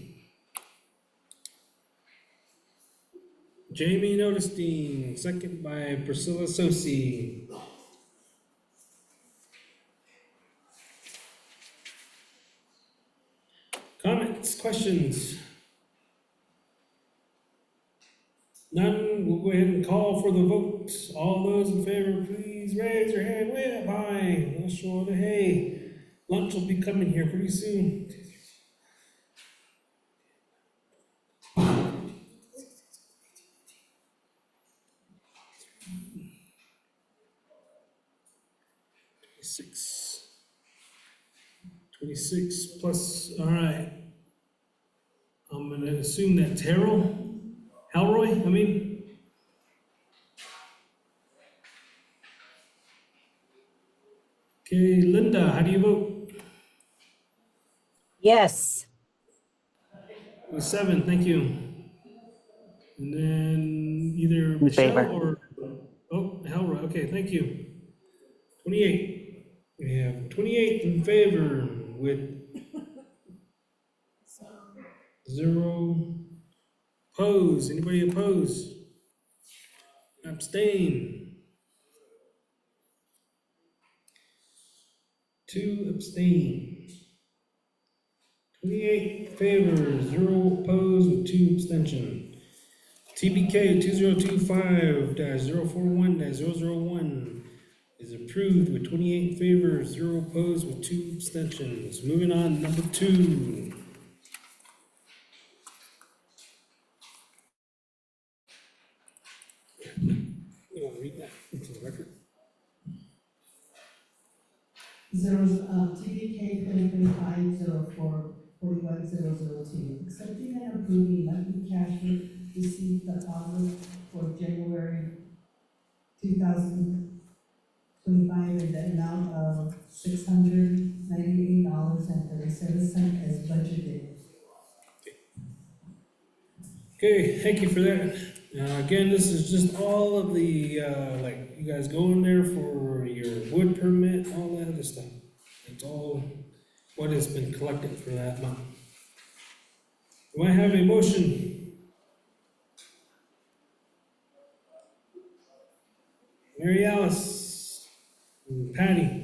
[SPEAKER 2] Jamie Notestein, second by Priscilla Sosi. Comments, questions? None, we'll go ahead and call for the vote. All those in favor, please raise your hand way up high. Let's show the hey. Lunch will be coming here pretty soon. 26. 26 plus, all right. I'm gonna assume that's Halroy, I mean. Okay, Linda, how do you vote?
[SPEAKER 15] Yes.
[SPEAKER 2] With 7, thank you. And then either
[SPEAKER 15] In
[SPEAKER 2] Michelle
[SPEAKER 15] favor.
[SPEAKER 2] or, oh, Halroy, okay, thank you. 28. We have 28 in favor with 0 opposed. Anybody opposed? Abstain. 2 abstain. 28 in favor, 0 opposed, with 2 abstention. TBK 2025-041-001 is approved with 28 in favor, 0 opposed, with 2 abstentions. Moving on, number 2. You want to read that into the record?
[SPEAKER 7] TDK 2025-04-41-002, accepting and approving monthly cash received deposit for January 2025 in the amount of $698.37 as budgeted.
[SPEAKER 2] Okay, thank you for that. Again, this is just all of the, like, you guys go in there for your wood permit, all that other stuff. It's all what has been collected for that month. Do I have a motion? Mary Alice, and Patty.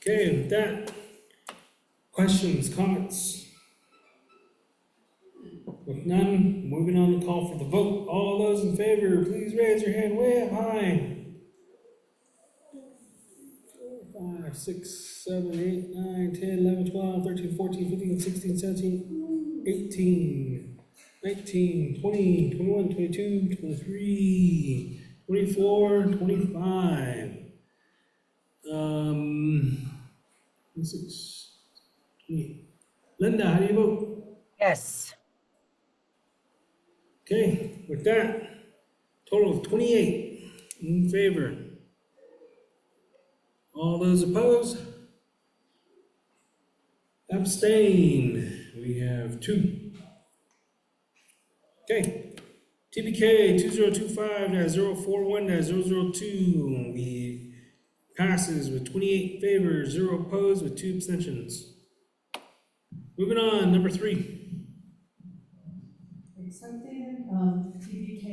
[SPEAKER 2] Okay, with that, questions, comments? With none, moving on to call for the vote. All those in favor, please raise your hand way up high. 4, 5, 6, 7, 8, 9, 10, 11, 12, 13, 14, 15, 16, 17, 18, 19, 20, 21, 22, 23, 24, 25. 26, 28. Linda, how do you vote?
[SPEAKER 15] Yes.
[SPEAKER 2] Okay, with that, total of 28 in favor. All those opposed? Abstain. We have 2. Okay. TBK 2025-041-002. We passes with 28 in favor, 0 opposed, with 2 abstentions. Moving on, number 3.
[SPEAKER 7] Accepting TDK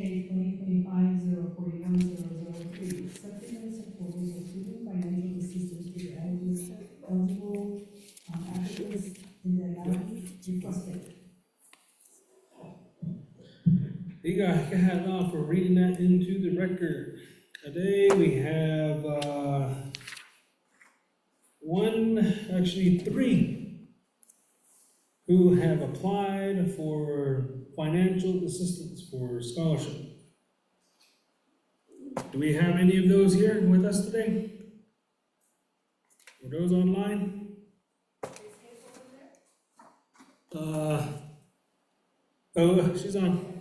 [SPEAKER 7] 2025-041-003, accepting and supporting receiving financial assistance to eligible applicants in the amount requested.
[SPEAKER 2] You got hat off for reading that into the record. Today we have 3 who have applied for financial assistance for scholarship. Do we have any of those here with us today? Or those online? Oh, she's on.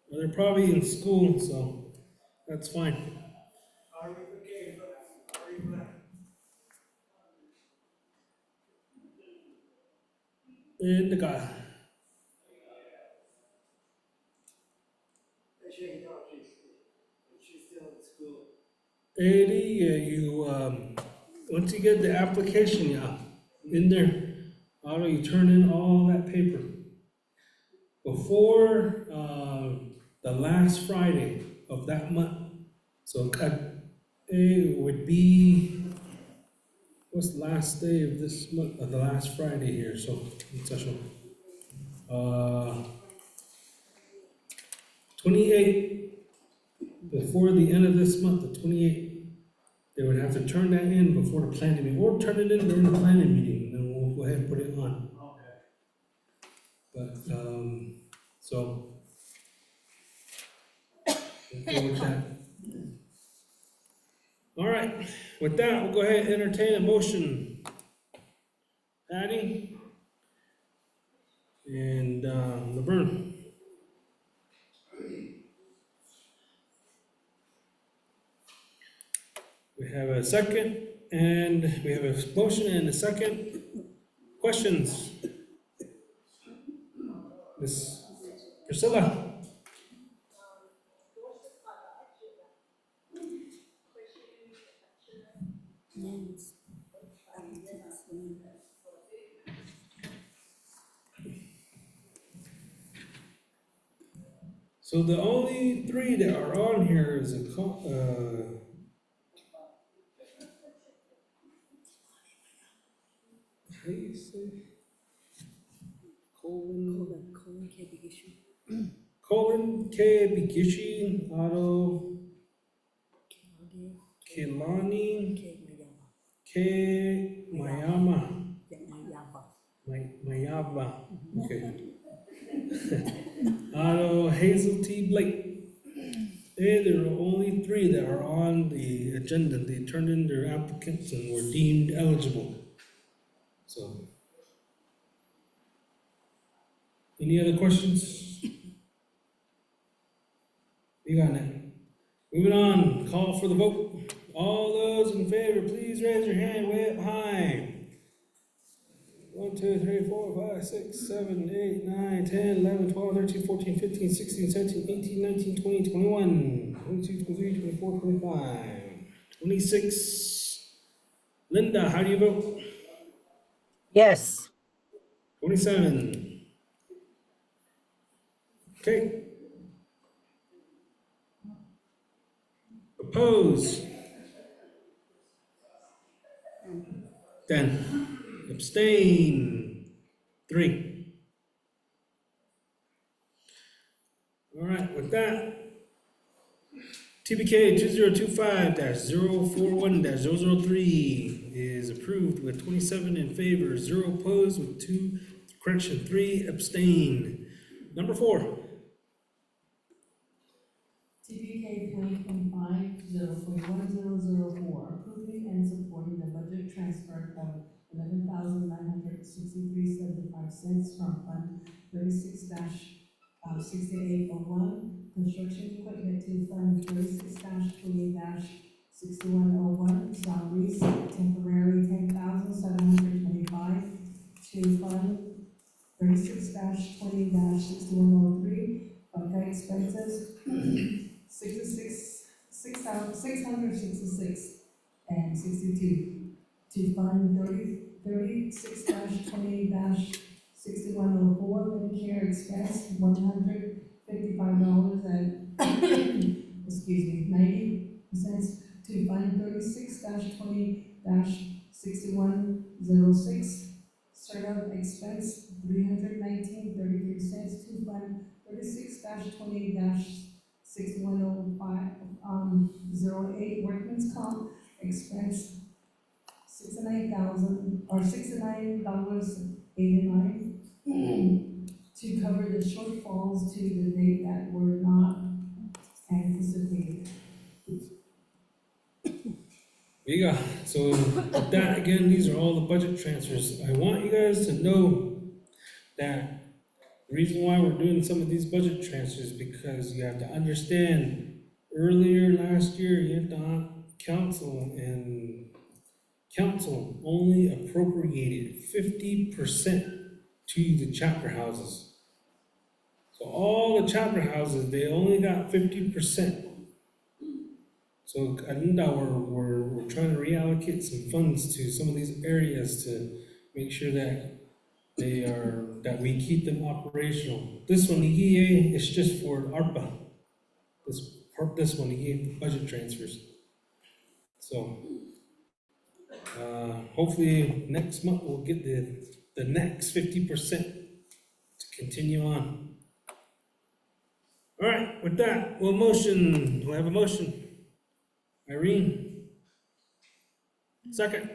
[SPEAKER 2] Well, they're probably in school, so that's fine. Indica.
[SPEAKER 13] She's still in school.
[SPEAKER 2] Eddie, you, once you get the application, in there, how do you turn in all that paper? Before, the last Friday of that month. So, it would be, what's the last day of this month, the last Friday here, so, special. 28, before the end of this month, the 28th, they would have to turn that in before the planning meeting, or turn it in during the planning meeting, and then we'll go ahead and put it on.
[SPEAKER 13] Okay.
[SPEAKER 2] But, so. We'll go with that. All right, with that, we'll go ahead and entertain a motion. Patty? And, Laverne? We have a second, and we have a motion and a second. Questions? Miss Priscilla? So the only three that are on here is how do you say? Colin K. Bigishi, Otto Kilani K. Mayama. Mayaba. Okay. Otto Hazel T. Blake. There are only three that are on the agenda. They turned in their applicants and were deemed eligible. So, any other questions? You got it. Moving on, call for the vote. All those in favor, please raise your hand way up high. 1, 2, 3, 4, 5, 6, 7, 8, 9, 10, 11, 12, 13, 14, 15, 16, 17, 18, 19, 20, 21, 22, 23, 24, 25, 26. Linda, how do you vote?
[SPEAKER 15] Yes.
[SPEAKER 2] 27. Okay. Oppose? 10. Abstain? 3. All right, with that, TBK 2025-041-003 is approved with 27 in favor, 0 opposed, with 3 abstain. Number 4.
[SPEAKER 7] TPK 2025-041-004, approving and supporting the budget transfer of $11,963.75 from Fund 36-6801, construction equipment to Fund 36-20-6101, salaries temporary $10,725 to Fund 36-20-6103, okay, expenses, 666 to fund 36-20-6104, Medicare expense, $155 and, excuse me, 90 cents to fund 36-20-6106, startup expense, $319.33 to fund 36-20-6105, 08 workman's comp expense, $69.89 to cover the shortfalls to the date that were not anticipated.
[SPEAKER 2] There you go. So with that, again, these are all the budget transfers. I want you guys to know that the reason why we're doing some of these budget transfers is because you have to understand, earlier last year, you had to council only appropriated 50% to the chapter houses. So all the chapter houses, they only got 50%. So Ananda, we're trying to reallocate some funds to some of these areas to make sure that that we keep them operational. This one, EA, is just for ARPA. This one, EA, budget transfers. So, hopefully next month we'll get the next 50% to continue on. All right, with that, we'll have a motion. Irene? Second.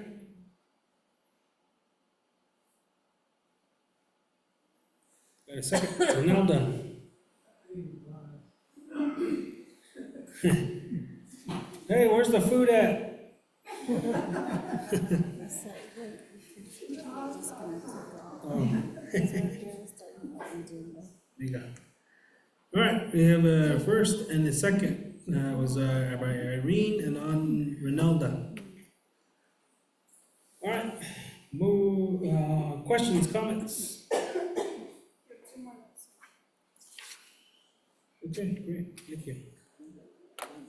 [SPEAKER 2] A second, Ronaldo. Hey, where's the food at? You got it. All right, we have a first and a second, was by Irene and on Ronaldo. All right, move, questions, comments? Okay, great, thank you.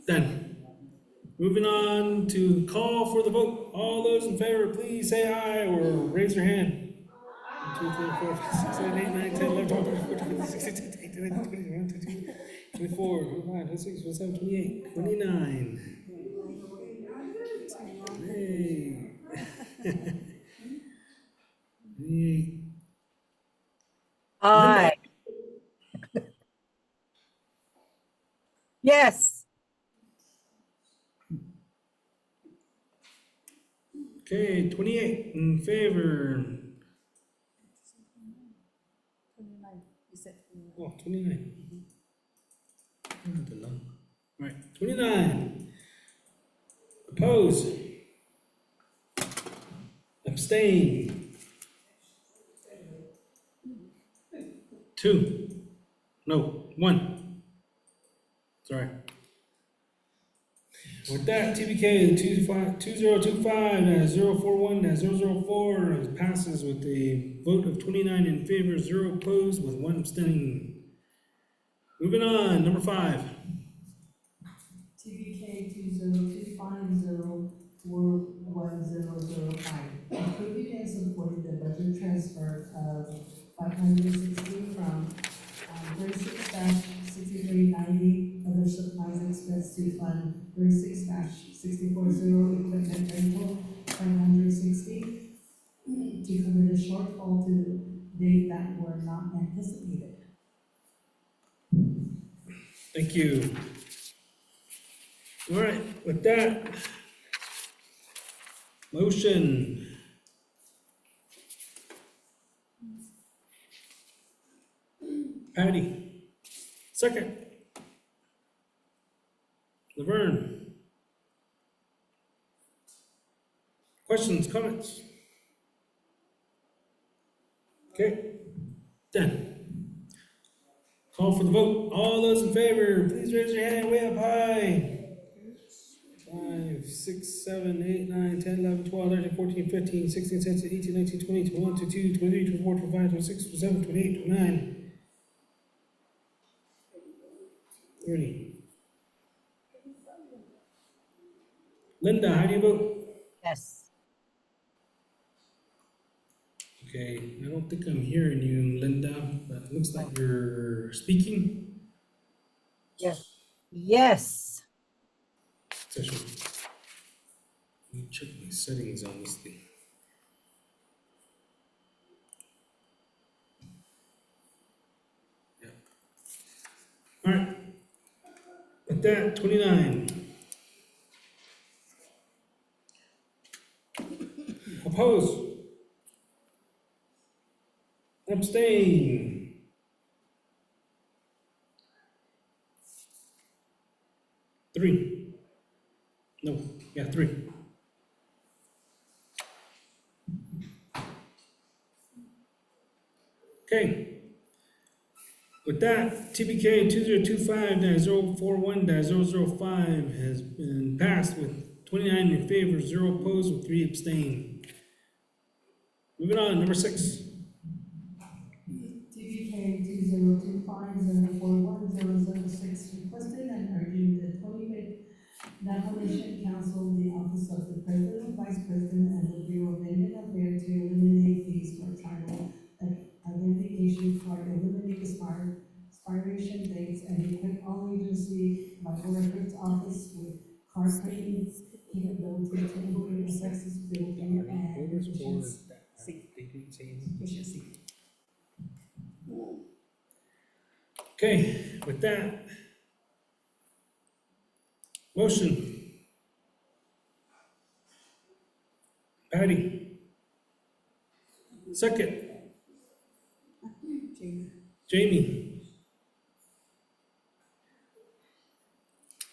[SPEAKER 2] Done. Moving on to call for the vote. All those in favor, please say aye or raise your hand. 1, 2, 3, 4, 5, 6, 7, 8, 9, 10, 11, 12, 13, 14, 15, 16, 17, 18, 19, 20, 21, 22, 24, 25, 26, 27, 28, 29. Hey. 28.
[SPEAKER 15] Aye. Yes.
[SPEAKER 2] Okay, 28 in favor. Oh, 29. All right, 29. Oppose. Abstain. 2. No, 1. Sorry. With that, TBK 2025-041-004 passes with a vote of 29 in favor, 0 opposed, with 1 abstaining. Moving on, number 5.
[SPEAKER 7] TBK 2025-041-005, approving and supporting the budget transfer of 560 from 36-6390 other supplies expense to fund 36-640 equipment rental 560 to cover the shortfall to date that were not anticipated.
[SPEAKER 2] Thank you. All right, with that, motion. Patty. Second. Laverne. Questions, comments? Okay, done. Call for the vote. All those in favor, please raise your hand way up high. 5, 6, 7, 8, 9, 10, 11, 12, 13, 14, 15, 16, 17, 18, 19, 20, 21, 22, 23, 24, 25, 26, 27, 28, 29, 30. Linda, how do you vote?
[SPEAKER 15] Yes.
[SPEAKER 2] Okay, I don't think I'm hearing you, Linda, but it looks like you're speaking.
[SPEAKER 15] Yes. Yes.
[SPEAKER 2] Session. Let me check my settings on this thing. Yeah. All right. With that, 29. Oppose. Abstain. 3. No, yeah, 3. Okay. With that, TBK 2025-041-005 has been passed with 29 in favor, 0 opposed, with 3 abstain. Moving on, number 6.
[SPEAKER 7] TBK 2025-041-006, requesting and urging the 25th Appalachian Council, the Office of the President, Vice President, and the Bureau of Indian Affairs to eliminate fees for tribal identification card, eliminate expiration dates, and equip all agency vital records office with card printing capability to improve accessibility and efficiency.
[SPEAKER 2] Okay, with that, motion. Patty. Second. Jamie?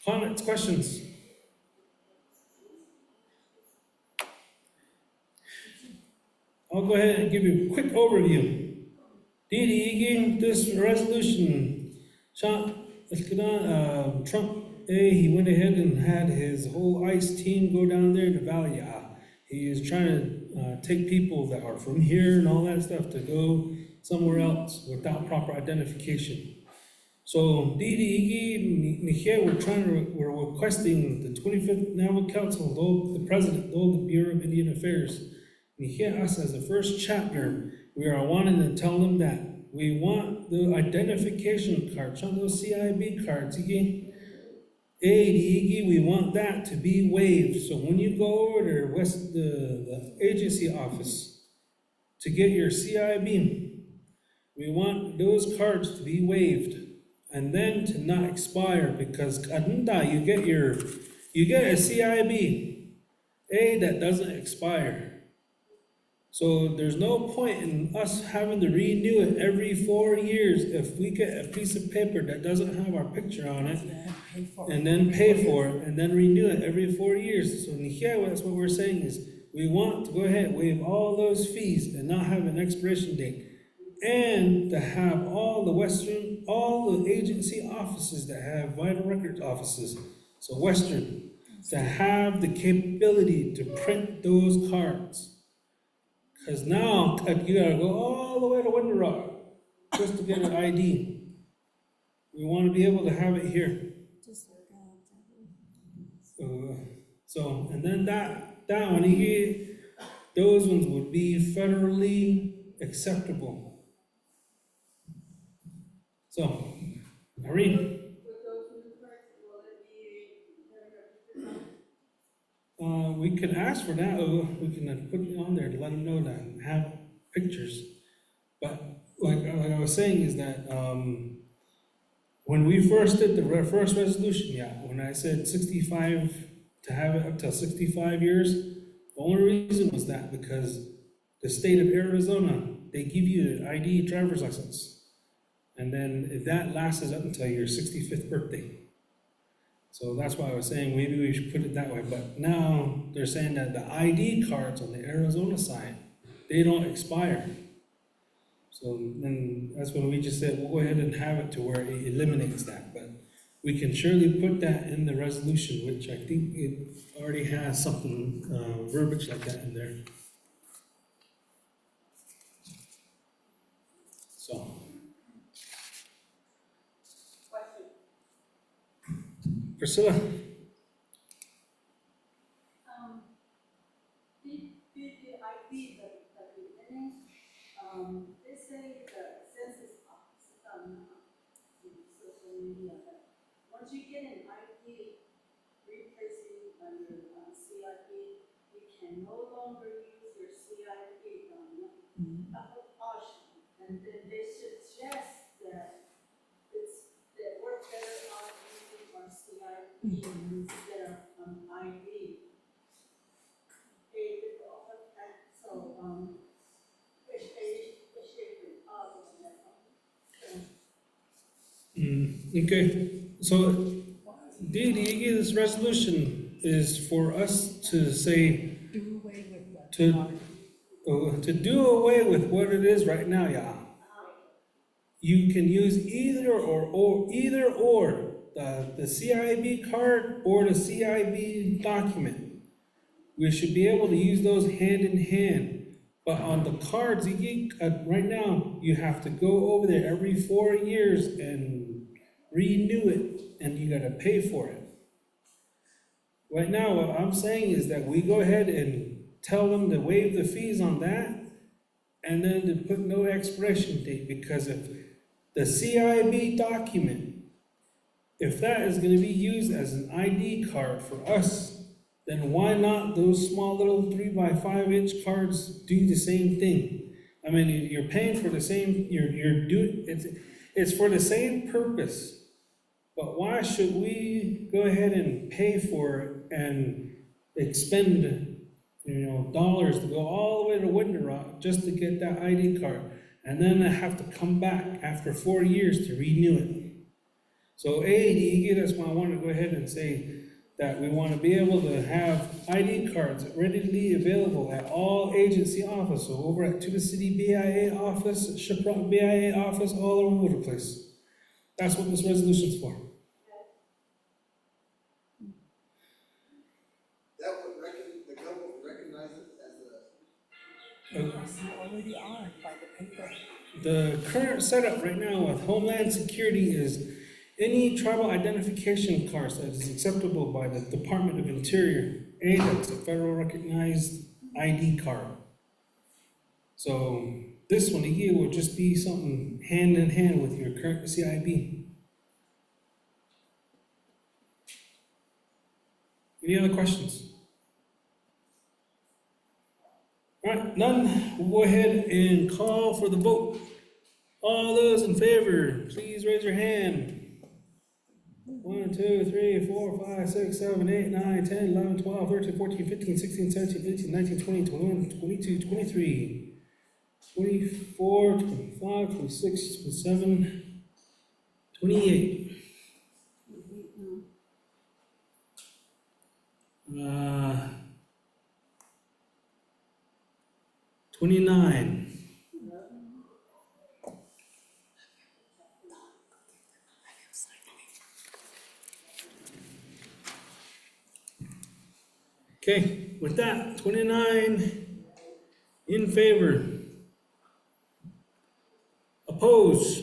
[SPEAKER 2] Comments, questions? I'll go ahead and give you a quick overview. Didi, this resolution, Trump, he went ahead and had his whole ICE team go down there to Valley. He is trying to take people that are from here and all that stuff to go somewhere else without proper identification. So we're requesting the 25th Naval Council, the President, the Bureau of Indian Affairs, us as the first chapter, we are wanting to tell them that we want the identification cards, those CIB cards, we want that to be waived. So when you go over to the agency office to get your CIB, we want those cards to be waived and then to not expire, because you get a CIB, that doesn't expire. So there's no point in us having to renew it every 4 years if we get a piece of paper that doesn't have our picture on it, and then pay for it, and then renew it every 4 years. So that's what we're saying is, we want to go ahead and waive all those fees and not have an expiration date, and to have all the agency offices that have vital records offices, so Western, to have the capability to print those cards. Because now you gotta go all the way to Window Rock just to get an ID. We want to be able to have it here. So, and then that one, those ones would be federally acceptable. So, Irene. We can ask for that, we can put it on there to let them know that, and have pictures. But like I was saying is that, when we first did the first resolution, when I said 65, to have it up till 65 years, the only reason was that because the state of Arizona, they give you an ID driver's license. And then if that lasts up until your 65th birthday. So that's why I was saying maybe we should put it that way. But now they're saying that the ID cards on the Arizona side, they don't expire. So then that's when we just said, we'll go ahead and have it to where it eliminates that. But we can surely put that in the resolution, which I think it already has something, verbiage like that in there. So. Priscilla?
[SPEAKER 9] The ID that you're getting, they say the census office, social media, that once you get an ID replacing your CIP, you can no longer use your CIP option. And then they suggest that that we're better off using our CIP instead of ID.
[SPEAKER 2] Okay, so this resolution is for us to say, to do away with what it is right now, You can use either or the CIB card or the CIB document. We should be able to use those hand in hand. But on the cards, right now, you have to go over there every 4 years and renew it, and you gotta pay for it. Right now, what I'm saying is that we go ahead and tell them to waive the fees on that, and then to put no expiration date, because if the CIB document, if that is gonna be used as an ID card for us, then why not those small little 3x5-inch cards do the same thing? I mean, you're paying for the same, it's for the same purpose. But why should we go ahead and pay for it and expend, dollars to go all the way to Window Rock just to get that ID card? and then I have to come back after 4 years to renew it. So AADE, that's why I want to go ahead and say that we want to be able to have ID cards readily available at all agency offices, so over at Tuba City BIA office, Shiprock BIA office, all over the place. That's what this resolution's for.
[SPEAKER 5] That would the government would recognize it as a.
[SPEAKER 2] Uh,
[SPEAKER 15] already are by the paper.
[SPEAKER 2] The current setup right now with Homeland Security is any tribal identification cards that is acceptable by the Department of Interior, that's a federal recognized ID card. So this one here will just be something hand in hand with your current CIB. Any other questions? All right, none. We'll go ahead and call for the vote. All those in favor, please raise your hand. 1, 2, 3, 4, 5, 6, 7, 8, 9, 10, 11, 12, 13, 14, 15, 16, 17, 18, 19, 20, 21, 22, 23, 24, 25, 26, 27, 28. 29. Okay, with that, 29 in favor. Oppose.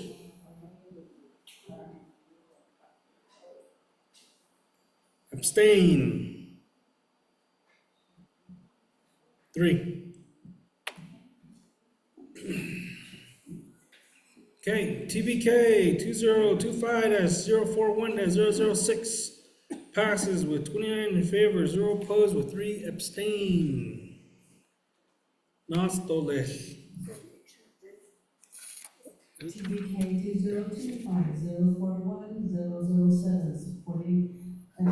[SPEAKER 2] Abstain. 3. Okay, TBK 2025-041-006 passes with 29 in favor, 0 opposed, with 3 abstain. Nastoles.
[SPEAKER 7] TBK 2025-041-007, supporting and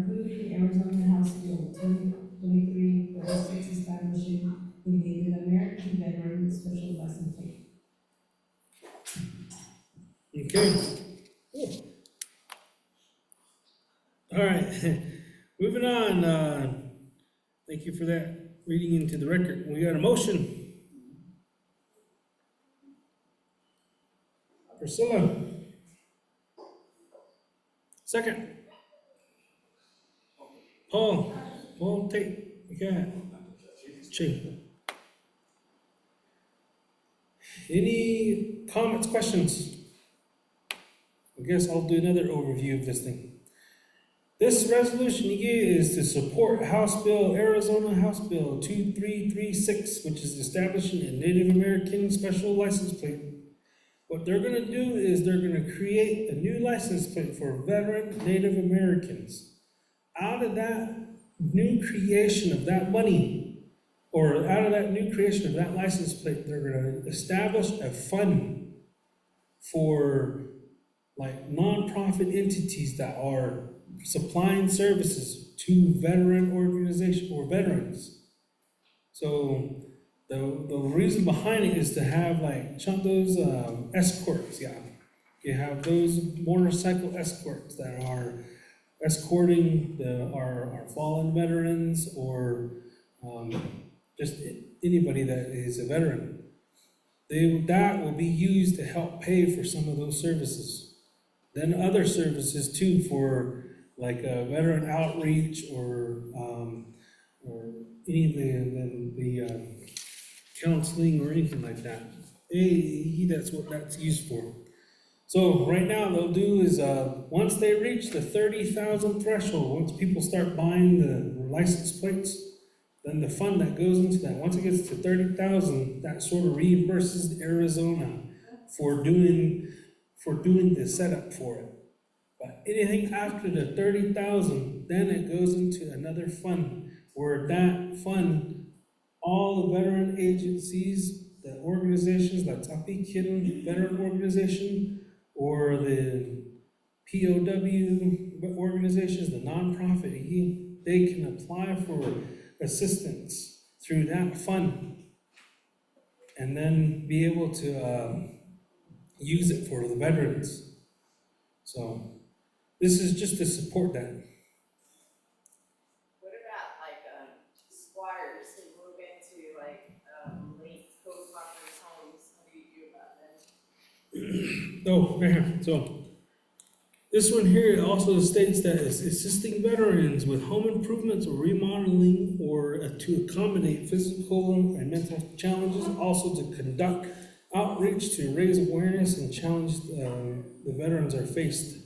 [SPEAKER 7] approving the Arizona House Bill 2023-36, establishing a Native American veteran special license plate.
[SPEAKER 2] Okay. All right, moving on. Thank you for that reading into the record. We got a motion. Priscilla. Second. Paul, take. You got it. Chi. Any comments, questions? I guess I'll do another overview of this thing. This resolution here is to support Arizona House Bill 2336, which is establishing a Native American special license plate. What they're gonna do is they're gonna create a new license plate for veteran Native Americans. Out of that new creation of that money, or out of that new creation of that license plate, they're gonna establish a fund for like nonprofit entities that are supplying services to veteran organizations or veterans. So the reason behind it is to have like those escorts, yeah. You have those motorcycle escorts that are escorting our fallen veterans or just anybody that is a veteran. That will be used to help pay for some of those services. Then other services too for like veteran outreach or any of the counseling or anything like that. That's what that's used for. So right now they'll do is once they reach the 30,000 threshold, once people start buying the license plates, then the fund that goes into that, once it gets to 30,000, that sort of reimburses Arizona for doing the setup for it. But anything after the 30,000, then it goes into another fund, where that fund, all the veteran agencies, the organizations like Ts'ah Bii Veteran Organization, or the POW organizations, the nonprofit, they can apply for assistance through that fund. and then be able to use it for the veterans. So this is just to support that.
[SPEAKER 6] What about like, squatters who move into like, late code talkers' homes? What do you do about them?
[SPEAKER 2] Oh, right here. So this one here also states that it's assisting veterans with home improvements or remodeling or to accommodate physical and mental challenges, also to conduct outreach to raise awareness and challenge the veterans are faced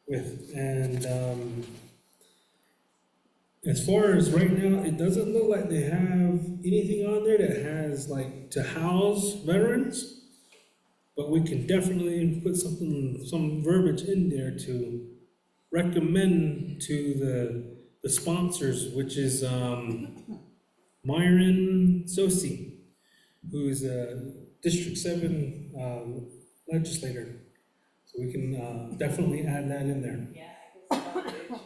[SPEAKER 2] with. And as far as right now, it doesn't look like they have anything on there that has like to house veterans, but we can definitely put some verbiage in there to recommend to the sponsors, which is Myron Sosi, who's a District 7 legislator. So we can definitely add that in there.
[SPEAKER 6] Yeah, I guess you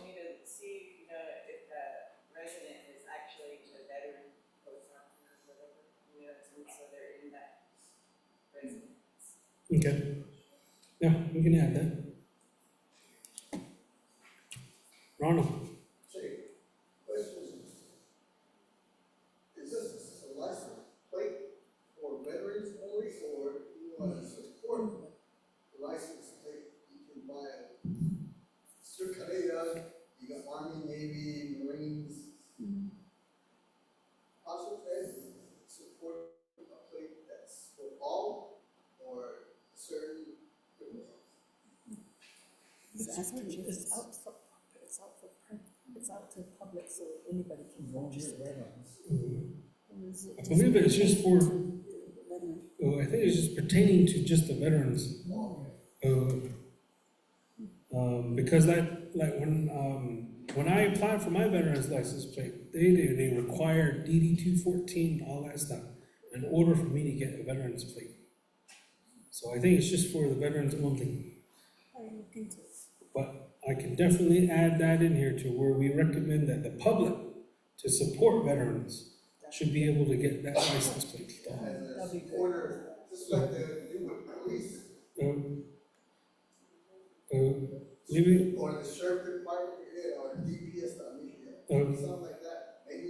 [SPEAKER 6] need to see, if the resident is actually a veteran post office or whatever, so they're in that residence.
[SPEAKER 2] Okay. Yeah, we can add that. Ronald?
[SPEAKER 5] Say, question, is this a license plate for veterans only, or you want to support the license plate? You can buy a Surcadea, you got Army, Navy, Marines. Also, support a plate that's for all, or certain criminals.
[SPEAKER 15] It's asking, it's out for, it's out to public, so anybody can purchase it.
[SPEAKER 2] I believe it's just for, I think it's just pertaining to just the veterans. Because like when I applied for my veterans license plate, they require DD 214, all that stuff, in order for me to get a veterans plate. So I think it's just for the veterans only.
[SPEAKER 15] I look into it.
[SPEAKER 2] But I can definitely add that in here to where we recommend that the public to support veterans should be able to get that license plate.
[SPEAKER 5] As a supporter, just like they do with police,
[SPEAKER 2] Maybe,
[SPEAKER 5] or the sheriff department, or DPS, something like that, maybe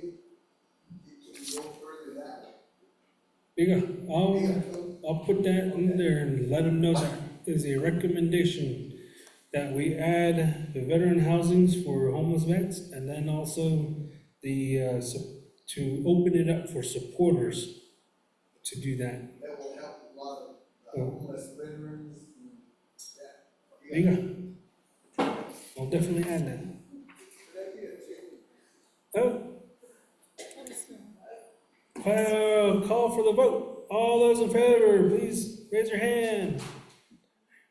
[SPEAKER 5] you can go further than that.
[SPEAKER 2] I'll put that in there and let them know that is a recommendation that we add the veteran housings for homeless vets, and then also the, to open it up for supporters to do that.
[SPEAKER 5] That will help a lot of homeless veterans,
[SPEAKER 2] There you go. I'll definitely add that. Oh. Call for the vote. All those in favor, please raise your hand.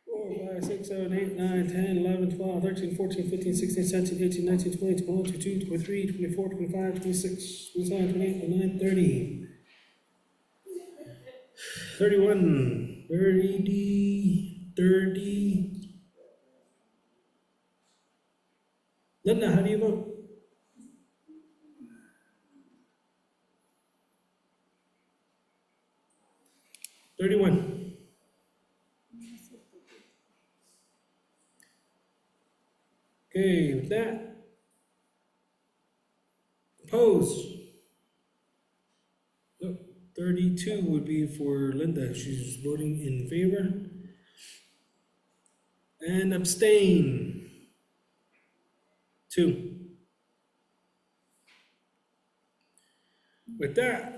[SPEAKER 2] 4, 5, 6, 7, 8, 9, 10, 11, 12, 13, 14, 15, 16, 17, 18, 19, 20, 21, 22, 23, 24, 25, 26, 27, 28, 29, 30. 31, 30. Linda, how do you vote? $31. Okay, with that. Opposed? 32 would be for Linda. She's voting in favor. And abstain. 2. With that,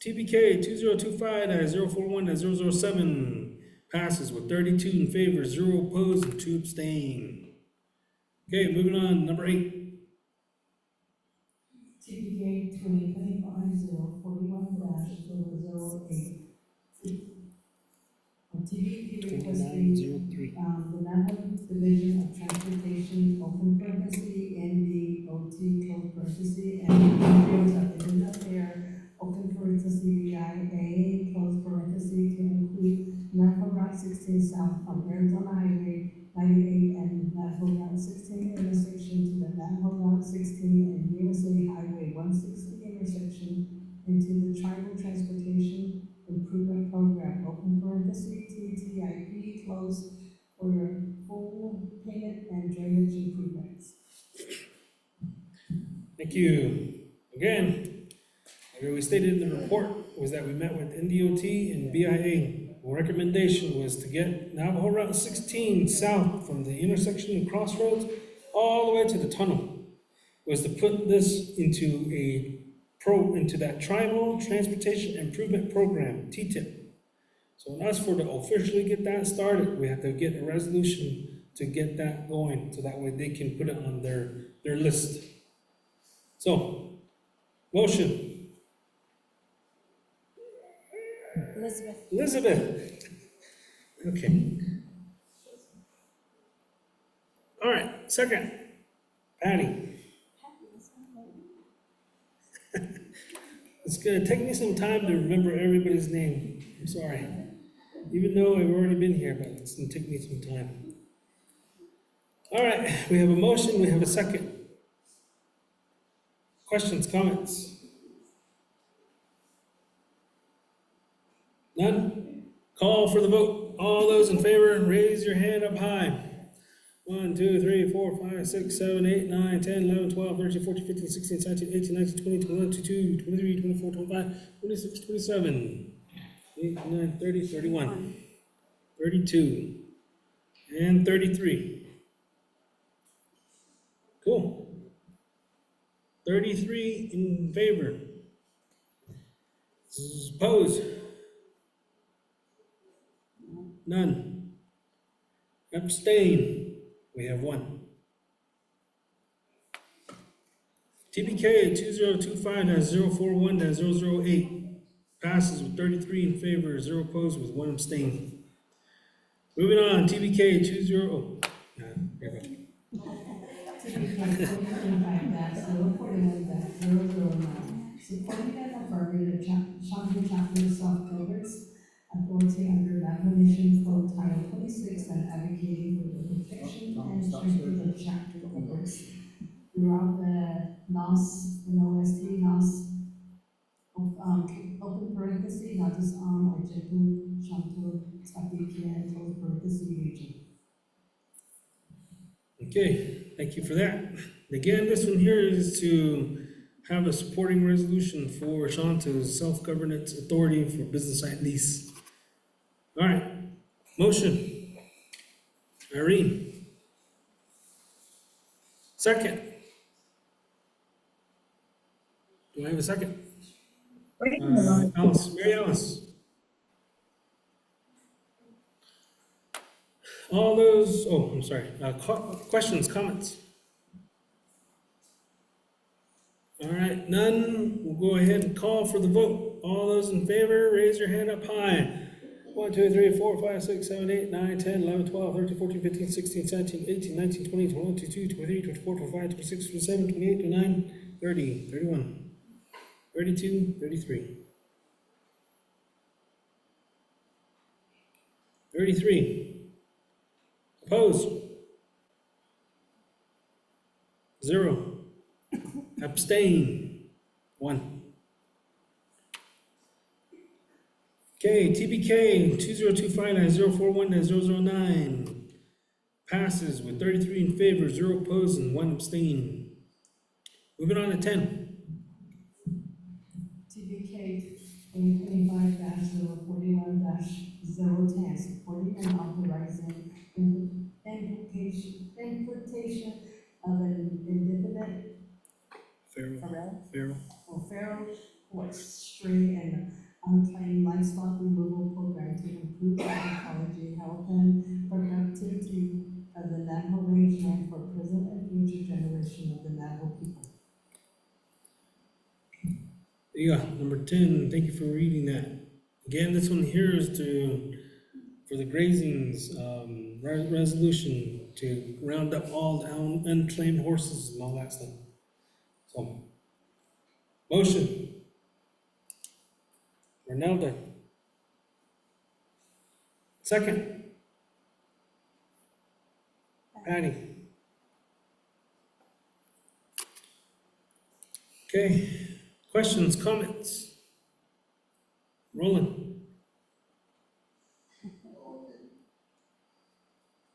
[SPEAKER 2] TPK 2025-041-007 passes with 32 in favor, 0 opposed, and 2 abstain. Okay, moving on, number 8.
[SPEAKER 7] TPK 2025-041-008. TPK requesting,
[SPEAKER 2] 2903.
[SPEAKER 7] the Napa Division of Transportation, open parenthesis, NDOT, close parenthesis, and details of the affair, open parenthesis, BIA, close parenthesis, to include Napa Route 16 south from Arizona Highway 98 and Napa Route 16 intersection to the Napa Route 16 and USA Highway 160 intersection into the tribal transportation
[SPEAKER 2] Thank you. Again, like we stated in the report, was that we met with NDOT and BIA. Recommendation was to get Navajo Route 16 south from the intersection of Crossroads all the way to the tunnel. Was to put this into into that Tribal Transportation Improvement Program, TTIP. So in us for to officially get that started, we have to get a resolution to get that going, so that way they can put it on their list. So, motion,
[SPEAKER 15] Elizabeth.
[SPEAKER 2] Elizabeth. Okay. All right, second, Patty. It's gonna take me some time to remember everybody's name, I'm sorry. Even though I've already been here, but it's gonna take me some time. All right, we have a motion, we have a second. Questions, comments? None? Call for the vote. All those in favor, raise your hand up high. 1, 2, 3, 4, 5, 6, 7, 8, 9, 10, 11, 12, 13, 14, 15, 16, 17, 18, 19, 20, 21, 22, 23, 24, 25, 26, 27, 8, 9, 30, 31, 32, and 33. Cool. 33 in favor. Opposed? None. Abstain? We have one. TBK 2025-041-008 passes with 33 in favor, 0 opposed with 1 abstain. Moving on, TBK 20, oh, here we go.
[SPEAKER 7] TBK 2025-041-009, supporting and affirming the Shanti Chapter self-governance authority under Navajo Nation Code Title 26 and advocating for the protection and strength of the chapter governance throughout the NOS, open parenthesis, Natas Ojeku, Shanto, Ts'ah Bii, and close parenthesis region.
[SPEAKER 2] Okay, thank you for that. Again, this one here is to have a supporting resolution for Shanto's self-governance authority for business site lease. All right, motion. Irene. Second. Do I have a second? Alice, Mary Alice. All those, oh, I'm sorry, questions, comments? All right, none, we'll go ahead and call for the vote. All those in favor, raise your hand up high. 1, 2, 3, 4, 5, 6, 7, 8, 9, 10, 11, 12, 13, 14, 15, 16, 17, 18, 19, 20, 21, 22, 23, 24, 25, 26, 27, 28, 29, 30, 31, 32, 33. 33. Opposed? 0. Abstain? 1. Okay, TBK 2025-041-009 passes with 33 in favor, 0 opposed, and 1 abstain. Moving on to 10.
[SPEAKER 7] TBK 2025-041-010, supporting and authorizing importation of an indefinite feral, forestry, and unclaimed livestock removal program to improve the ecology, health, and productivity of the Navajo rangeland for present and future generation of the Navajo people.
[SPEAKER 2] There you go, number 10. Thank you for reading that. Again, this one here is for the grazings resolution to round up all the unclaimed horses and all that stuff. So, motion. Ronaldo. Second. Patty. Okay, questions, comments? Roland.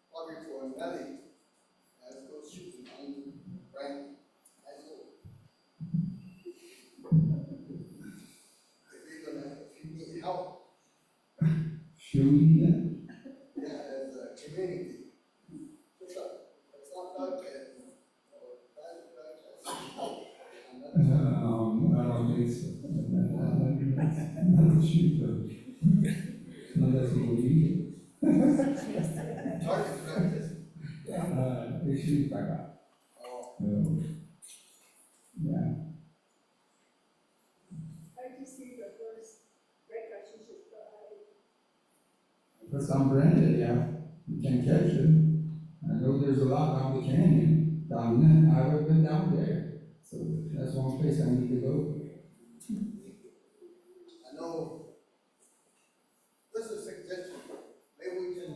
[SPEAKER 5] Probably for Nelly, as goes shooting on rank, as go.
[SPEAKER 8] I don't think so. Not cheap, unless you need it.
[SPEAKER 5] Target practice.
[SPEAKER 8] It's cheap, I got. Yeah.
[SPEAKER 9] I just see the first record you should
[SPEAKER 8] For some branded, yeah, you can catch it. I know there's a lot down the canyon, down there, I haven't been down there, so that's one place I need to go.
[SPEAKER 5] I know, this is a suggestion, maybe we can,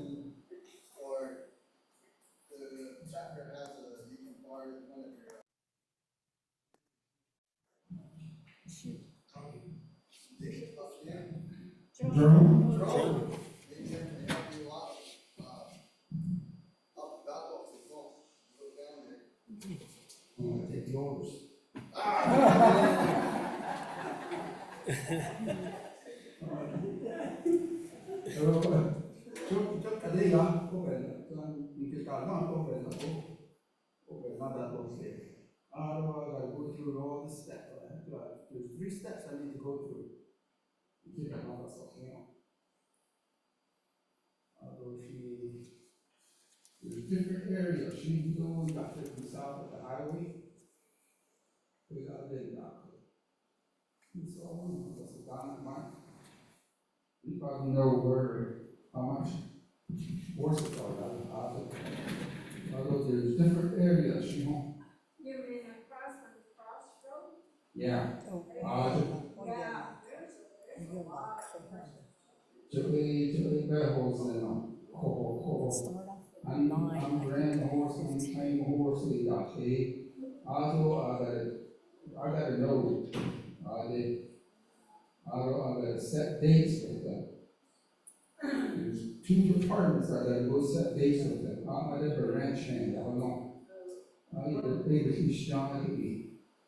[SPEAKER 5] or the chapter has a, you can borrow one of your.
[SPEAKER 8] Drone?
[SPEAKER 5] Drone. Maybe there may not be a lot of, up battles as well, go down there.
[SPEAKER 8] I'm gonna take yours. I gotta go through all the steps, there's 3 steps I need to go through. You can't know myself, you know. There's different areas, she got to the south of the highway. We got a big dock. You saw one, that's a down mine. You probably know where, how much horses are out. Although there's different areas, you know.
[SPEAKER 9] You mean across from the crossroad?
[SPEAKER 8] Yeah.
[SPEAKER 9] Yeah, there's a lot of
[SPEAKER 8] I'm brand horse, I'm trained horse, they got paid. Also, I gotta know, I gotta set dates with them. There's 2 departments I gotta go set dates with them. I never ranch hand, I don't know. I either pay the fish down to be,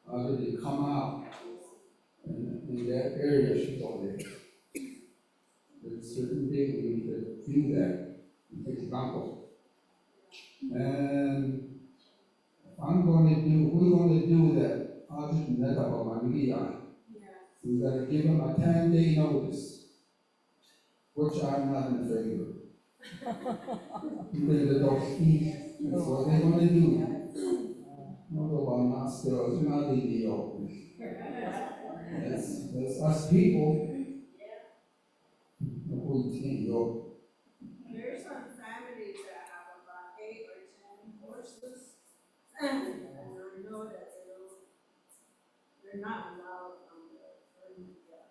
[SPEAKER 8] they come out in that area, she's over there. There's a certain day we need to do that, fix Blanco. And we're gonna do that, I'll just net up on my media. We gotta give them a 10-day notice, which I'm not in favor. Because they don't eat, that's what they're gonna do. Although I'm not still, it's not ideal. That's us people.
[SPEAKER 9] There's some families that have about 8 or 10 horses. And I know that they're not allowed on the permit yet.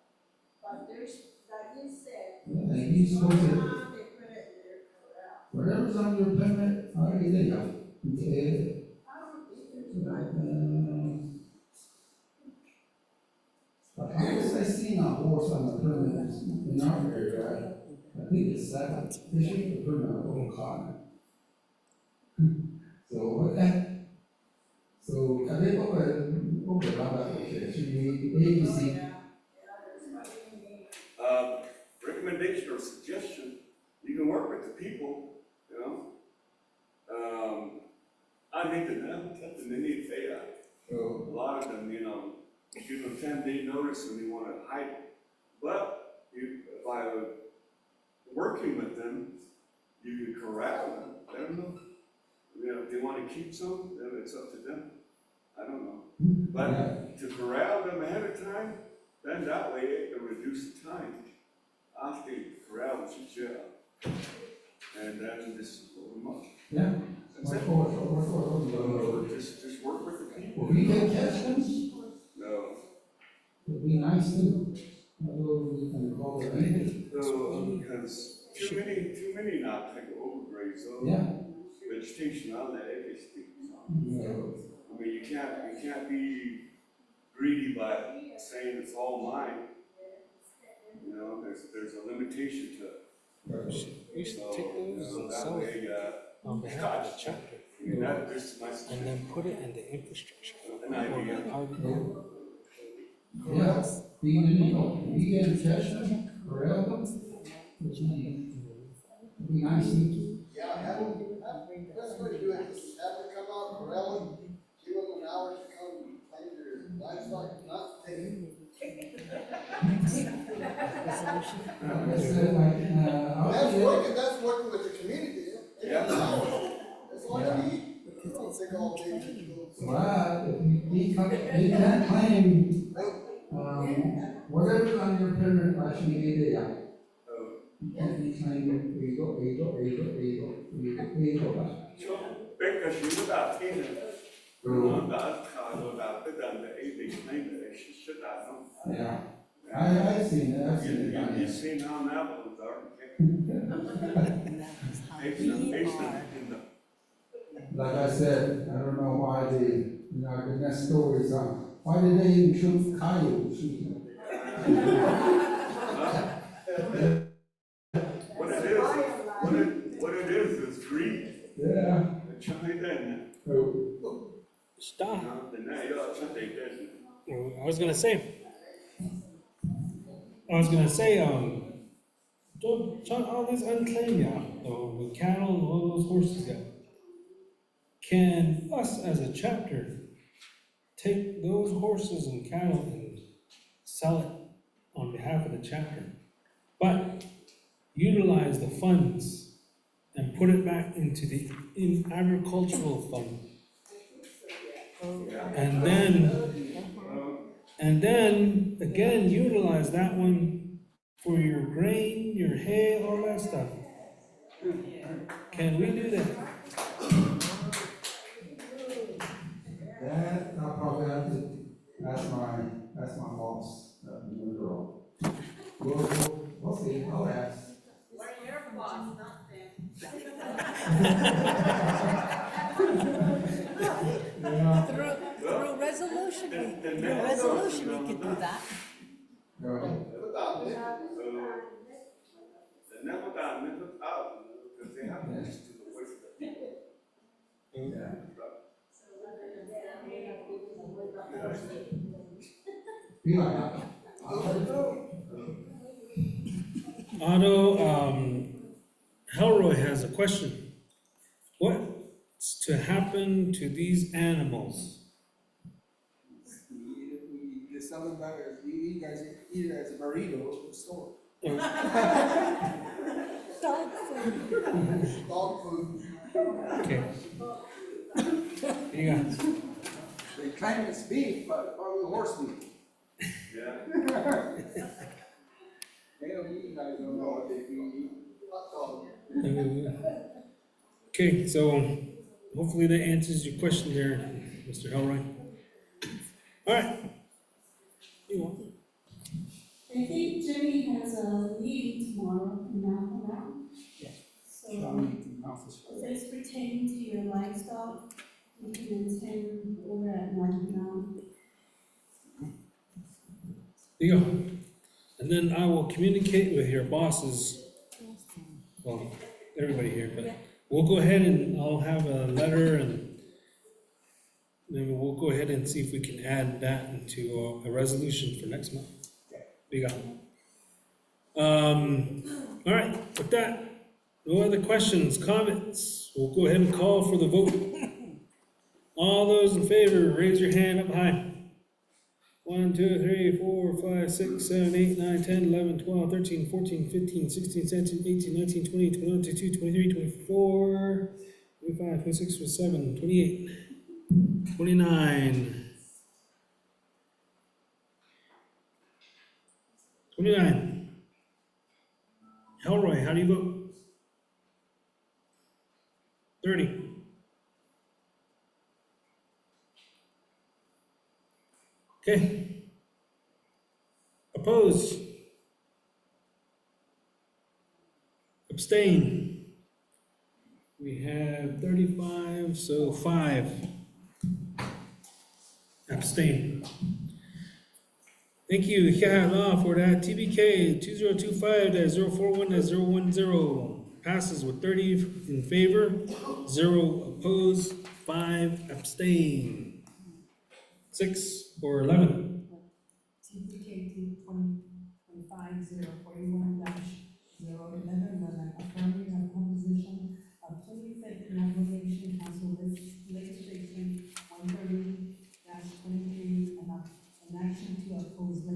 [SPEAKER 9] But there's, like you said,
[SPEAKER 8] Yeah, you're supposed to,
[SPEAKER 9] somehow they put it in their corral.
[SPEAKER 8] whatever's on your permit, I mean, they got. Yeah.
[SPEAKER 9] I don't think there's right.
[SPEAKER 8] I guess I seen a horse on the permit in our area, I think it's 7, they should put permit on a little cotton. So, can they go around that, should be agency.
[SPEAKER 12] Recommendation or suggestion, you can work with the people, you know? I think that that's an immediate pay. A lot of them, you know, give them 10-day notice when they want to hide it. But by working with them, you can corral them. I don't know. You know, if they want to keep some, then it's up to them. I don't know. But to corral them ahead of time, then that way it can reduce the time. After you corral them to jail. And then just pull them up.
[SPEAKER 8] Yeah.
[SPEAKER 12] That's it. Just work with the people.
[SPEAKER 8] We can catch them.
[SPEAKER 12] No.
[SPEAKER 8] It'd be nice to, although we can call it anything.
[SPEAKER 12] No, because too many not take overgraze, so
[SPEAKER 8] Yeah.
[SPEAKER 12] vegetation on that edge is big.
[SPEAKER 8] Yeah.
[SPEAKER 12] I mean, you can't be greedy by saying it's all mine. You know, there's a limitation to it.
[SPEAKER 2] We should take those and
[SPEAKER 12] that
[SPEAKER 2] sell
[SPEAKER 12] way,
[SPEAKER 2] it on behalf of the chapter.
[SPEAKER 12] I mean, that's my
[SPEAKER 2] And then put it in the infrastructure.
[SPEAKER 12] an idea.
[SPEAKER 8] Yeah, being in, we can catch them, corral them. It'd be nice.
[SPEAKER 5] Yeah, best way to do it is have them come out, corral them, give them an hour to come claim their Life's like not taking.
[SPEAKER 8] Like I said, I'll
[SPEAKER 5] That's
[SPEAKER 8] see it.
[SPEAKER 5] working with the community.
[SPEAKER 12] Yeah.
[SPEAKER 5] That's all you need. Don't take all day to go.
[SPEAKER 8] Well, he can't claim, whatever's on your permit, actually, you can't be claiming,
[SPEAKER 12] So, because you got in
[SPEAKER 8] Yeah, I've seen it, I've seen it.
[SPEAKER 12] You've seen how that one's are.
[SPEAKER 8] Like I said, I don't know why the next door is on, why did they even shoot coyotes?
[SPEAKER 12] What it is greed.
[SPEAKER 8] Yeah.
[SPEAKER 2] Stop. I was gonna say, don't, John, all these unclaimed, the cattle and all those horses, can us as a chapter take those horses and cattle and sell it on behalf of the chapter, but utilize the funds and put it back into the agricultural fund? And then, again, utilize that one for your grain, your hay, all that stuff. Can we do that?
[SPEAKER 8] That, I'll probably have to ask my boss, the girl. We'll see, I'll ask.
[SPEAKER 6] We're your boss, not them.
[SPEAKER 8] Yeah.
[SPEAKER 15] Through resolution, we could do that.
[SPEAKER 8] Go ahead. Yeah. Be like, I'll let it go.
[SPEAKER 2] Otto, Helroy has a question. What's to happen to these animals?
[SPEAKER 16] You sell them back, you guys eat it as a burrito in the store.
[SPEAKER 15] Dog food.
[SPEAKER 5] Dog food.
[SPEAKER 2] Okay. You got.
[SPEAKER 16] They claim it's beef, but probably horse meat.
[SPEAKER 12] Yeah.
[SPEAKER 16] They don't eat, you guys don't know what they eat. Hot dog.
[SPEAKER 2] Okay, so hopefully that answers your question there, Mr. Helroy. All right. You want?
[SPEAKER 9] I think Jimmy has a meeting tomorrow in Mountain Mountain. So, if it's pertaining to your livestock, you can attend over at Mountain Mountain.
[SPEAKER 2] There you go. And then I will communicate with your bosses, well, everybody here, but we'll go ahead and I'll have a letter and then we'll go ahead and see if we can add that into a resolution for next month. There you go. All right, with that, no other questions, comments? We'll go ahead and call for the vote. All those in favor, raise your hand up high. 1, 2, 3, 4, 5, 6, 7, 8, 9, 10, 11, 12, 13, 14, 15, 16, 17, 18, 19, 20, 21, 22, 23, 24, 25, 26, 27, 28, 29. 29. Helroy, how do you vote? 30. Okay. Oppose? Abstain? We have 35, so 5. Abstain. Thank you, yeah, law for that. TBK 2025-041-010 passes with 30 in favor, 0 opposed, 5 abstain. 6 or 11.
[SPEAKER 7] TPK 2025-041-011, affirming of composition of 25th Navigation Council legislation 130-23 and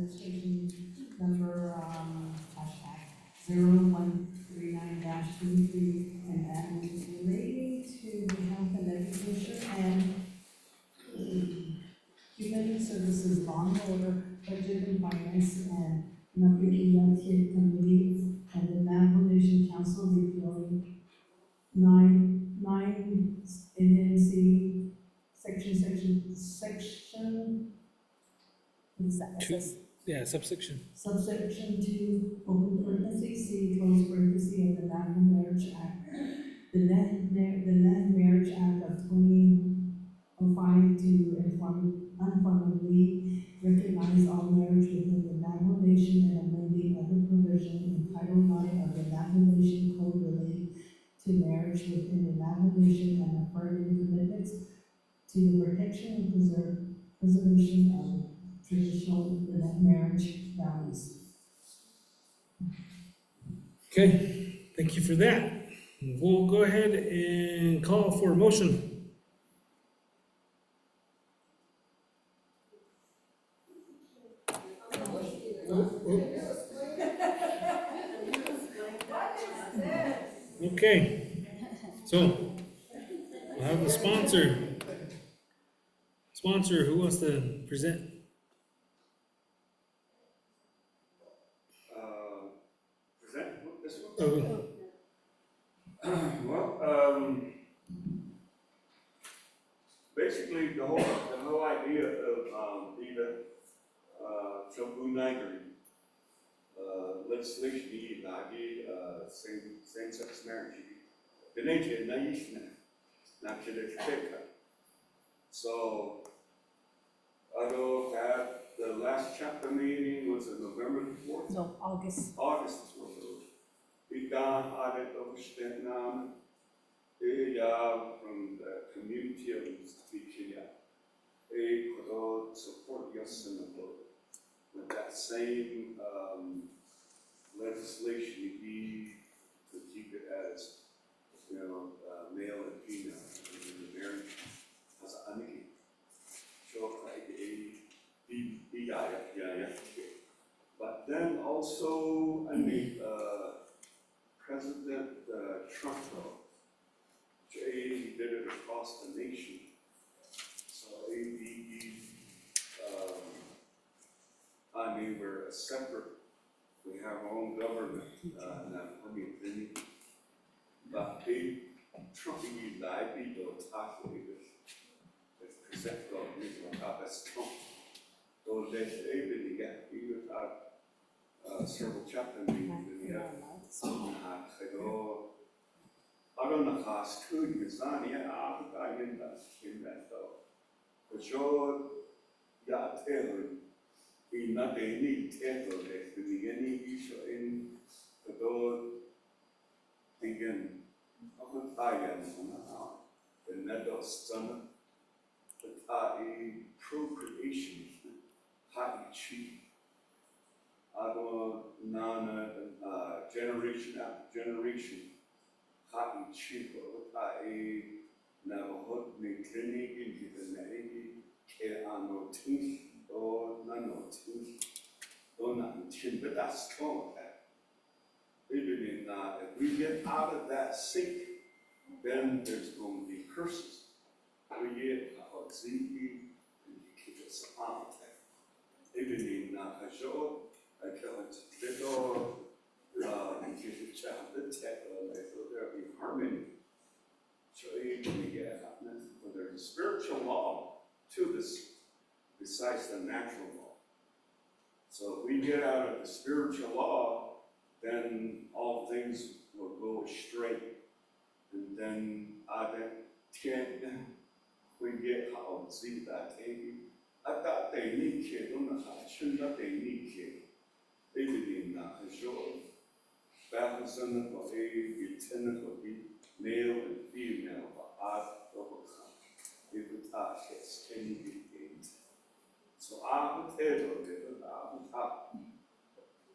[SPEAKER 7] registration number, hashtag 0139-23, and that is relating to the health and education and human services bond order, budget and finance, and Napigilantia Committee, and the Navajo Nation Council repealing nine NNC section, what is that?
[SPEAKER 2] Two, yeah, subsection.
[SPEAKER 7] Subsection 2, open parentheses, C, close parentheses, of the Navajo Marriage Act. The Land Marriage Act of 2005 to informally recognize all marriage within the Navajo Nation and amending other provision in Title 9 of the Navajo Nation Code relating to marriage within the Navajo Nation and affirming commitments to the protection and preservation of traditional marriage values.
[SPEAKER 2] Okay, thank you for that. We'll go ahead and call for a motion. Okay, so we'll have the sponsor. Sponsor, who wants to present?
[SPEAKER 12] Present this one?
[SPEAKER 2] Oh,
[SPEAKER 12] Well, basically, the whole idea of the Ts'ah Bii legislation same-sex marriage. The nature not so I know that the last chapter meeting was in November 4th.
[SPEAKER 15] No, August.
[SPEAKER 12] August is what it was. We got audit of Vietnam, from the community of Ts'ah Bii, could support us in the book with that same legislation to keep it as, male and female in the marriage as aniki. But then also, President Trump, he did it across the nation. So we're a separate, we have our own government, but Trump died, present Trump. So several chapter meetings, and yeah, I don't know how it's good, it's not, I didn't that though. For sure, not any title that the beginning issue in the door again. The net of son, a procreation, hot cheap. Nana generation after generation, hot cheap. Navajo clinic into the Navy, no teeth, or none of teeth, or nothing, but that's strong. Even if we get out of that sink, then there's going to be curses. We get our ziki, and you keep us out. Even in Hajo, I tell it to little, and give the child the tech, so there'll be harmony. So even we get happening, but there's a spiritual law to this, besides the natural law. So if we get out of the spiritual law, then all things will go straight. And then we get how see that I thought they need kid on the action that they need kid. They didn't show balance on the body, technical male and female, but art overcome. It would hits any games. So I would tell you that I would have.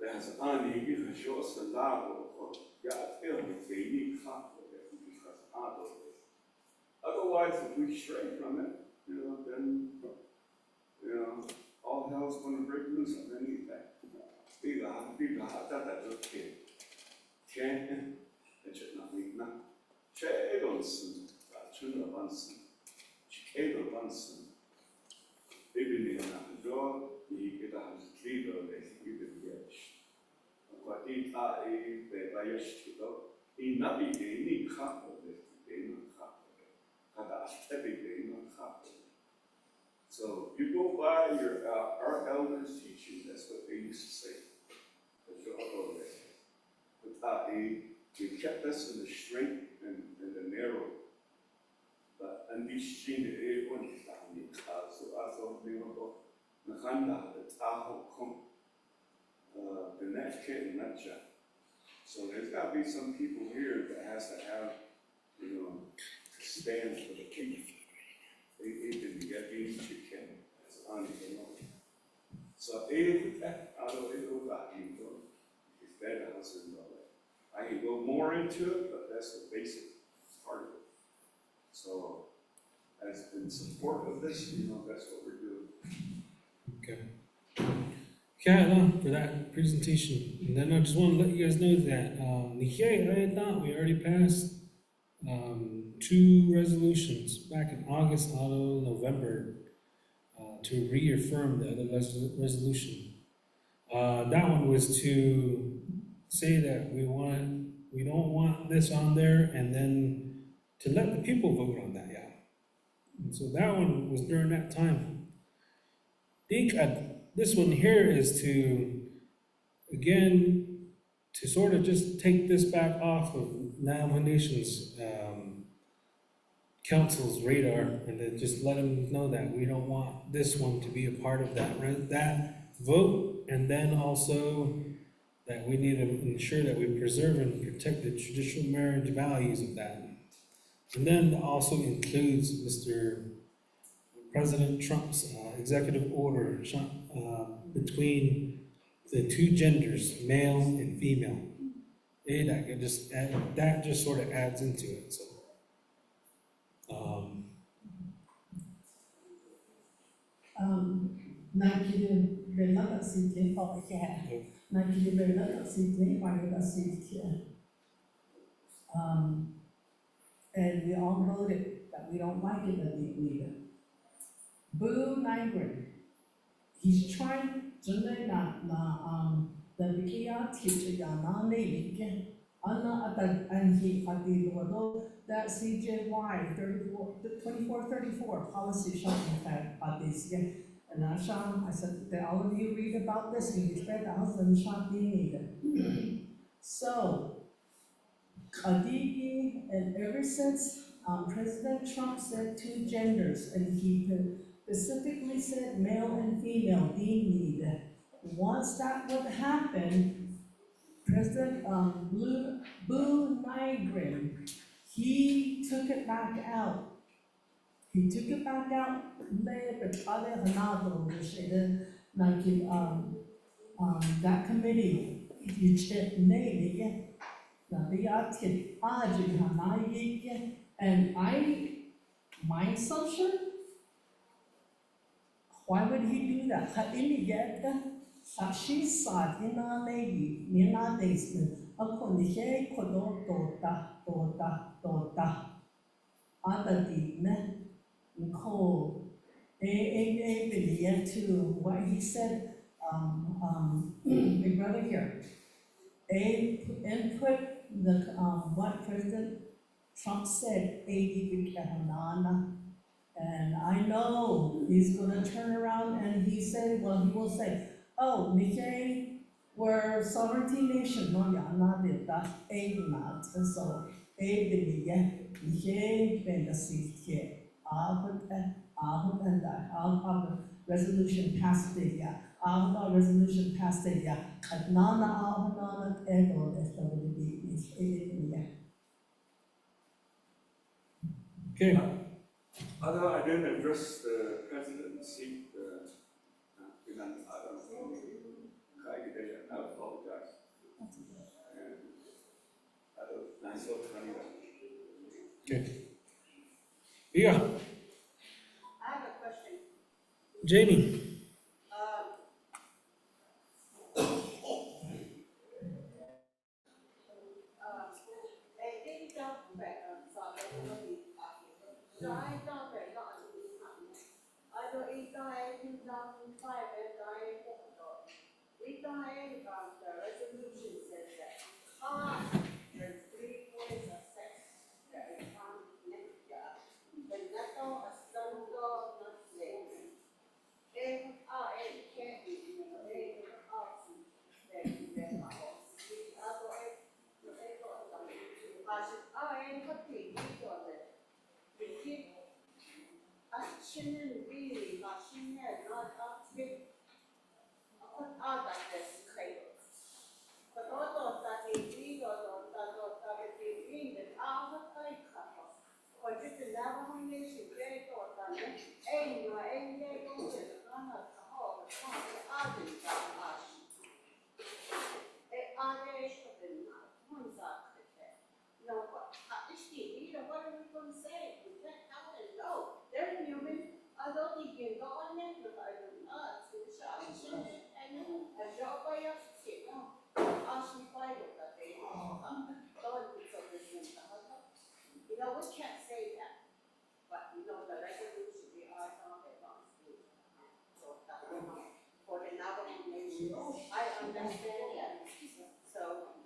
[SPEAKER 12] There's an uneasy who shows the love of God, tell me they need conflict because I don't. Otherwise, if we stray from it, then, all hell's going to break loose on any 하다다 좋게天这那里那这种事春的办事，去的办事，这边呢，说你给他这个的这个也是，我对他被把也是到，你那边的你看过的，别人看过的，他打这边别人看过的。So you go by our elders' teaching. That's what they used to say. We kept us in the straight and the narrow. But and these seen it one time. So I thought they were both the Handa, the Tahoe come, the next kid and that chat. So there's got to be some people here that has to have, to stand for the people. They didn't get any chicken. That's on the know. So I don't know that it's better house in the I can go more into it, but that's the basic part of it. So, as in support of this, that's what we're doing.
[SPEAKER 2] Okay. Okay, for that presentation. And then I just want to let you guys know that, I thought we already passed, 2 resolutions back in August, November, to reaffirm the other resolution. That one was to say that we don't want this on there, and then to let the people vote on that, yeah. And so that one was during that time. I think this one here is to, again, to sort of just take this back off of Navajo Nation's council's radar, and then just let them know that we don't want this one to be a part of that vote, and then also that we need to ensure that we preserve and protect the traditional marriage values of that. And then also includes Mr. President Trump's executive order between the 2 genders, male and female. That just sort of adds into it. So,
[SPEAKER 7] and we all voted that we don't like it that we leave it. Boo Nygren, he's trying to the Vikia teacher Yana Navy, and he that CJY 2434 policy shocking fact this. And I said that all of you read about this and you read the husband shot being needed. So Kadigi, and ever since President Trump said 2 genders, and he specifically said male and female, need. Once that would happen, President Boo Nygren, he took it back out. That committee, you check name and my assumption, why would he do that? She saw in our lady, Nina Daisman, upon the hay tota, other deep, Nicole, to what he said, my brother here. Input the what President Trump said, and I know he's gonna turn around and he will say, oh, Nikkei, we're sovereignty nation, no, not not, so, Nikkei, and the resolution passed it, yeah. Resolution passed it, yeah.
[SPEAKER 2] okay.
[SPEAKER 12] Although I didn't address the presidency, I don't know. I apologize. And that's so funny.
[SPEAKER 2] Okay. Yeah,
[SPEAKER 17] I have a question.
[SPEAKER 2] Jamie.
[SPEAKER 17] shouldn't really, not shouldn't, not big. Got this cradle. But all that they read, or that they read, and all the time, or just the level of nation, very good, and ain't no, ain't they go with it, none of the whole, the other, no, what, Steve, what are we gonna say? We can't tell them, no, they're human. I don't think you can go on there, but I don't know, it's a shot, and a job by us, no. Ask me why, but they, I'm going to tell this one, we can't say that, but the resolution, we are talking about. So, for the Navajo Nation, I understand that. So,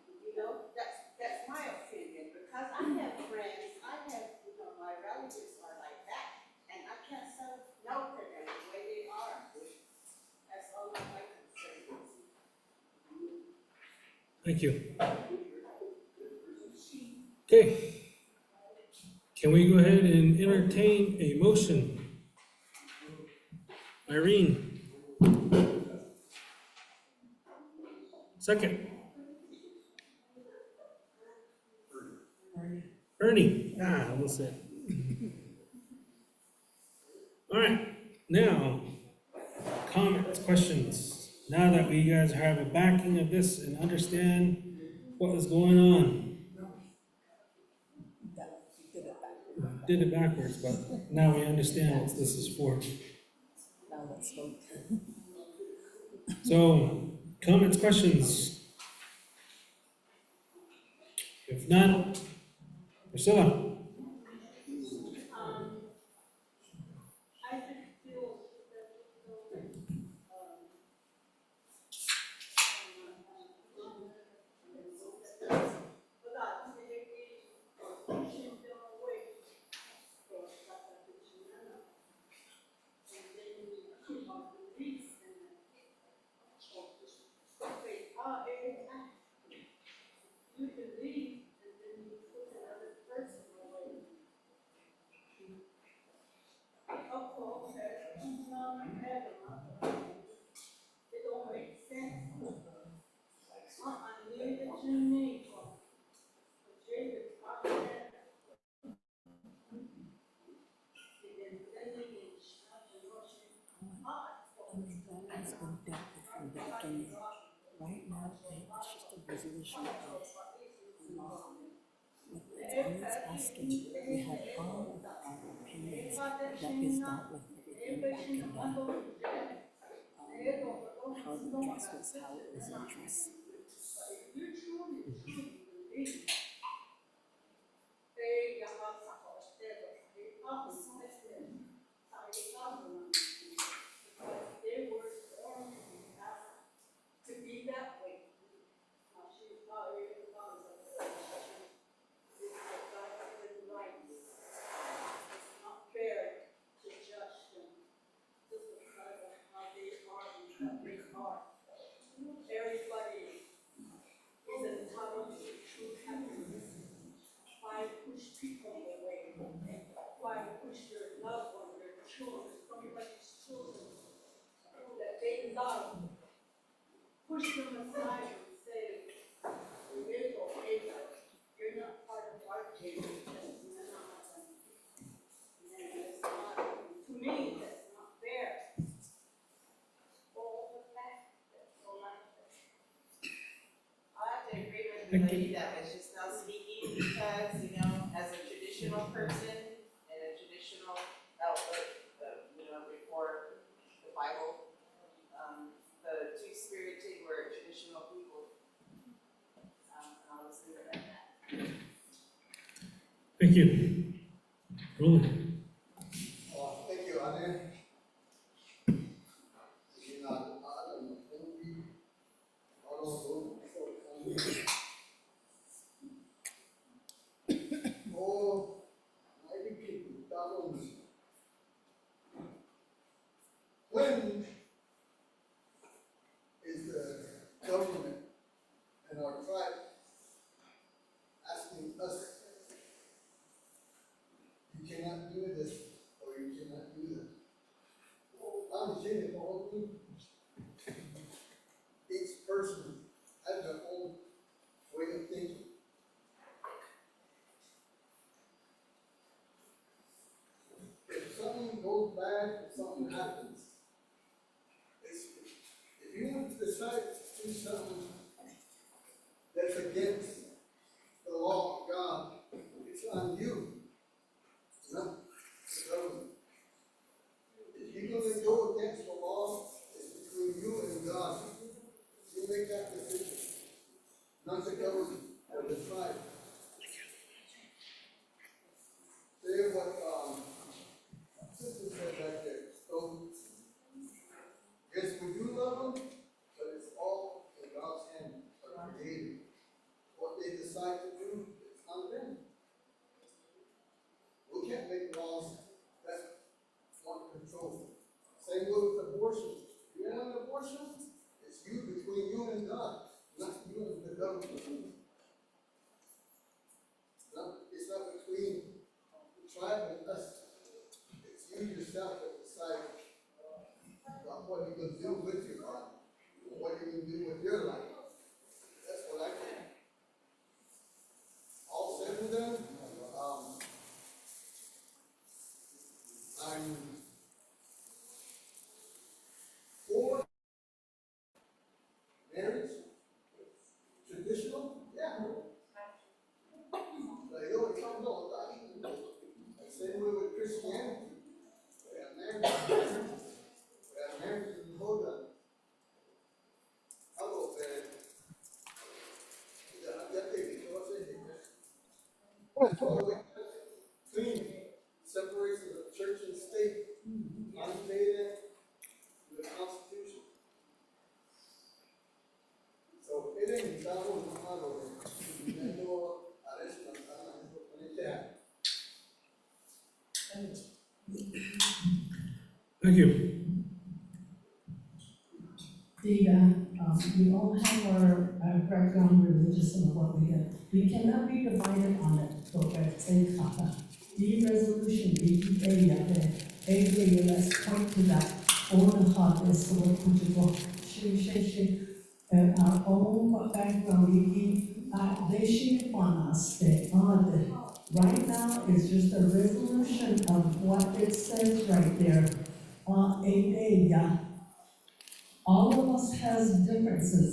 [SPEAKER 17] that's my opinion, because I have friends, my relatives are like that, and I can't say no to them the way they are. That's all my concern.
[SPEAKER 2] Thank you. Okay. Can we go ahead and entertain a motion? Irene? Second? Ernie? I almost said. All right, now, comments, questions. Now that we guys have a backing of this and understand what is going on. Did it backwards, but now we understand what this is for.
[SPEAKER 15] Now let's vote.
[SPEAKER 2] So, comments, questions? If not, Priscilla?
[SPEAKER 9] I just feel that you can leave and then you put another person away. It don't make sense. Leave it to me. David,
[SPEAKER 15] It's been dealt with from the beginning. Right now, it's just a resolution of it's asking, we have all of our opinions that is dealt with everything back in how the dress was, how it was addressed.
[SPEAKER 9] they were born to be that way. She's probably the cause of it. It's right. It's not fair to judge them just because of how they are and what they are. Everybody is entitled to true happiness. Why push people away? Why push their loved one, their children, somebody's children that they love? Push them aside and say, it's okay, you're not part of our table. To me, that's not fair. All the fact, that's all I
[SPEAKER 6] I have to agree with the lady that was just now speaking, because, as a traditional person and a traditional outlook, before the Bible, the two-spirited were traditional people. And I'll just leave it at that.
[SPEAKER 2] Thank you. Rolling.
[SPEAKER 5] Thank you, Ade. Oh, when is the government and our tribe asking us, you cannot do this or you cannot do that? decide to do something that's against the law of God, it's on you, not the government. If you're gonna go against the law, it's between you and God. You make that decision, not the government or the tribe. Say what, sister said back there. So, yes, we do love them, but it's all in God's hand, our Creator. What they decide to do, it's on them. We can't make laws that want control. Same way with abortion. You want an abortion? It's you, between you and God, not you and the government. It's not between the tribe and us. It's you yourself that decide what you're going to do with your body, what you're going to do with your life. That's what I think. All said and done, I'm for marriage, traditional, yeah. Like, oh, it's not no, same way with Christianity. We have marriage in the whole done. I'll go there. That's all we clean, separation of church and state, unfaded to the Constitution. So it ain't estamos viviendo a eso,
[SPEAKER 2] Thank you.
[SPEAKER 7] We all have our background religious and what we have. We cannot be divided on it. So let's say the resolution, let's point to that. All the hard is so what to go. Our own background, they should upon us. Right now is just a resolution of what it says right there. All of us has differences.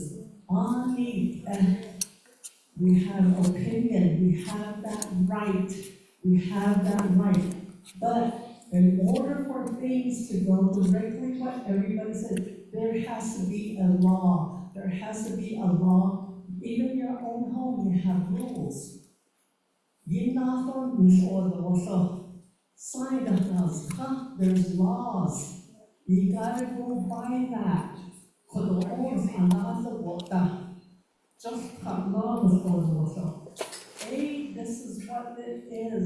[SPEAKER 7] We have opinion, we have that right, But in order for things to go directly what everybody said, there has to be a law. Even in your own home, you have rules. There's laws. You gotta go by that. Just this is what it is.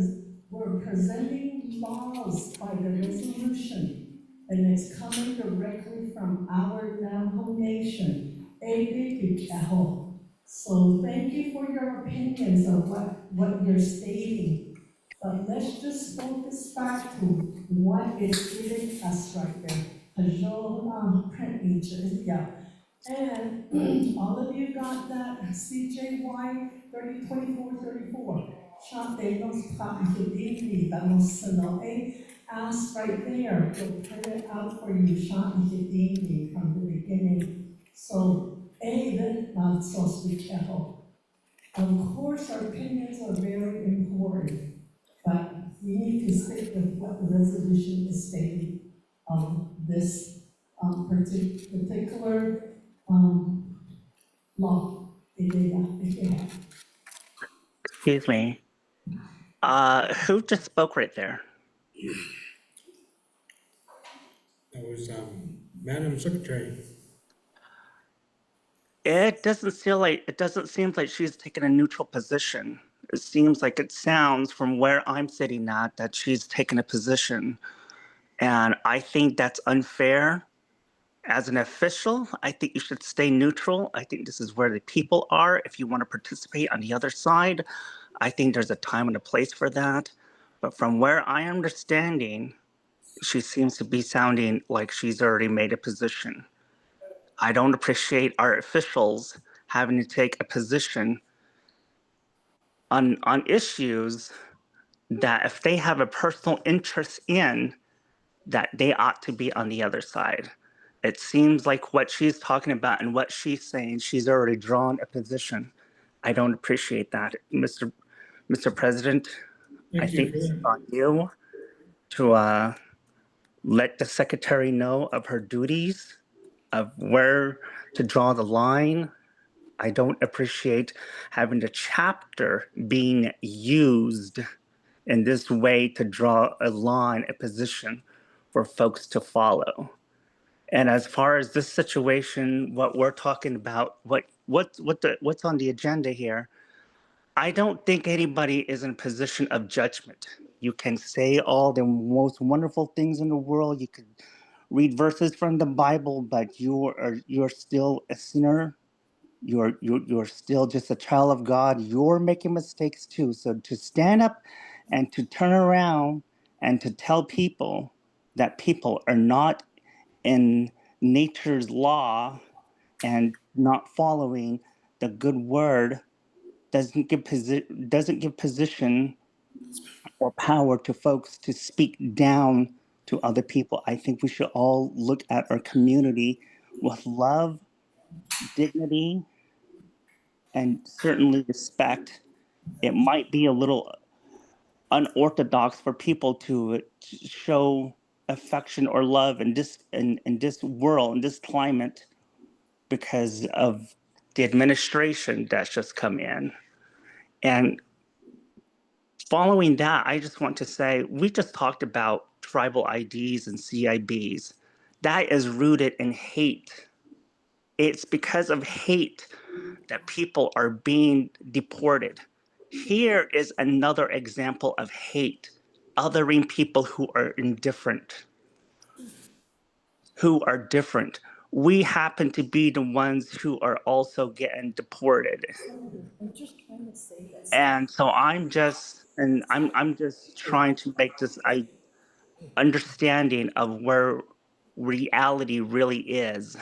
[SPEAKER 7] We're presenting laws by the resolution, and it's coming directly from our Navajo Nation. So thank you for your opinions of what you're stating. But let's just focus back to what is giving us right there. And all of you got that CJY 302434. Ask right there, we'll print it out for you, from the beginning. So, of course, our opinions are very important, but we need to stick with what the resolution is stating of this particular law.
[SPEAKER 18] Excuse me. Who just spoke right there?
[SPEAKER 2] That was, Madam Secretary.
[SPEAKER 18] It doesn't seem like she's taken a neutral position. It sounds from where I'm sitting at that she's taken a position. And I think that's unfair. As an official, I think you should stay neutral. I think this is where the people are. If you want to participate on the other side, I think there's a time and a place for that. But from where I am understanding, she seems to be sounding like she's already made a position. I don't appreciate our officials having to take a position on issues that if they have a personal interest in, that they ought to be on the other side. It seems like what she's talking about and what she's saying, she's already drawn a position. I don't appreciate that, Mr. President. I
[SPEAKER 2] Thank you
[SPEAKER 18] think
[SPEAKER 2] for
[SPEAKER 18] it's
[SPEAKER 2] that.
[SPEAKER 18] on you to let the secretary know of her duties, of where to draw the line. I don't appreciate having the chapter being used in this way to draw a line, a position for folks to follow. And as far as this situation, what we're talking about, what's on the agenda here, I don't think anybody is in a position of judgment. You can say all the most wonderful things in the world. You could read verses from the Bible, but you're still a sinner. You're still just a child of God. You're making mistakes too. So to stand up and to turn around and to tell people that people are not in nature's law and not following the good word doesn't give position or power to folks to speak down to other people. I think we should all look at our community with love, dignity, and certainly respect. It might be a little unorthodox for people to show affection or love in this world, in this climate, because of the administration that's just come in. And following that, I just want to say we just talked about tribal IDs and CIBs. That is rooted in hate. It's because of hate that people are being deported. Here is another example of hate, othering people who are indifferent, who are different. We happen to be the ones who are also getting deported.
[SPEAKER 15] I'm just trying to say that.
[SPEAKER 18] And so I'm just trying to make this understanding of where reality really is.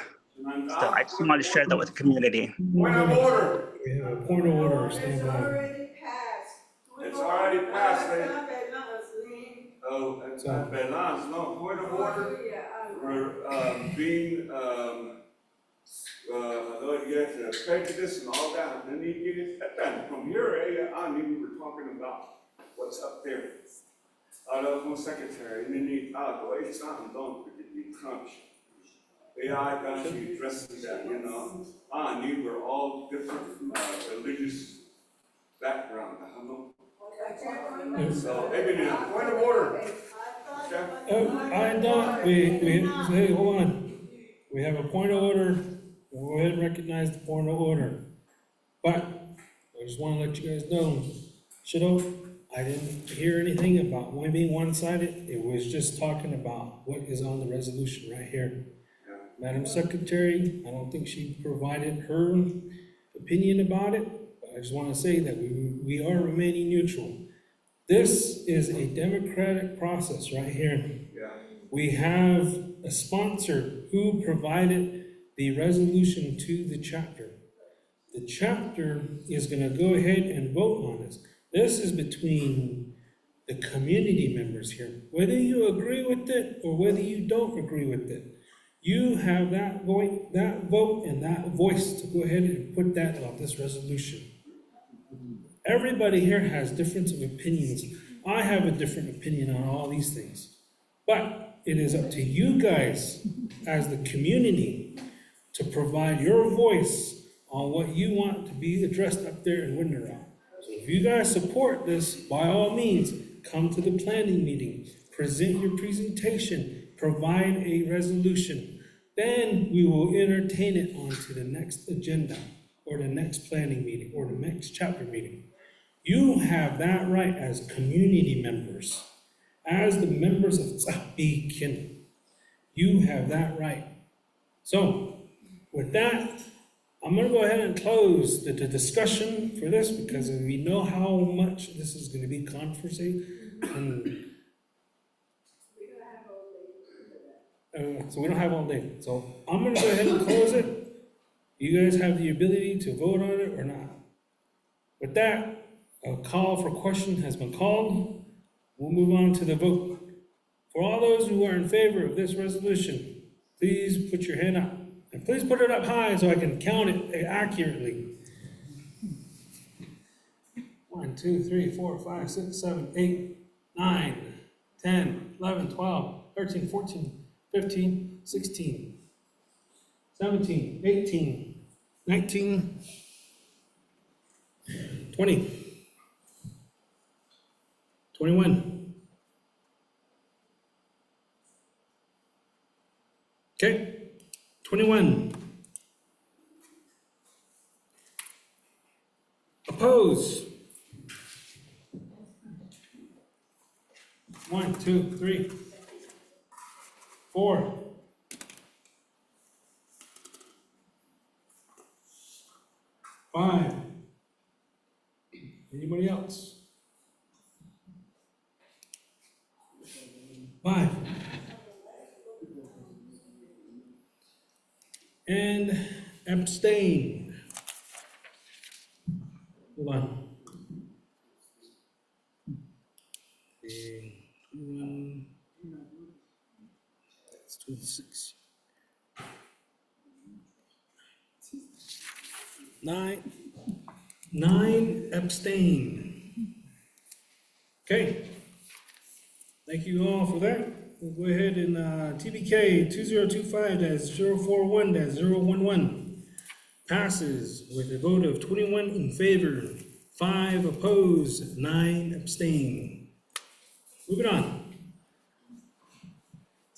[SPEAKER 18] So I just want to share that with the community.
[SPEAKER 12] Point of order.
[SPEAKER 2] We have a point of order,
[SPEAKER 6] It's
[SPEAKER 2] stand by.
[SPEAKER 6] already passed.
[SPEAKER 12] It's already passed, lady.
[SPEAKER 6] Lady.
[SPEAKER 12] Oh, it's not balance, no, point of order. We're, being, prejudice and all that, and then you get it, then from your area on, we were talking about what's up there. That was my secretary, and then you, go, it's not, don't forget the crunch. Yeah, I got you addressing that, you know. And you were all different, religious background, I know. So, maybe the point of order.
[SPEAKER 2] I thought hey, hold on. We have a point of order. We'll go ahead and recognize the point of order. But I just want to let you guys know, Shadow, I didn't hear anything about one being one-sided. It was just talking about what is on the resolution right here. Madam Secretary, I don't think she provided her opinion about it, but I just want to say that we are remaining neutral. This is a democratic process right here.
[SPEAKER 12] Yeah.
[SPEAKER 2] We have a sponsor who provided the resolution to the chapter. The chapter is gonna go ahead and vote on this. This is between the community members here. Whether you agree with it or whether you don't agree with it, you have that vote and that voice to go ahead and put that on this resolution. Everybody here has difference of opinions. I have a different opinion on all these things. But it is up to you guys as the community to provide your voice on what you want to be addressed up there in Winter Rock. So if you guys support this, by all means, come to the planning meeting, present your presentation, provide a resolution. Then we will entertain it onto the next agenda or the next planning meeting or the next chapter meeting. You have that right as community members, as the members of Ts'ah Bii kin. You have that right. So, with that, I'm gonna go ahead and close the discussion for this because we know how much this is gonna be controversy. And, so we don't have all day. So I'm gonna go ahead and close it. You guys have the ability to vote on it or not. With that, a call for question has been called. We'll move on to the vote. For all those who are in favor of this resolution, please put your hand up. And please put it up high so I can count it accurately. 1, 2, 3, 4, 5, 6, 7, 8, 9, 10, 11, 12, 13, 14, 15, 16, 17, 18, 19, 20, 21. Okay, 21. Oppose. 1, 2, 3, 4. 5. Anybody else? 5. And abstain. Hold on. Okay, 21. That's 26. 9 abstain. Okay. Thank you all for that. We'll go ahead and TBK 2025-041-011 passes with a vote of 21 in favor, 5 opposed, 9 abstain. Moving on.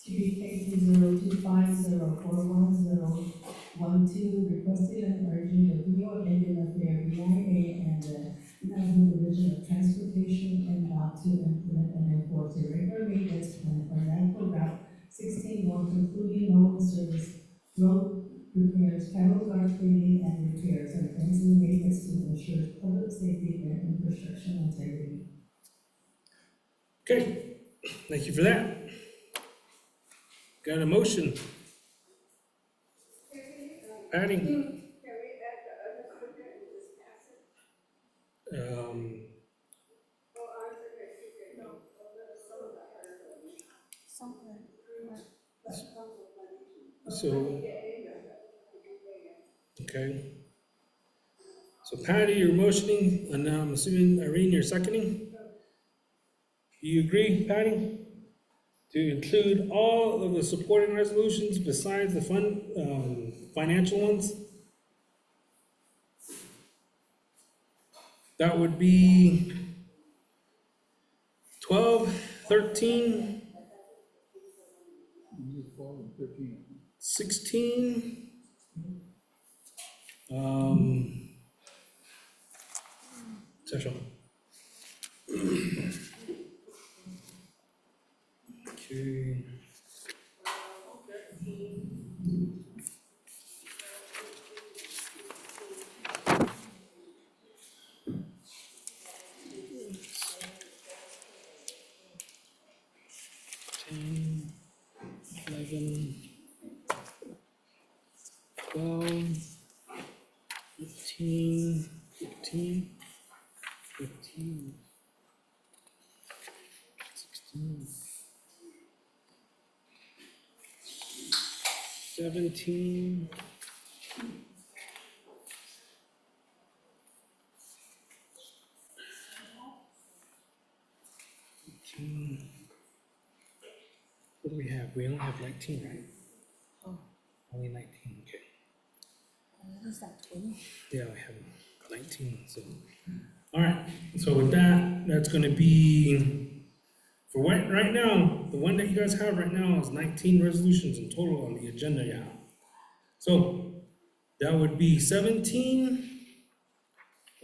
[SPEAKER 7] TBK 2025-041-012, requesting and urging the video ending of their BIA and the National Division of Transportation and DOT to implement and enforce a regular maintenance plan for National Route 16 north, including normal service, road repairs, cattle guard cleaning and repairs, and fencing maintenance to ensure public safety and infrastructure integrity.
[SPEAKER 2] Okay, thank you for that. Got a motion. Patty.
[SPEAKER 17] Can we add the other subject and just pass it? Oh, I'm okay, no, some of that are.
[SPEAKER 2] So, okay. So Patty, you're motioning, and I'm assuming Irene, you're seconding? Do you agree, Patty? To include all of the supporting resolutions besides the financial ones? That would be 12, 13, 16, Sasha. Okay. Ten, 11, 12, 15, 15, 15, 16, 17, 18. What do we have? We only have 19, right?
[SPEAKER 15] Oh,
[SPEAKER 2] Only 19, okay.
[SPEAKER 15] is that 20?
[SPEAKER 2] Yeah, we have 19, so. All right, so with that, that's gonna be, for right now, the one that you guys have right now is 19 resolutions in total on the agenda, yeah. So, that would be 17,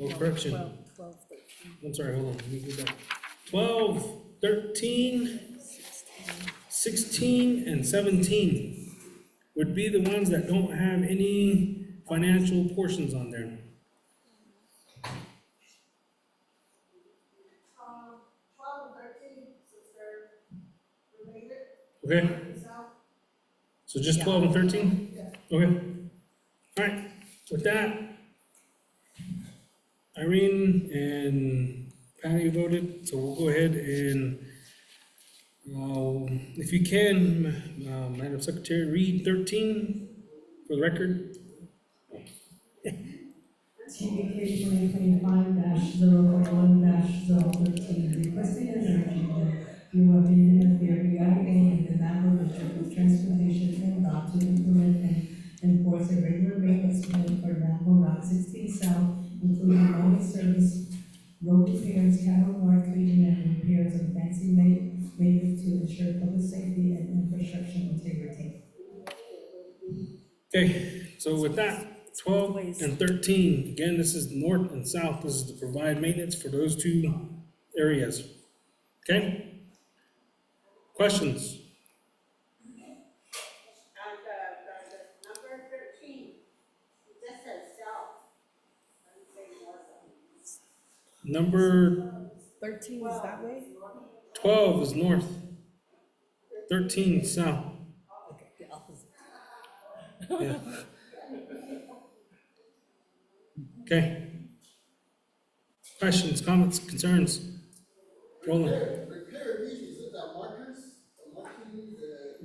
[SPEAKER 2] oh, correction.
[SPEAKER 15] 12, 13,
[SPEAKER 2] I'm sorry, hold on, let me go back. 12, 13, 16, and 17 would be the ones that don't have any financial portions on there.
[SPEAKER 17] 12 and 13, since they're related.
[SPEAKER 2] Okay,
[SPEAKER 17] So,
[SPEAKER 2] so just 12 and 13? Okay. All right, with that, Irene and Patty voted, so we'll go ahead and If you can, Madam Secretary, read 13 for the record.
[SPEAKER 7] TBK 2025-041-013, requesting and urging that you opinion of the RIAGO and the Navajo District of Transportation and DOT to implement and enforce a regular maintenance plan for Navajo Route 16 South, including mowing service, road repairs, cattle guard cleaning, and repairs of fancy maintenance to ensure public safety and infrastructure integrity.
[SPEAKER 2] Okay, so with that, 12 and 13, again, this is north and south. This is to provide maintenance for those two areas. Okay? Questions?
[SPEAKER 17] The number 13, it just says south. Doesn't say north.
[SPEAKER 2] Number
[SPEAKER 15] 13 is that way?
[SPEAKER 2] 12 is north, 13 is south.
[SPEAKER 15] Okay, the opposite.
[SPEAKER 2] Yeah. Okay. Questions, comments, concerns? Roland.
[SPEAKER 5] Repair these, is it the markers? The marking,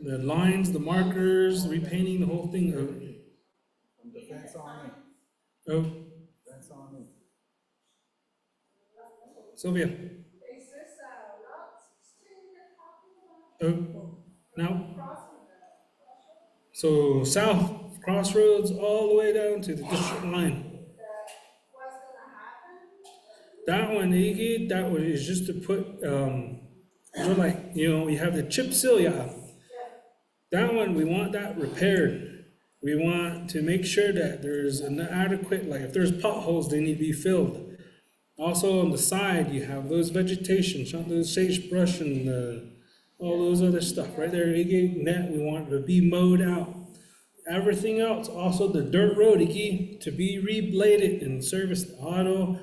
[SPEAKER 2] The lines, the markers, the repainting, the whole thing.
[SPEAKER 16] The fence on it,
[SPEAKER 2] Oh,
[SPEAKER 16] fence on it.
[SPEAKER 2] Sylvia.
[SPEAKER 17] Is this Route 16 you're talking about?
[SPEAKER 2] Oh, no. So south, Crossroads, all the way down to the district line.
[SPEAKER 17] What's gonna happen?
[SPEAKER 2] That one, that one is just to put, like, you have the chip seal, yeah. That one, we want that repaired. We want to make sure that there's an adequate, like if there's potholes, they need to be filled. Also on the side, you have those vegetation, those sagebrush and all those other stuff right there. Net, we want it to be mowed out. Everything else, also the dirt road, to be rebladed and service the auto,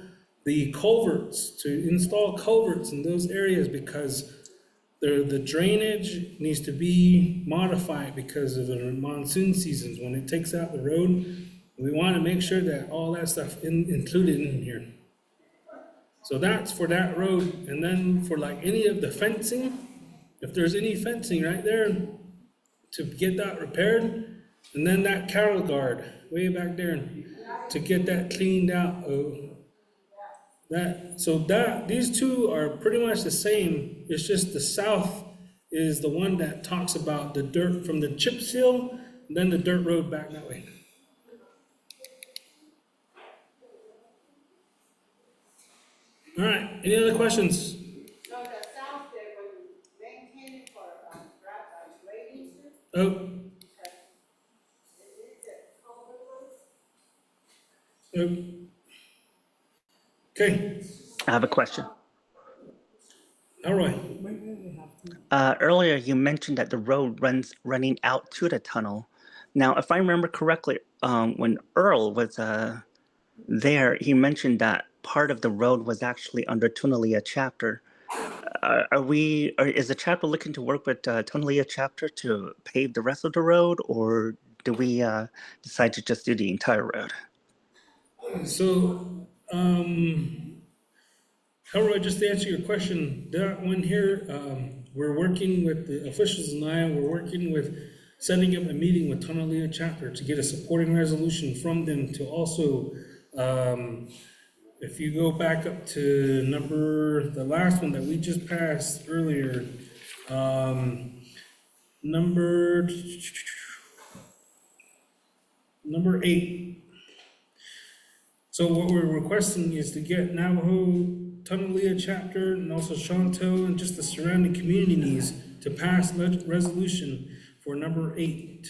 [SPEAKER 2] the culverts, to install culverts in those areas because the drainage needs to be modified because of the monsoon seasons. When it takes out the road, we want to make sure that all that stuff included in here. So that's for that road. And then for like any of the fencing, if there's any fencing right there to get that repaired, and then that cattle guard way back there to get that cleaned out. These two are pretty much the same. It's just the south is the one that talks about the dirt from the chip seal, and then the dirt road back that way. All right, any other questions?
[SPEAKER 17] So the south there, when you maintain it for grading too?
[SPEAKER 2] Oh,
[SPEAKER 17] Is it culvert road?
[SPEAKER 2] okay.
[SPEAKER 18] I have a question.
[SPEAKER 2] All right.
[SPEAKER 18] Earlier, you mentioned that the road running out to the tunnel. Now, if I remember correctly, when Earl was there, he mentioned that part of the road was actually under Tunalia chapter. Is the chapter looking to work with Tunalia chapter to pave the rest of the road, or do we decide to just do the entire road?
[SPEAKER 2] So, Elroy, just to answer your question, that one here, we're working with the officials in Iowa, we're working with setting up a meeting with Tunalia chapter to get a supporting resolution from them to also, if you go back up to the last one that we just passed earlier, number 8. So what we're requesting is to get Navajo, Tunalia chapter, and also Shanto, and just the surrounding communities to pass resolution for number 8.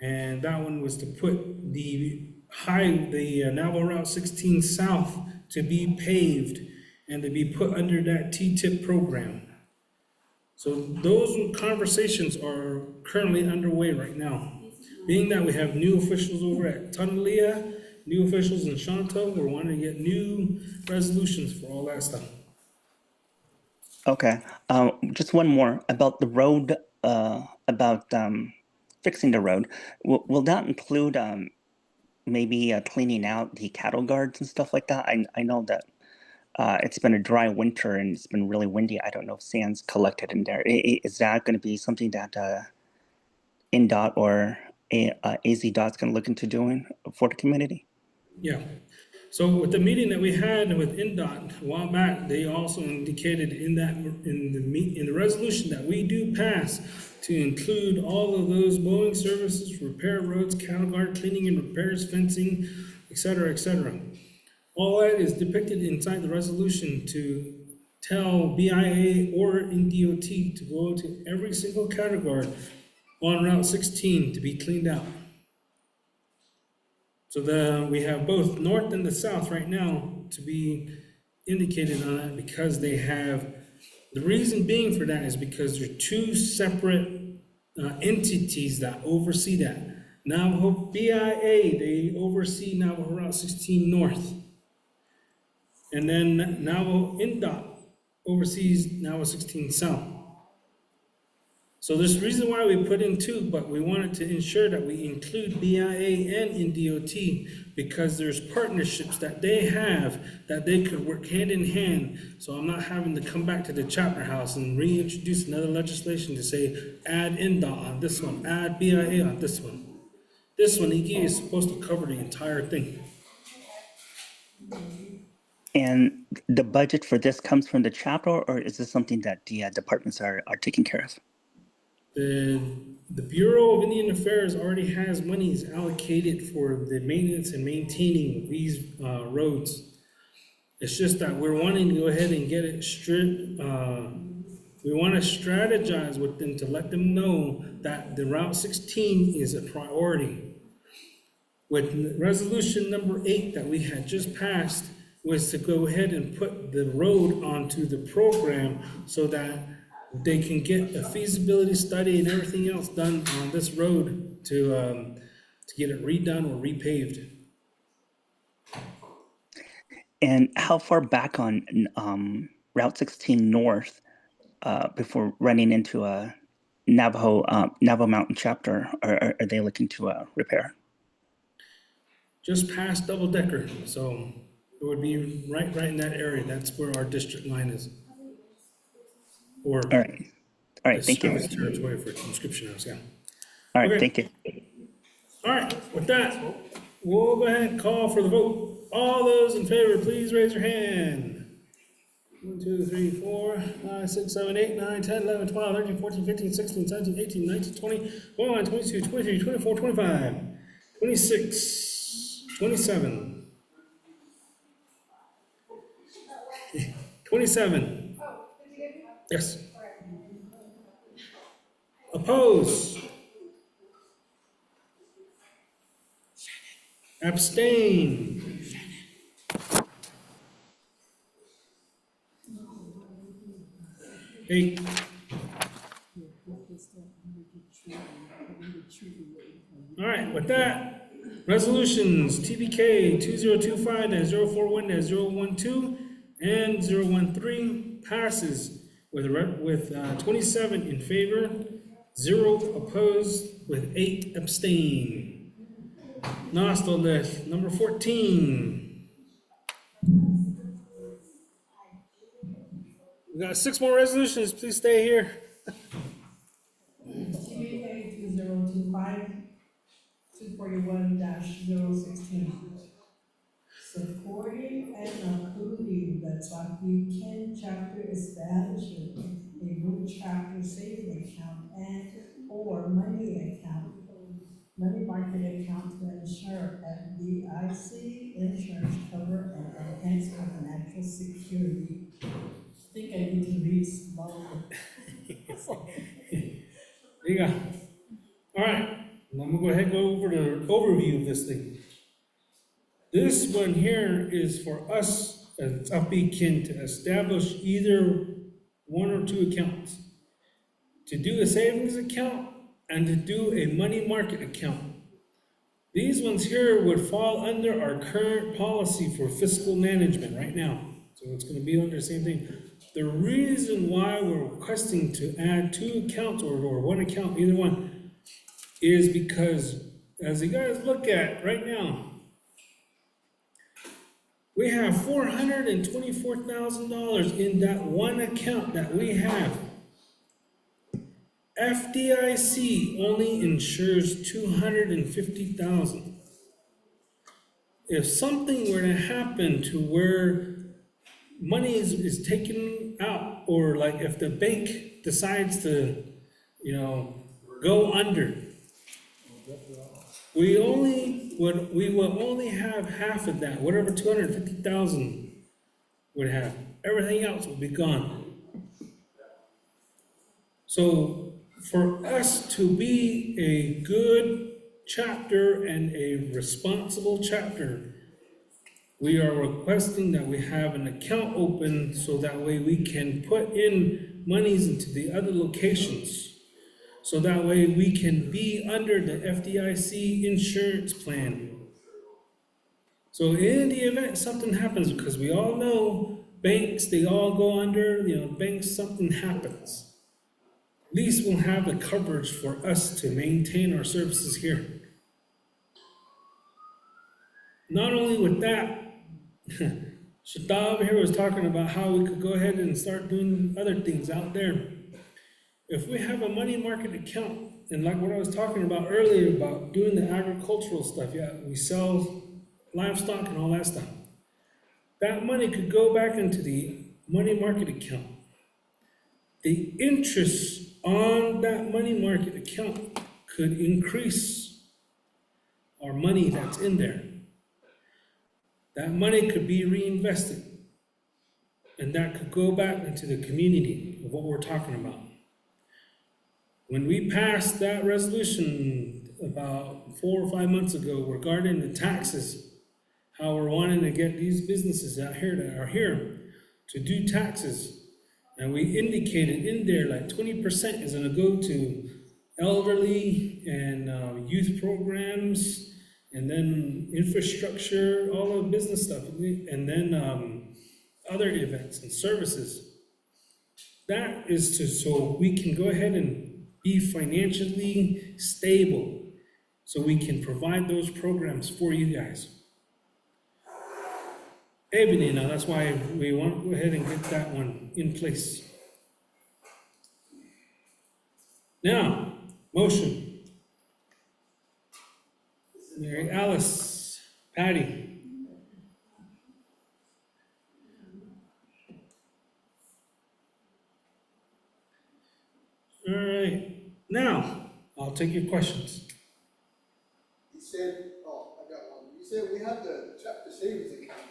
[SPEAKER 2] And that one was to put the Navajo Route 16 South to be paved and to be put under that T-tip program. So those conversations are currently underway right now. Being that we have new officials over at Tunalia, new officials in Shanto, we're wanting to get new resolutions for all that stuff.
[SPEAKER 18] Okay. Just one more about the road, about fixing the road. Will that include maybe cleaning out the cattle guards and stuff like that? I know that it's been a dry winter and it's been really windy. I don't know if sand's collected in there. Is that going to be something that NDOT or AZDOT's going to look into doing for the community?
[SPEAKER 2] Yeah. So with the meeting that we had with NDOT a while back, they also indicated in the resolution that we do pass to include all of those mowing services, repair roads, cattle guard, cleaning and repairs, fencing, et cetera, et cetera. All that is depicted inside the resolution to tell BIA or NDOT to go to every single cattle guard on Route 16 to be cleaned out. So we have both north and the south right now to be indicated on that because they have, the reason being for that is because they're two separate entities that oversee that. Navajo BIA, they oversee Navajo Route 16 North. And then Navajo NDOT oversees Navajo 16 South. So there's a reason why we put in two, but we wanted to ensure that we include BIA and NDOT because there's partnerships that they have that they could work hand in hand. So I'm not having to come back to the chapter house and reintroduce another legislation to say, add NDOT on this one, add BIA on this one. This one, EG is supposed to cover the entire thing.
[SPEAKER 18] And the budget for this comes from the chapter, or is this something that the departments are taking care of?
[SPEAKER 2] The Bureau of Indian Affairs already has monies allocated for the maintenance and maintaining of these roads. It's just that we're wanting to go ahead and get it strict. We want to strategize with them to let them know that the Route 16 is a priority. With resolution number 8 that we had just passed was to go ahead and put the road onto the program so that they can get a feasibility study and everything else done on this road to get it redone or repaved.
[SPEAKER 18] And how far back on Route 16 North before running into a Navajo Mountain chapter are they looking to repair?
[SPEAKER 2] Just past Double Decker, so it would be right in that area. That's where our district line is. Or
[SPEAKER 18] All right, thank you.
[SPEAKER 2] Territory for conscription house, yeah.
[SPEAKER 18] All right,
[SPEAKER 2] Okay.
[SPEAKER 18] thank you.
[SPEAKER 2] All right, with that, we'll go ahead and call for the vote. All those in favor, please raise your hand. 1, 2, 3, 4, 5, 6, 7, 8, 9, 10, 11, 12, 13, 14, 15, 16, 17, 18, 19, 20, 21, 22, 23, 24, 25, 26, 27. 27. Yes. Oppose. Abstain. Eight. All right, with that, resolutions TBK 2025-041-012 and 013 passes with 27 in favor, 0 opposed, with 8 abstain. Nostal list number 14. We got 6 more resolutions. Please stay here.
[SPEAKER 7] TBK 2025 241-016. Supporting and approving the Ts'ah Bii chapter establishment, a root chapter saving account and or money market account to ensure FDIC insurance cover and enhance financial security. I think I need to read smaller.
[SPEAKER 2] There you go. All right, I'm gonna go ahead and go over the overview of this thing. This one here is for us as Ts'ah Bii kin to establish either 1 or 2 accounts. To do a savings account and to do a money market account. These ones here would fall under our current policy for fiscal management right now. So it's gonna be under the same thing. The reason why we're requesting to add 2 accounts or 1 account, either one, is because as you guys look at right now, We have $424,000 in that one account that we have. FDIC only insures 250,000. If something were to happen to where money is taken out, or like if the bank decides to, go under, we will only have half of that, whatever 250,000 would have. Everything else will be gone. So for us to be a good chapter and a responsible chapter, we are requesting that we have an account open so that way we can put in monies into the other locations. So that way we can be under the FDIC insurance plan. So in the event something happens, because we all know banks, they all go under, banks, something happens. At least we'll have the coverage for us to maintain our services here. Not only with that, Ts'ah Bii here was talking about how we could go ahead and start doing other things out there. If we have a money market account, and like what I was talking about earlier about doing the agricultural stuff, we sell livestock and all that stuff. That money could go back into the money market account. The interest on that money market account could increase our money that's in there. That money could be reinvested, and that could go back into the community of what we're talking about. When we passed that resolution about 4 or 5 months ago regarding the taxes, how we're wanting to get these businesses out here that are here to do taxes, and we indicated in there like 20% is gonna go to elderly and youth programs, and then infrastructure, all the business stuff, and then other events and services. That is so we can go ahead and be financially stable, so we can provide those programs for you guys. Ebony, now that's why we want to go ahead and get that one in place. Now, motion. Mary Alice, Patty. All right, now, I'll take your questions.
[SPEAKER 5] You said, oh, I got one. You said we have the chapter savings account.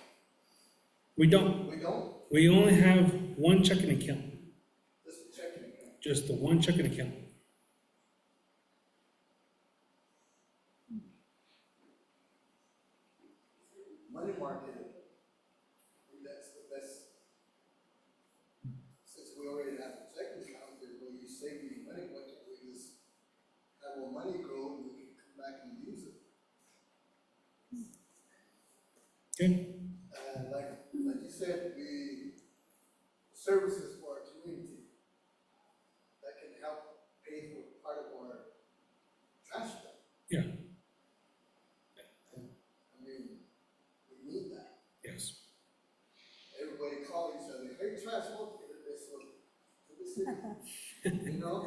[SPEAKER 2] We don't.
[SPEAKER 5] We don't?
[SPEAKER 2] We only have one checking account,
[SPEAKER 5] Just a checking account.
[SPEAKER 2] just the one checking account.
[SPEAKER 5] Money market, I think that's the best. Since we already have a checking account, then when you save the money, why can't we just have our money grow and we can come back and use it?
[SPEAKER 2] Okay.
[SPEAKER 5] And like you said, we services for our community that can help pay for part of our trash bill.
[SPEAKER 2] Yeah.
[SPEAKER 5] I mean, we need that.
[SPEAKER 2] Yes.
[SPEAKER 5] Everybody call each other, hey, trash, look, get this one to the city. You know?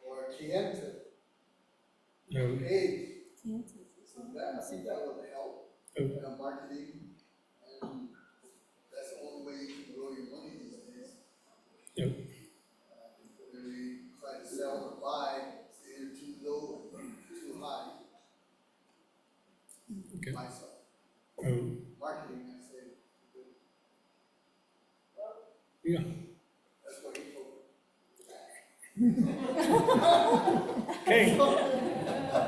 [SPEAKER 5] Or Kienta. Hey. So that, I think that would help. Marketing, and that's the only way you can grow your money these days.
[SPEAKER 2] Yep.
[SPEAKER 5] When we try to sell or buy, it's either too low or too high.
[SPEAKER 2] Okay.
[SPEAKER 5] Myself. Marketing, I say.
[SPEAKER 2] Yeah.
[SPEAKER 5] That's what he told me.
[SPEAKER 2] Okay.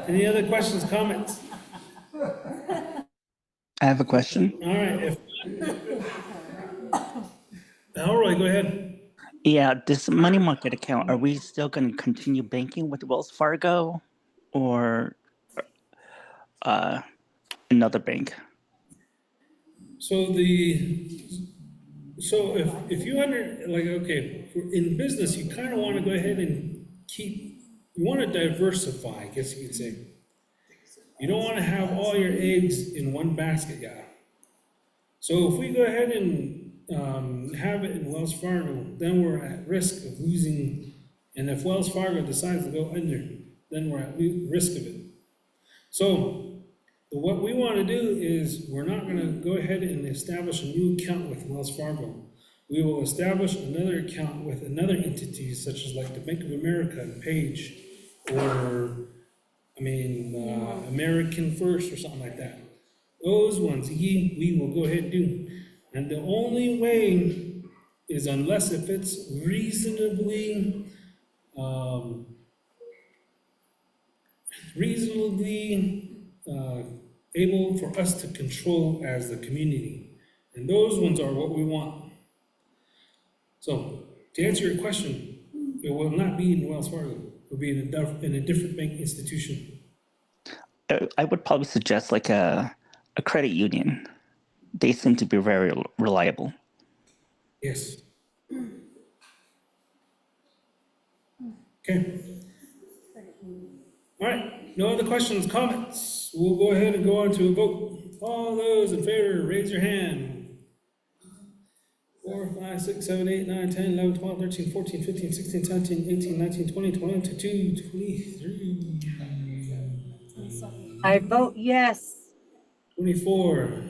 [SPEAKER 2] Any other questions, comments?
[SPEAKER 18] I have a question.
[SPEAKER 2] All right. Elroy, go ahead.
[SPEAKER 18] Yeah, this money market account, are we still going to continue banking with Wells Fargo or another bank?
[SPEAKER 2] So if you in business, you kind of want to go ahead and you want to diversify, I guess you could say. You don't wanna have all your eggs in one basket, yeah. So if we go ahead and, have it in Wells Fargo, then we're at risk of losing, and if Wells Fargo decides to go under, then we're at risk of it. So, what we wanna do is, we're not gonna go ahead and establish a new account with Wells Fargo. We will establish another account with another entity, such as like the Bank of America and Page, or, American First or something like that. Those ones, we will go ahead and do. And the only way is unless if it's reasonably, able for us to control as the community. And those ones are what we want. So, to answer your question, it will not be in Wells Fargo. It will be in a different bank institution.
[SPEAKER 18] I would probably suggest like a credit union. They seem to be very reliable.
[SPEAKER 2] Yes. Okay. All right, no other questions, comments? We'll go ahead and go on to a vote. All those in favor, raise your hand. 4, 5, 6, 7, 8, 9, 10, 11, 12, 13, 14, 15, 16, 17, 18, 19, 20, 21, 22, 23.
[SPEAKER 1] I vote yes.
[SPEAKER 2] 24.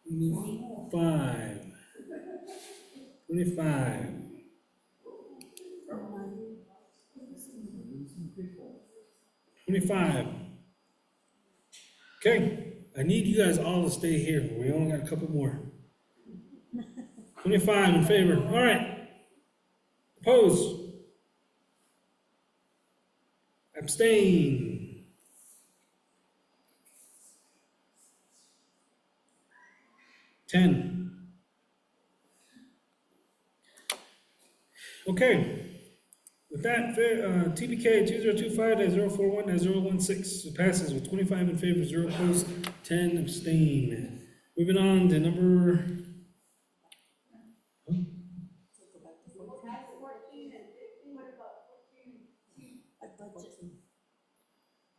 [SPEAKER 2] 25. 25. 25. Okay, I need you guys all to stay here. We only got a couple more. 25 in favor. All right. Opposed? Abstain? 10. Okay. With that, TBK 2025-041-016, it passes with 25 in favor, 0 opposed, 10 abstain. Moving on to number.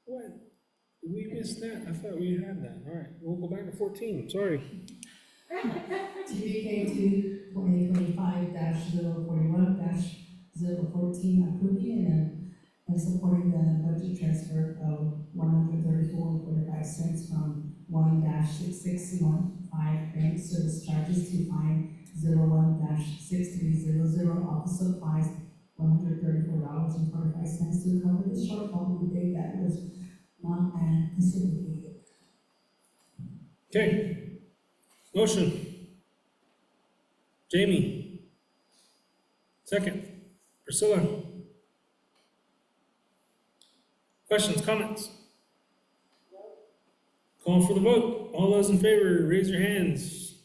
[SPEAKER 2] What? Did we miss that? I thought we had that. All right, we'll go back to 14. Sorry.
[SPEAKER 7] TBK 2025-041-014, approving and supporting the budget transfer of $134.45 from 1-6615 bank service charges to fine 01-6300 office supplies, $134.45 to cover the shortfall of the day that was not anticipated.
[SPEAKER 2] Okay. Motion. Jamie. Second. Priscilla. Questions, comments? Call for the vote. All those in favor, raise your hands.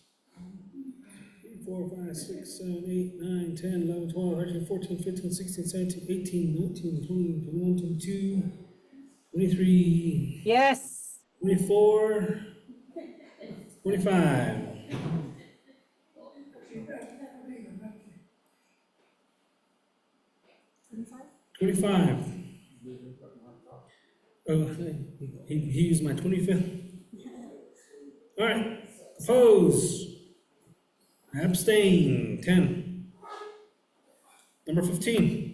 [SPEAKER 2] 3, 4, 5, 6, 7, 8, 9, 10, 11, 12, 13, 14, 15, 16, 17, 18, 19, 20, 21, 22, 23.
[SPEAKER 1] Yes.
[SPEAKER 2] 24. 25. 25. Oh, he used my 25th. All right. Oppose. Abstain. 10. Number 15.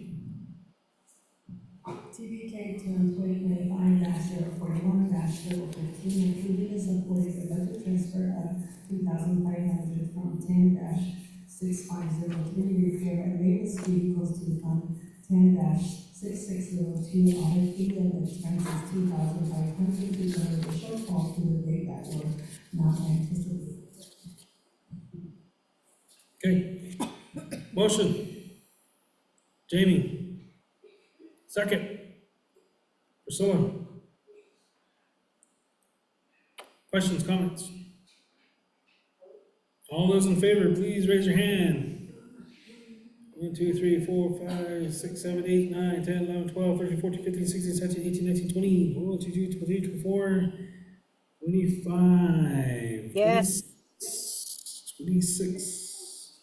[SPEAKER 7] TBK 2025-041-015, approving and supporting the budget transfer of $2,500 from 10-6503 repair and maintenance vehicles to fund 10-6602 audit fee and expenses $2,500 to cover the shortfall to the date that were not anticipated.
[SPEAKER 2] Okay. Motion. Jamie. Second. Priscilla. Questions, comments? All those in favor, please raise your hand. 1, 2, 3, 4, 5, 6, 7, 8, 9, 10, 11, 12, 13, 14, 15, 16, 17, 18, 19, 20, 21, 22, 23, 24, 25.
[SPEAKER 1] Yes.
[SPEAKER 2] 26.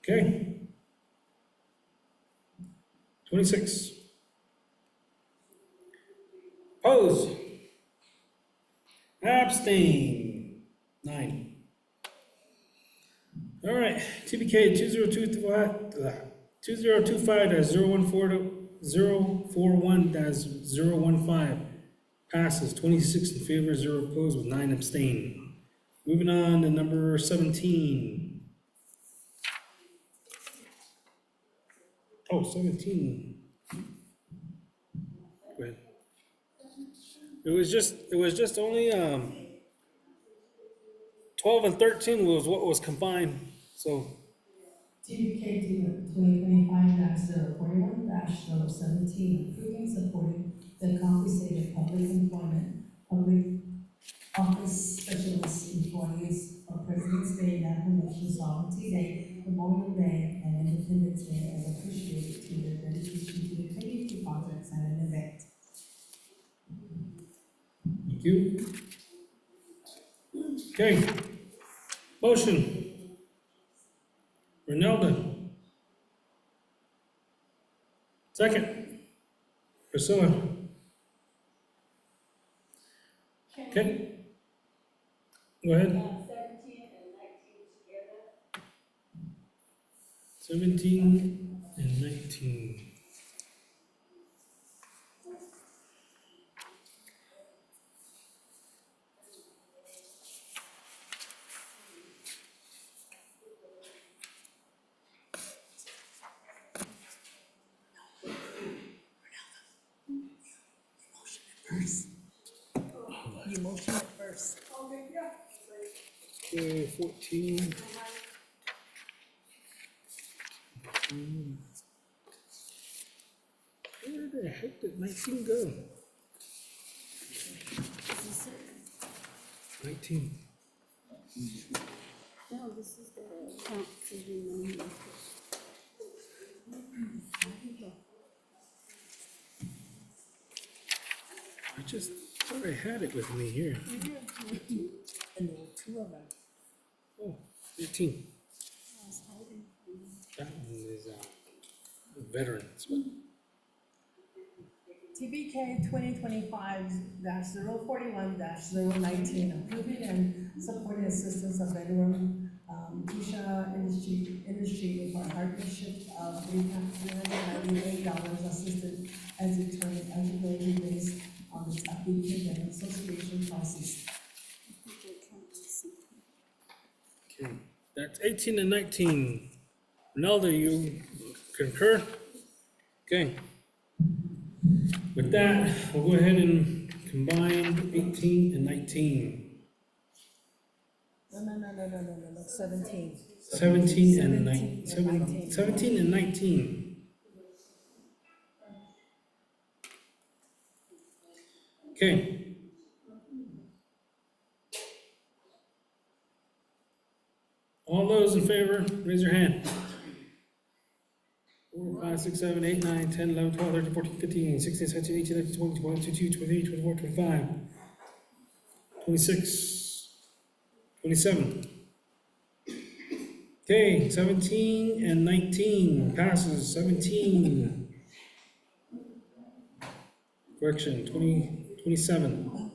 [SPEAKER 2] Okay. 26. Opposed? Abstain? 9. All right, TBK 2025-041-015 passes 26 in favor, 0 opposed with 9 abstain. Moving on to number 17. Oh, 17. Go ahead. It was just only 12 and 13 was what was combined. So
[SPEAKER 7] TBK 2025-041-017, approving, supporting the compensated public employment, public office specialist employees of President's Day, National Sovereignty Day, Memorial Day, and Independence Day as appreciated to their dedication to the community projects and an event.
[SPEAKER 2] thank you. Okay. Motion. Ronaldo. Second. Priscilla. Okay. Go ahead.
[SPEAKER 9] 17 and 19 together.
[SPEAKER 2] 17 and 19.
[SPEAKER 15] You motion it first.
[SPEAKER 2] Okay, 14. Where the heck did 19 go? 19.
[SPEAKER 15] No, this is the count for the number.
[SPEAKER 2] I just thought I had it with me here.
[SPEAKER 15] And there were 2 of them.
[SPEAKER 2] Oh, 18.
[SPEAKER 15] I was hiding.
[SPEAKER 2] That one is veterans. But
[SPEAKER 7] TBK 2025-041-019, approving and supporting assistance of veteran Keisha Industry for a partnership of $398 assisted as determined eligibility based on the Ts'ah Bii Pandemic Association policies.
[SPEAKER 2] okay, that's 18 and 19. Ronaldo, you concur? Okay. With that, we'll go ahead and combine 18 and 19.
[SPEAKER 15] No, 17.
[SPEAKER 2] 17 and 19.
[SPEAKER 15] 19.
[SPEAKER 2] 17 and 19. Okay. All those in favor, raise your hand. 4, 5, 6, 7, 8, 9, 10, 11, 12, 13, 14, 15, 16, 17, 18, 19, 20, 21, 22, 23, 24, 25, 26, 27. Okay, 17 and 19 passes. 17. Correction, 27.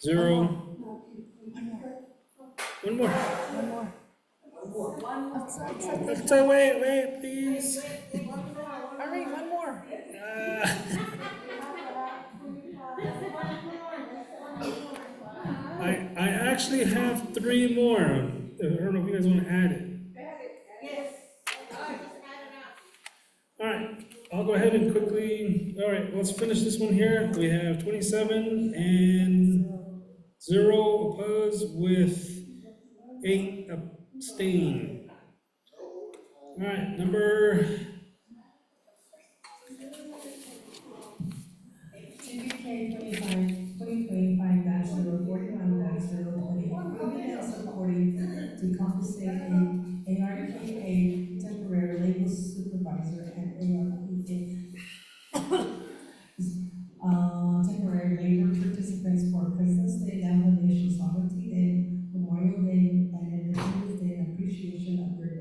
[SPEAKER 2] 0. One more. So wait, please.
[SPEAKER 15] Hurry, one more.
[SPEAKER 2] I actually have 3 more. I don't know if you guys want to add it. All right, I'll go ahead and quickly, all right, let's finish this one here. We have 27 and 0 opposed with 8 abstain. All right, number
[SPEAKER 7] TBK 2025-041-020, approving and supporting to compensate ARPA temporary labor supervisor and ARPA temporary labor participants for President's Day, National Sovereignty Day, Memorial Day, and Independence Day in appreciation of their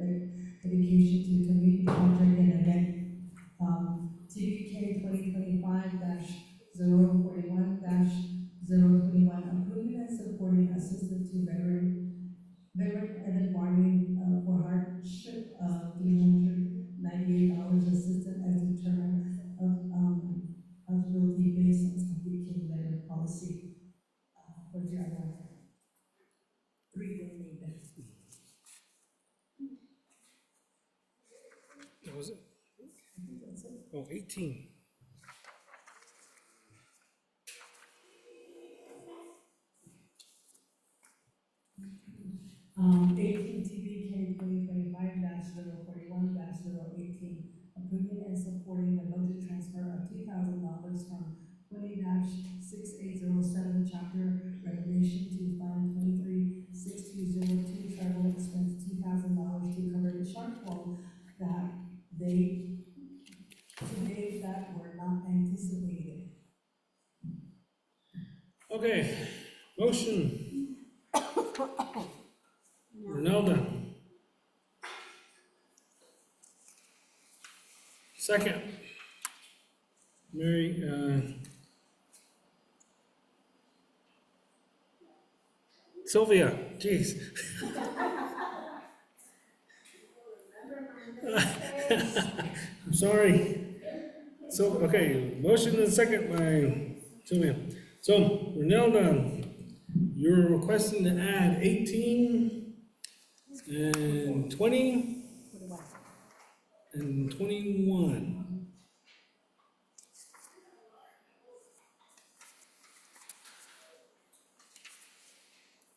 [SPEAKER 7] dedication to the community project and event. TBK 2025-041-020, policy. What's the other one? 3 they need.
[SPEAKER 2] What was it? Oh, 18.
[SPEAKER 7] AT&T 2025-041-018, approving and supporting the budget transfer of $2,000 from 20-6807 chapter renovation to fund 236202 travel expense $2,000 to cover the shortfall that that were not anticipated.
[SPEAKER 2] Okay, motion. Ronaldo. Second. Mary, Sylvia, jeez. I'm sorry. So, okay, motion and second by Sylvia. So, Ronaldo, you're requesting to add 18 and 20 and 21.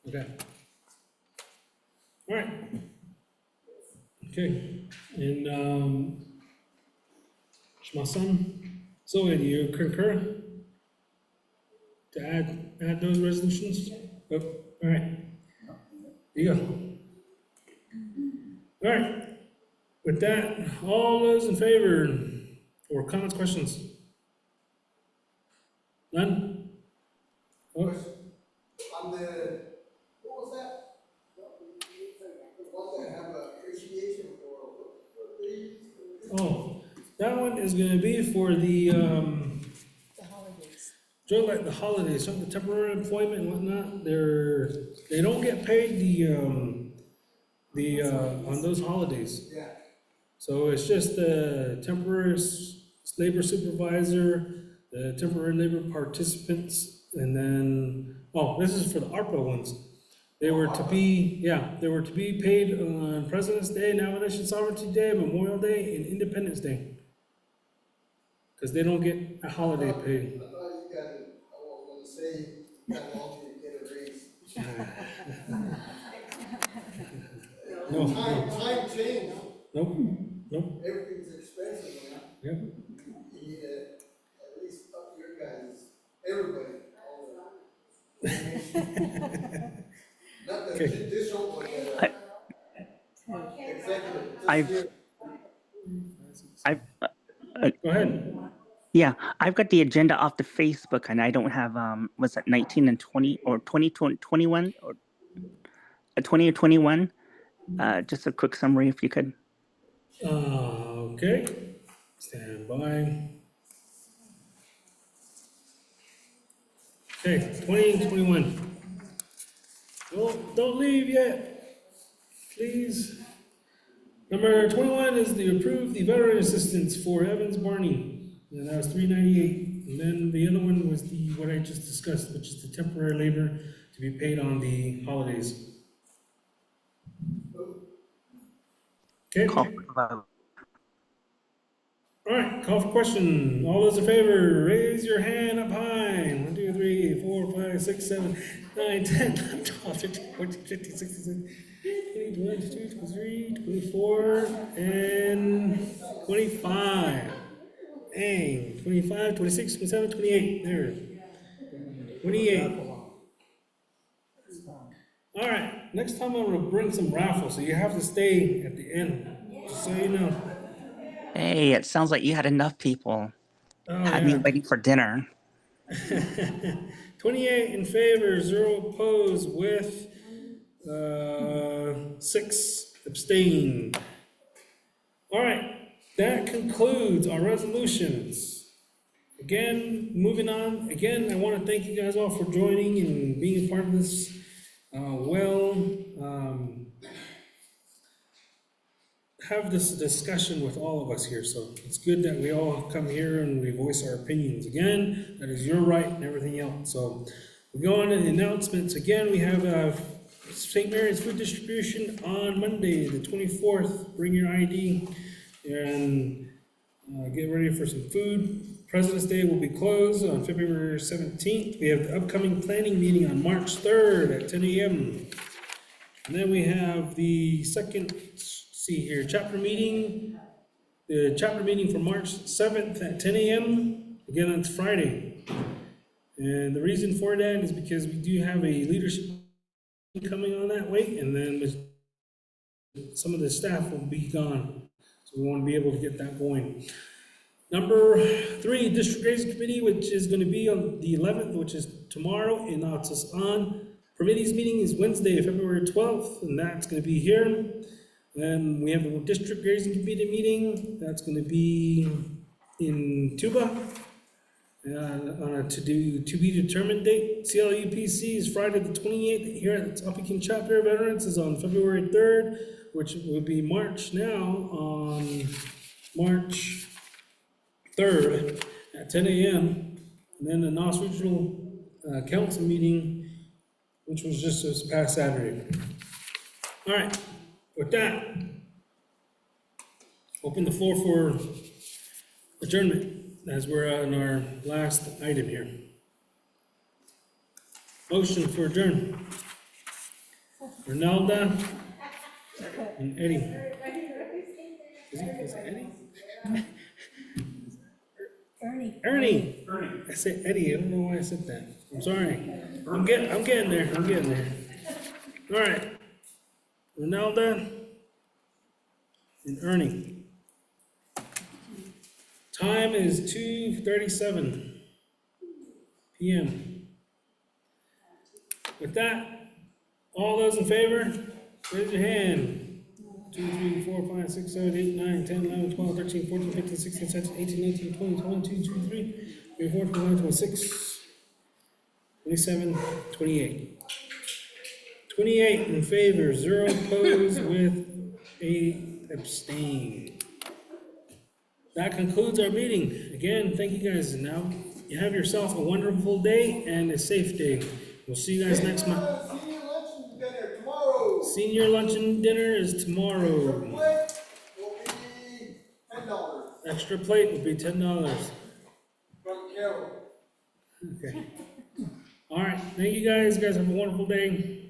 [SPEAKER 2] Okay. All right. Okay, and, Shmasan, so do you concur to add those resolutions? Oh, all right. There you go. All right, with that, all those in favor, or comments, questions? None? Oh,
[SPEAKER 5] On the, what was that? The one that have appreciation for these?
[SPEAKER 2] oh, that one is gonna be for the,
[SPEAKER 15] The holidays.
[SPEAKER 2] just like the holidays, some of the temporary employment and whatnot, they don't get paid on those holidays.
[SPEAKER 5] Yeah.
[SPEAKER 2] So it's just the temporary labor supervisor, the temporary labor participants, and then, oh, this is for the ARPA ones. They were to be paid on President's Day, Nation Sovereignty Day, Memorial Day, and Independence Day. Because they don't get a holiday pay.
[SPEAKER 5] I thought you got it, I was gonna say, you got all to get a raise.
[SPEAKER 2] No,
[SPEAKER 5] Time change,
[SPEAKER 2] nope,
[SPEAKER 5] everything's expensive now.
[SPEAKER 2] yep.
[SPEAKER 5] You need to at least up your guys, everybody, all the. Not the
[SPEAKER 2] Okay.
[SPEAKER 5] judicial, but the executive.
[SPEAKER 18] I've
[SPEAKER 2] Go ahead.
[SPEAKER 18] yeah, I've got the agenda off the Facebook and I don't have, was that 19 and 20 or 20 to 21 or 20 or 21? Just a quick summary if you could.
[SPEAKER 2] Okay, stand by. Okay, 20 and 21. Don't leave yet, please. Number 21 is the approve the veteran assistance for Evans Barney, and that was $398. And then the other one was what I just discussed, which is the temporary labor to be paid on the holidays. Okay.
[SPEAKER 18] Call for vote.
[SPEAKER 2] All right, call for question. All those in favor, raise your hand up high. 1, 2, 3, 4, 5, 6, 7, 9, 10, 11, 12, 13, 14, 15, 16, 17, 20, 21, 22, 23, 24, and 25. Dang, 25, 26, 27, 28. There. 28. All right, next time I'm gonna bring some raffles, so you have to stay at the end, just so you know.
[SPEAKER 18] Hey, it sounds like you had enough people.
[SPEAKER 2] Oh,
[SPEAKER 18] Had
[SPEAKER 2] yeah.
[SPEAKER 18] me waiting for dinner.
[SPEAKER 2] 28 in favor, 0 opposed, with 6 abstain. All right, that concludes our resolutions. Again, moving on. Again, I want to thank you guys all for joining and being a part of this. have this discussion with all of us here, so it's good that we all come here and we voice our opinions. Again, that is your right and everything else. So we go on to the announcements. Again, we have St. Mary's food distribution on Monday, the 24th. Bring your ID and get ready for some food. President's Day will be closed on February 17th. We have the upcoming planning meeting on March 3rd at 10 a.m. And then we have the second, chapter meeting. The chapter meeting for March 7th at 10 a.m. Again, it's Friday. And the reason for that is because we do have a leadership coming on that week, and then some of the staff will be gone. So we want to be able to get that going. Number 3, District Grazing Committee, which is going to be on the 11th, which is tomorrow in Natsasan. Committee's meeting is Wednesday, February 12th, and that's going to be here. Then we have the District Grazing Committee meeting. That's going to be in Tuba on a to be determined date. CLUPC is Friday the 28th here at the Ts'ah Bii Chapter. Veterans is on February 3rd, which will be March now on March 3rd at 10 a.m. And then the NOS Regional Council meeting, which was just this past Saturday. All right, with that, open the floor for adjournment as we're on our last item here. Motion for adjourn. Ronalda and Eddie. Is it Eddie? Ernie. I said Eddie. I don't know why I said that. I'm sorry. I'm getting there. All right. Ronalda and Ernie. Time is 2:37 p.m. With that, all those in favor, raise your hand. 2, 3, 4, 5, 6, 7, 8, 9, 10, 11, 12, 13, 14, 15, 16, 17, 18, 19, 20, 22, 23, 24, 25, 26, 27, 28. 28 in favor, 0 opposed with 8 abstain. That concludes our meeting. Again, thank you guys. And now you have yourself a wonderful day and a safe day. We'll see you guys next month.
[SPEAKER 5] Senior luncheon dinner tomorrow.
[SPEAKER 2] Senior luncheon dinner is tomorrow.
[SPEAKER 5] Plate will be $10.
[SPEAKER 2] Extra plate will be $10.
[SPEAKER 5] From Carol.
[SPEAKER 2] Okay. All right. Thank you guys. You guys have a wonderful day.